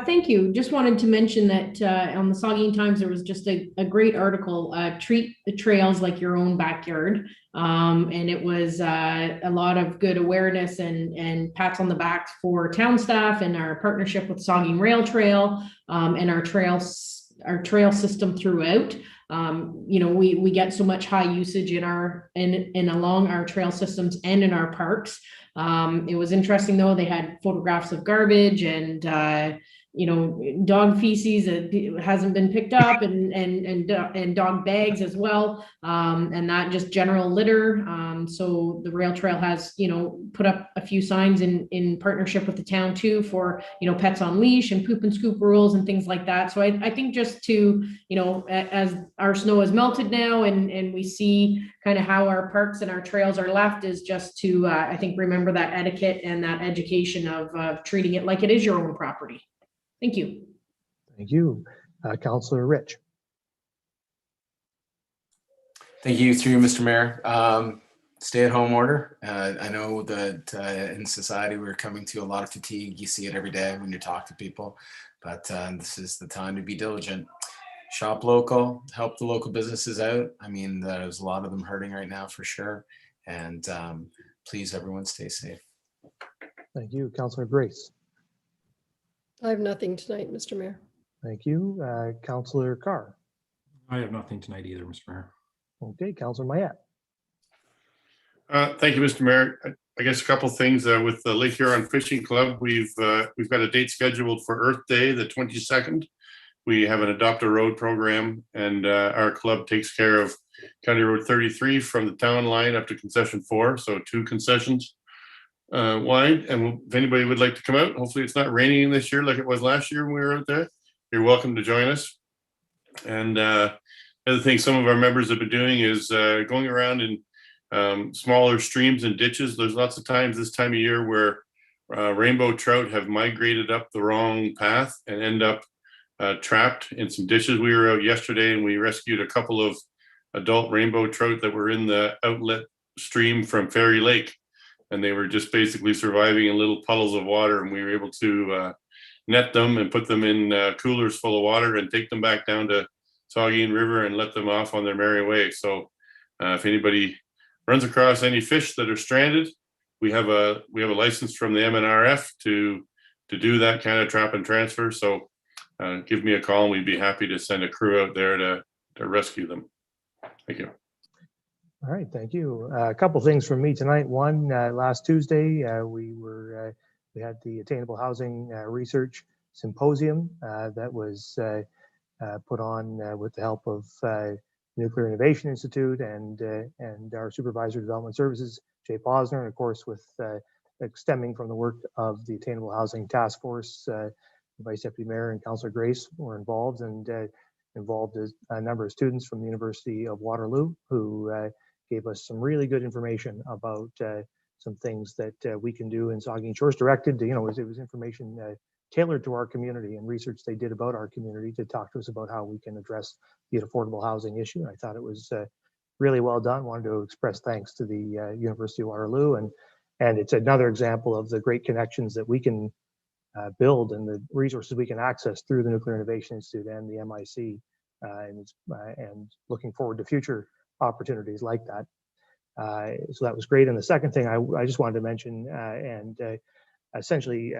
Thank you. Just wanted to mention that on the Saugeen Times, there was just a great article, Treat the Trails Like Your Own Backyard. And it was a lot of good awareness and pats on the back for town staff and our partnership with Saugeen Rail Trail and our trail system throughout. We get so much high usage in along our trail systems and in our parks. It was interesting though, they had photographs of garbage and dog feces that hasn't been picked up and dog bags as well, and not just general litter. So the rail trail has put up a few signs in partnership with the town too for pets on leash and poop and scoop rules and things like that. So I think just to as our snow has melted now and we see kind of how our parks and our trails are left, is just to I think remember that etiquette and that education of treating it like it is your own property. Thank you. Thank you. Councillor Rich. Thank you, through you, Mr. Mayor. Stay-at-home order. I know that in society we're coming to a lot of fatigue. You see it every day when you talk to people, but this is the time to be diligent. Shop local, help the local businesses out. I mean, there's a lot of them hurting right now for sure. And please, everyone, stay safe. Thank you. Councillor Grace. I have nothing tonight, Mr. Mayor. Thank you. Councillor Carr. I have nothing tonight either, Mr. Mayor. Okay, Councillor Mayette. Thank you, Mr. Mayor. I guess a couple of things with the Lake Huron Fishing Club. We've got a date scheduled for Earth Day, the 22nd. We have an Adopt a Road program, and our club takes care of County Road 33 from the town line up to concession 4, so 2 concessions wide. And if anybody would like to come out, hopefully it's not raining this year like it was last year when we were out there, you're welcome to join us. And the other thing some of our members have been doing is going around in smaller streams and ditches. There's lots of times this time of year where rainbow trout have migrated up the wrong path and end up trapped in some dishes. We were out yesterday and we rescued a couple of adult rainbow trout that were in the outlet stream from Fairy Lake. And they were just basically surviving in little puddles of water. And we were able to net them and put them in coolers full of water and take them back down to Saugeen River and let them off on their merry way. So if anybody runs across any fish that are stranded, we have a license from the MNRF to do that kind of trap and transfer. So give me a call and we'd be happy to send a crew out there to rescue them. Thank you. All right, thank you. A couple things from me tonight. One, last Tuesday, we had the Attainable Housing Research Symposium that was put on with the help of Nuclear Innovation Institute and our Supervisor of Development Services, Jay Posner, and of course with stemming from the work of the Attainable Housing Task Force, Vice Deputy Mayor and Councillor Grace were involved, and involved a number of students from the University of Waterloo who gave us some really good information about some things that we can do in Saugeen Shores, directed to, it was information tailored to our community and research they did about our community to talk to us about how we can address the affordable housing issue. And I thought it was really well done. Wanted to express thanks to the University of Waterloo, and it's another example of the great connections that we can build and the resources we can access through the Nuclear Innovation Institute and the MIC, and looking forward to future opportunities like that. So that was great. And the second thing I just wanted to mention and essentially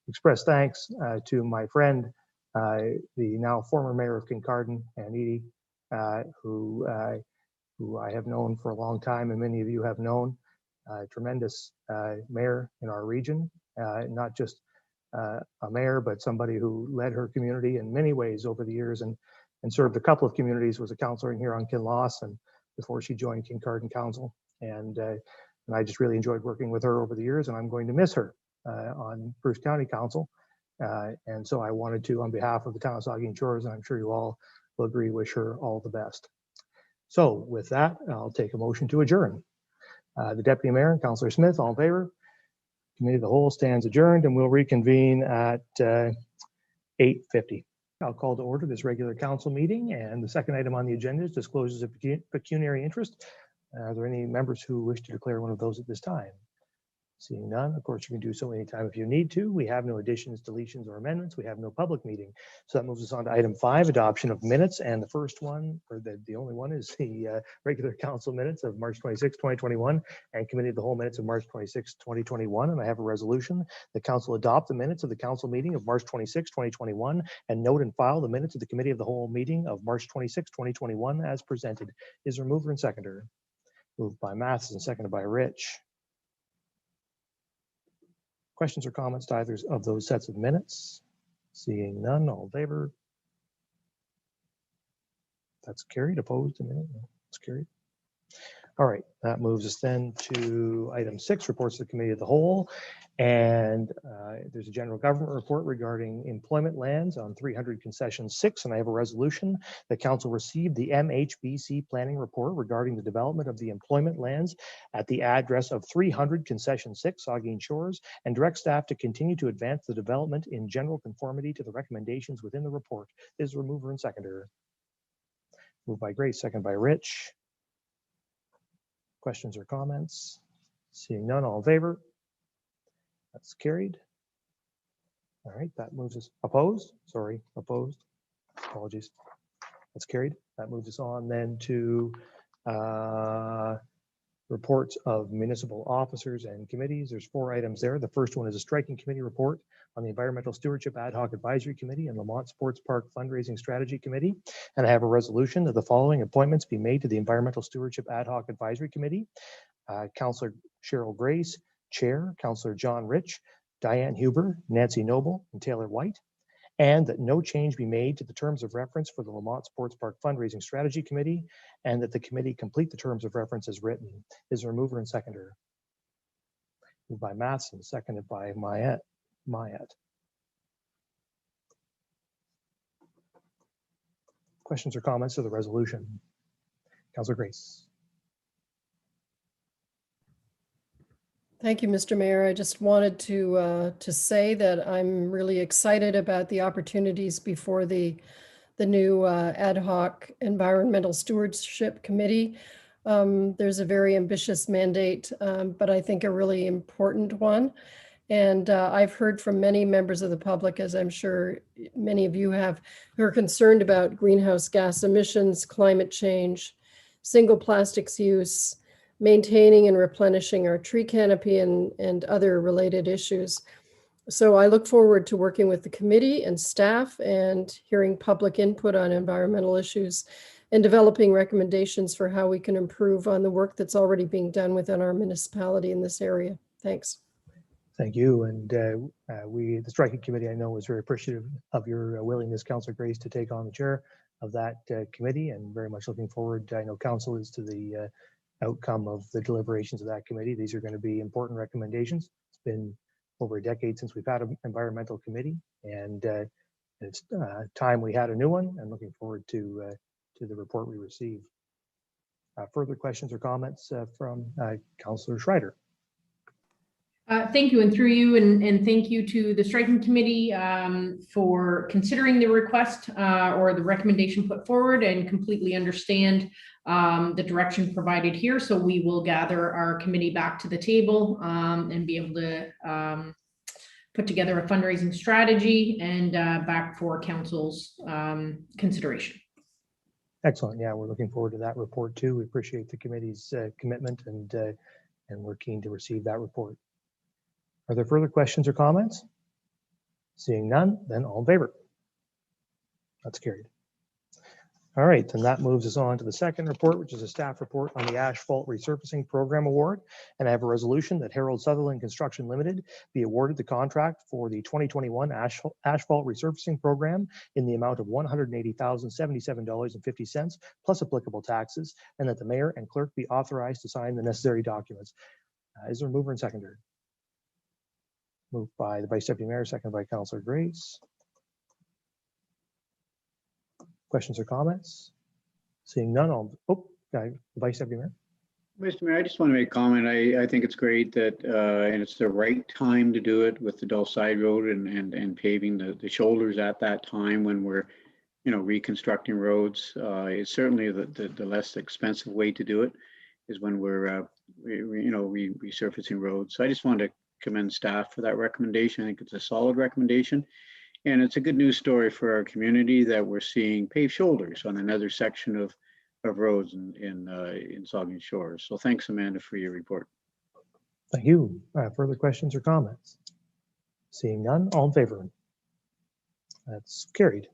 express thanks to my friend, the now former mayor of Kincardine, Ann Eady, who I have known for a long time, and many of you have known. Tremendous mayor in our region, not just a mayor, but somebody who led her community in many ways over the years and served a couple of communities, was a councillor here on Kinloss and before she joined Kincardine Council. And I just really enjoyed working with her over the years, and I'm going to miss her on Bruce County Council. And so I wanted to, on behalf of the town of Saugeen Shores, and I'm sure you all will agree, wish her all the best. So with that, I'll take a motion to adjourn. The Deputy Mayor and Councillor Smith, all in favor? Committee of the Whole stands adjourned, and we'll reconvene at 8:50. I'll call to order this regular council meeting, and the second item on the agenda is disclosures of pecuniary interest. Are there any members who wish to declare one of those at this time? Seeing none, of course, you can do so anytime if you need to. We have no additions, deletions, or amendments. We have no public meeting. So that moves us on to item 5, adoption of minutes. And the first one, or the only one, is the regular council minutes of March 26, 2021, and Committee of the Whole minutes of March 26, 2021. And I have a resolution. The council adopt the minutes of the council meeting of March 26, 2021, and note and file the minutes of the Committee of the Whole meeting of March 26, 2021 as presented. Is there a mover and seconder? Moved by Matheson, seconded by Rich. Questions or comments to either of those sets of minutes? Seeing none, all in favor? That's carried. Opposed? It's carried. All right, that moves us then to item 6, reports to the Committee of the Whole. And there's a general government report regarding employment lands on 300 concession 6. And I have a resolution. The council received the MHBC planning report regarding the development of the employment lands at the address of 300 concession 6, Saugeen Shores, and direct staff to continue to advance the development in general conformity to the recommendations within the report. Is there a mover and seconder? Moved by Grace, second by Rich. Questions or comments? Seeing none, all in favor? That's carried. All right, that moves us, opposed? Sorry, opposed. Apologies. That's carried. That moves us on then to reports of municipal officers and committees. There's 4 items there. The first one is a striking committee report on the Environmental Stewardship Ad Hoc Advisory Committee and Lamont Sports Park Fundraising Strategy Committee. And I have a resolution that the following appointments be made to the Environmental Stewardship Ad Hoc Advisory Committee. Councillor Cheryl Grace, Chair, Councillor John Rich, Diane Huber, Nancy Noble, and Taylor White. And that no change be made to the terms of reference for the Lamont Sports Park Fundraising Strategy Committee, and that the committee complete the terms of reference as written. Is there a mover and seconder? Moved by Matheson, seconded by Mayette. Questions or comments to the resolution? Councillor Grace. Thank you, Mr. Mayor. I just wanted to say that I'm really excited about the opportunities before the new ad hoc environmental stewardship committee. There's a very ambitious mandate, but I think a really important one. And I've heard from many members of the public, as I'm sure many of you have, who are concerned about greenhouse gas emissions, climate change, single plastics use, maintaining and replenishing our tree canopy, and other related issues. So I look forward to working with the committee and staff and hearing public input on environmental issues and developing recommendations for how we can improve on the work that's already being done within our municipality in this area. Thanks. Thank you. And the Striking Committee, I know, was very appreciative of your willingness, Councillor Grace, to take on the chair of that committee, and very much looking forward, I know Council is, to the outcome of the deliberations of that committee. These are going to be important recommendations. It's been over a decade since we've had an environmental committee, and it's time we had a new one, and looking forward to the report we receive. Further questions or comments from Councillor Schreider? Thank you, and through you, and thank you to the Striking Committee for considering the request or the recommendation put forward, and completely understand the direction provided here. So we will gather our committee back to the table and be able to put together a fundraising strategy and back for Council's consideration. Excellent. Yeah, we're looking forward to that report too. We appreciate the committee's commitment, and we're keen to receive that report. Are there further questions or comments? Seeing none, then all in favor? That's carried. All right, then that moves us on to the second report, which is a staff report on the Asphalt Resurfacing Program Award. And I have a resolution that Harold Sutherland Construction Limited be awarded the contract for the 2021 Asphalt Resurfacing Program in the amount of $180,077.50 plus applicable taxes, and that the mayor and clerk be authorized to sign the necessary documents. Is there a mover and seconder? Moved by the Vice Deputy Mayor, seconded by Councillor Grace. Questions or comments? Seeing none, Vice Deputy Mayor. Mr. Mayor, I just want to make a comment. I think it's great that, and it's the right time to do it with the Dulce Side Road and paving the shoulders at that time when we're, reconstructing roads. It's certainly the less expensive way to do it is when we're, resurfacing roads. So I just wanted to commend staff for that recommendation. I think it's a solid recommendation. And it's a good news story for our community that we're seeing paved shoulders on another section of roads in Saugeen Shores. So thanks, Amanda, for your report. Thank you. Further questions or comments? Seeing none, all in favor? That's carried.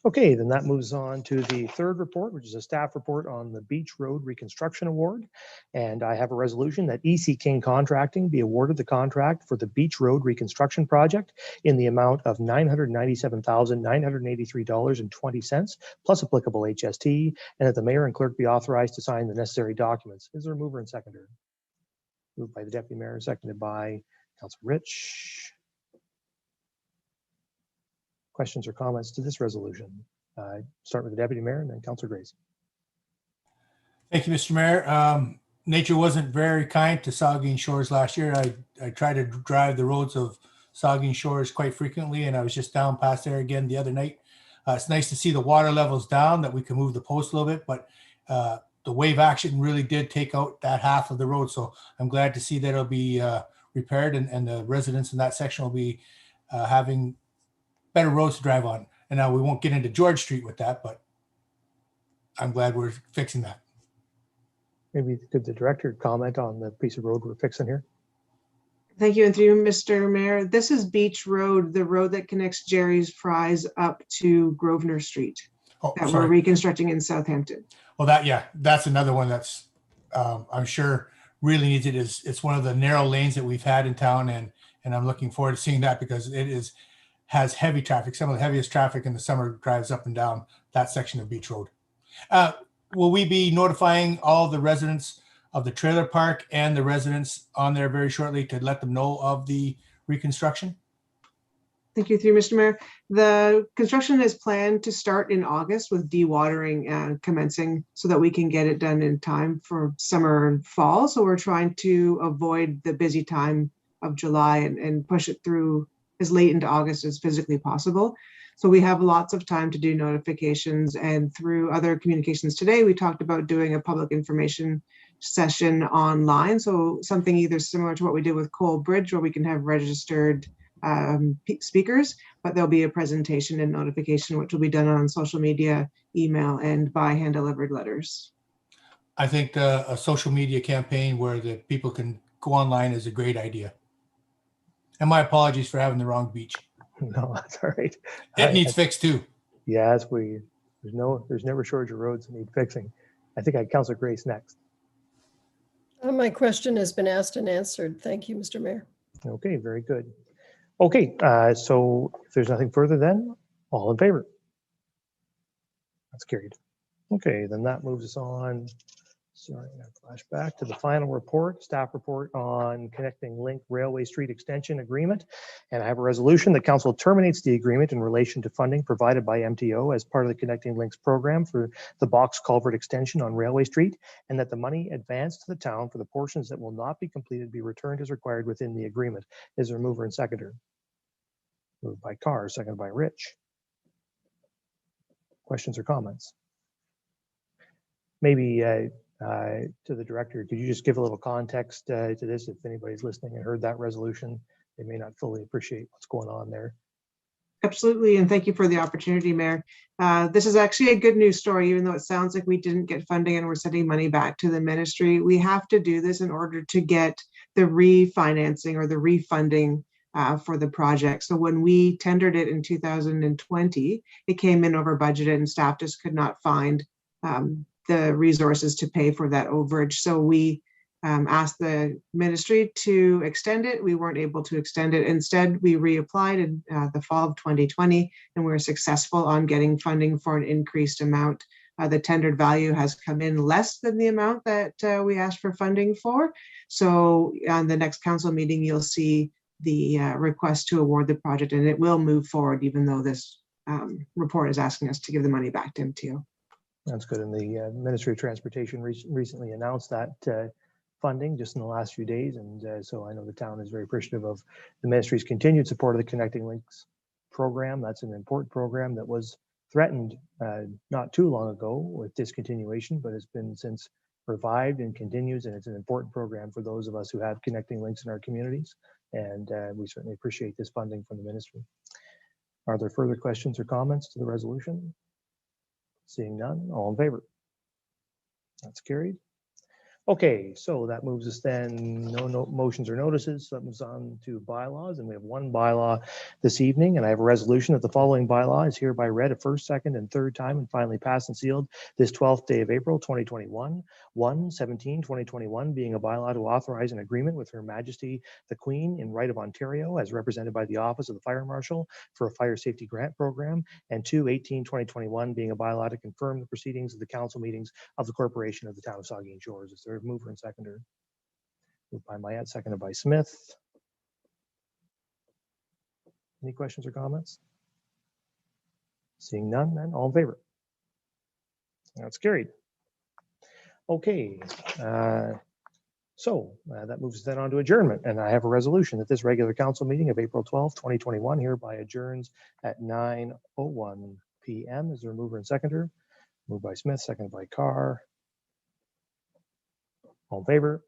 Okay, then that moves on to the third report, which is a staff report on the Beach Road Reconstruction Award. And I have a resolution that EC King Contracting be awarded the contract for the Beach Road Reconstruction Project in the amount of $997,983.20 plus applicable HST, and that the mayor and clerk be authorized to sign the necessary documents. Is there a mover and seconder? Moved by the Deputy Mayor, seconded by Councillor Rich. Questions or comments to this resolution? Start with the Deputy Mayor and then Councillor Grace. Thank you, Mr. Mayor. Nature wasn't very kind to Saugeen Shores last year. I try to drive the roads of Saugeen Shores quite frequently, and I was just down past there again the other night. It's nice to see the water levels down, that we can move the post a little bit, but the wave action really did take out that half of the road. So I'm glad to see that it'll be repaired, and the residents in that section will be having better roads to drive on. And now we won't get into George Street with that, but I'm glad we're fixing that. Maybe could the director comment on the piece of road we're fixing here? Thank you, and through you, Mr. Mayor. This is Beach Road, the road that connects Jerry's Fries up to Grosvenor Street that we're reconstructing in Southampton. Well, that's another one that's I'm sure really needs it. It's one of the narrow lanes that we've had in town, and I'm looking forward to seeing that because it has heavy traffic. Some of the heaviest traffic in the summer drives up and down that section of Beach Road. Will we be notifying all the residents of the trailer park and the residents on there very shortly to let them know of the reconstruction? Thank you, through Mr. Mayor. The construction is planned to start in August with dewatering commencing so that we can get it done in time for summer and fall. So we're trying to avoid the busy time of July and push it through as late into August as physically possible. So we have lots of time to do notifications, and through other communications today, we talked about doing a public information session online. So something either similar to what we did with Cole Bridge, where we can have registered speakers, but there'll be a presentation and notification, which will be done on social media, email, and by hand delivered letters. I think a social media campaign where the people can go online is a great idea. And my apologies for having the wrong beach. No, that's all right. It needs fixed too. Yes, there's never shortage of roads that need fixing. I think I had Councilor Grace next. My question has been asked and answered. Thank you, Mr. Mayor. Okay, very good. Okay, so if there's nothing further, then all in favor? That's carried. Okay, then that moves us on. Sorry, I'm going to flash back to the final report, staff report on Connecting Link Railway Street Extension Agreement. And I have a resolution that council terminates the agreement in relation to funding provided by MTO as part of the Connecting Links program for the box culvert extension on Railway Street, and that the money advanced to the town for the portions that will not be completed be returned as required within the agreement. Is there a mover and seconder? Moved by Carr, seconded by Rich. Questions or comments? Maybe to the director, could you just give a little context to this? If anybody's listening and heard that resolution, they may not fully appreciate what's going on there. Absolutely, and thank you for the opportunity, Mayor. This is actually a good news story, even though it sounds like we didn't get funding and we're sending money back to the ministry. We have to do this in order to get the refinancing or the refunding for the project. So when we tendered it in 2020, it came in over budget and staff just could not find the resources to pay for that overage. So we asked the ministry to extend it. We weren't able to extend it. Instead, we reapplied in the fall of 2020, and we were successful on getting funding for an increased amount. The tendered value has come in less than the amount that we asked for funding for. So on the next council meeting, you'll see the request to award the project, and it will move forward, even though this report is asking us to give the money back to MTO. That's good. And the Ministry of Transportation recently announced that funding just in the last few days. And so I know the town is very appreciative of the ministry's continued support of the Connecting Links program. That's an important program that was threatened not too long ago with discontinuation, but has been since revived and continues. And it's an important program for those of us who have Connecting Links in our communities. And we certainly appreciate this funding from the ministry. Are there further questions or comments to the resolution? Seeing none, all in favor? That's carried. Okay, so that moves us then, no motions or notices, so that moves on to bylaws, and we have one bylaw this evening, and I have a resolution that the following bylaw is hereby read a first, second, and third time and finally passed and sealed this 12th day of April 2021. 1/17/2021 being a bylaw to authorize an agreement with Her Majesty the Queen in Right of Ontario as represented by the Office of the Fire Marshal for a fire safety grant program, and 2/18/2021 being a bylaw to confirm the proceedings of the council meetings of the Corporation of the Town of Saugeen Shores. Is there a mover and seconder? Moved by Mayette, seconded by Smith. Any questions or comments? Seeing none, then all in favor? That's carried. Okay, so that moves us then on to adjournment, and I have a resolution that this regular council meeting of April 12th, 2021 hereby adjourns at 9:01 p.m. Is there a mover and seconder? Moved by Smith, seconded by Carr. All in favor?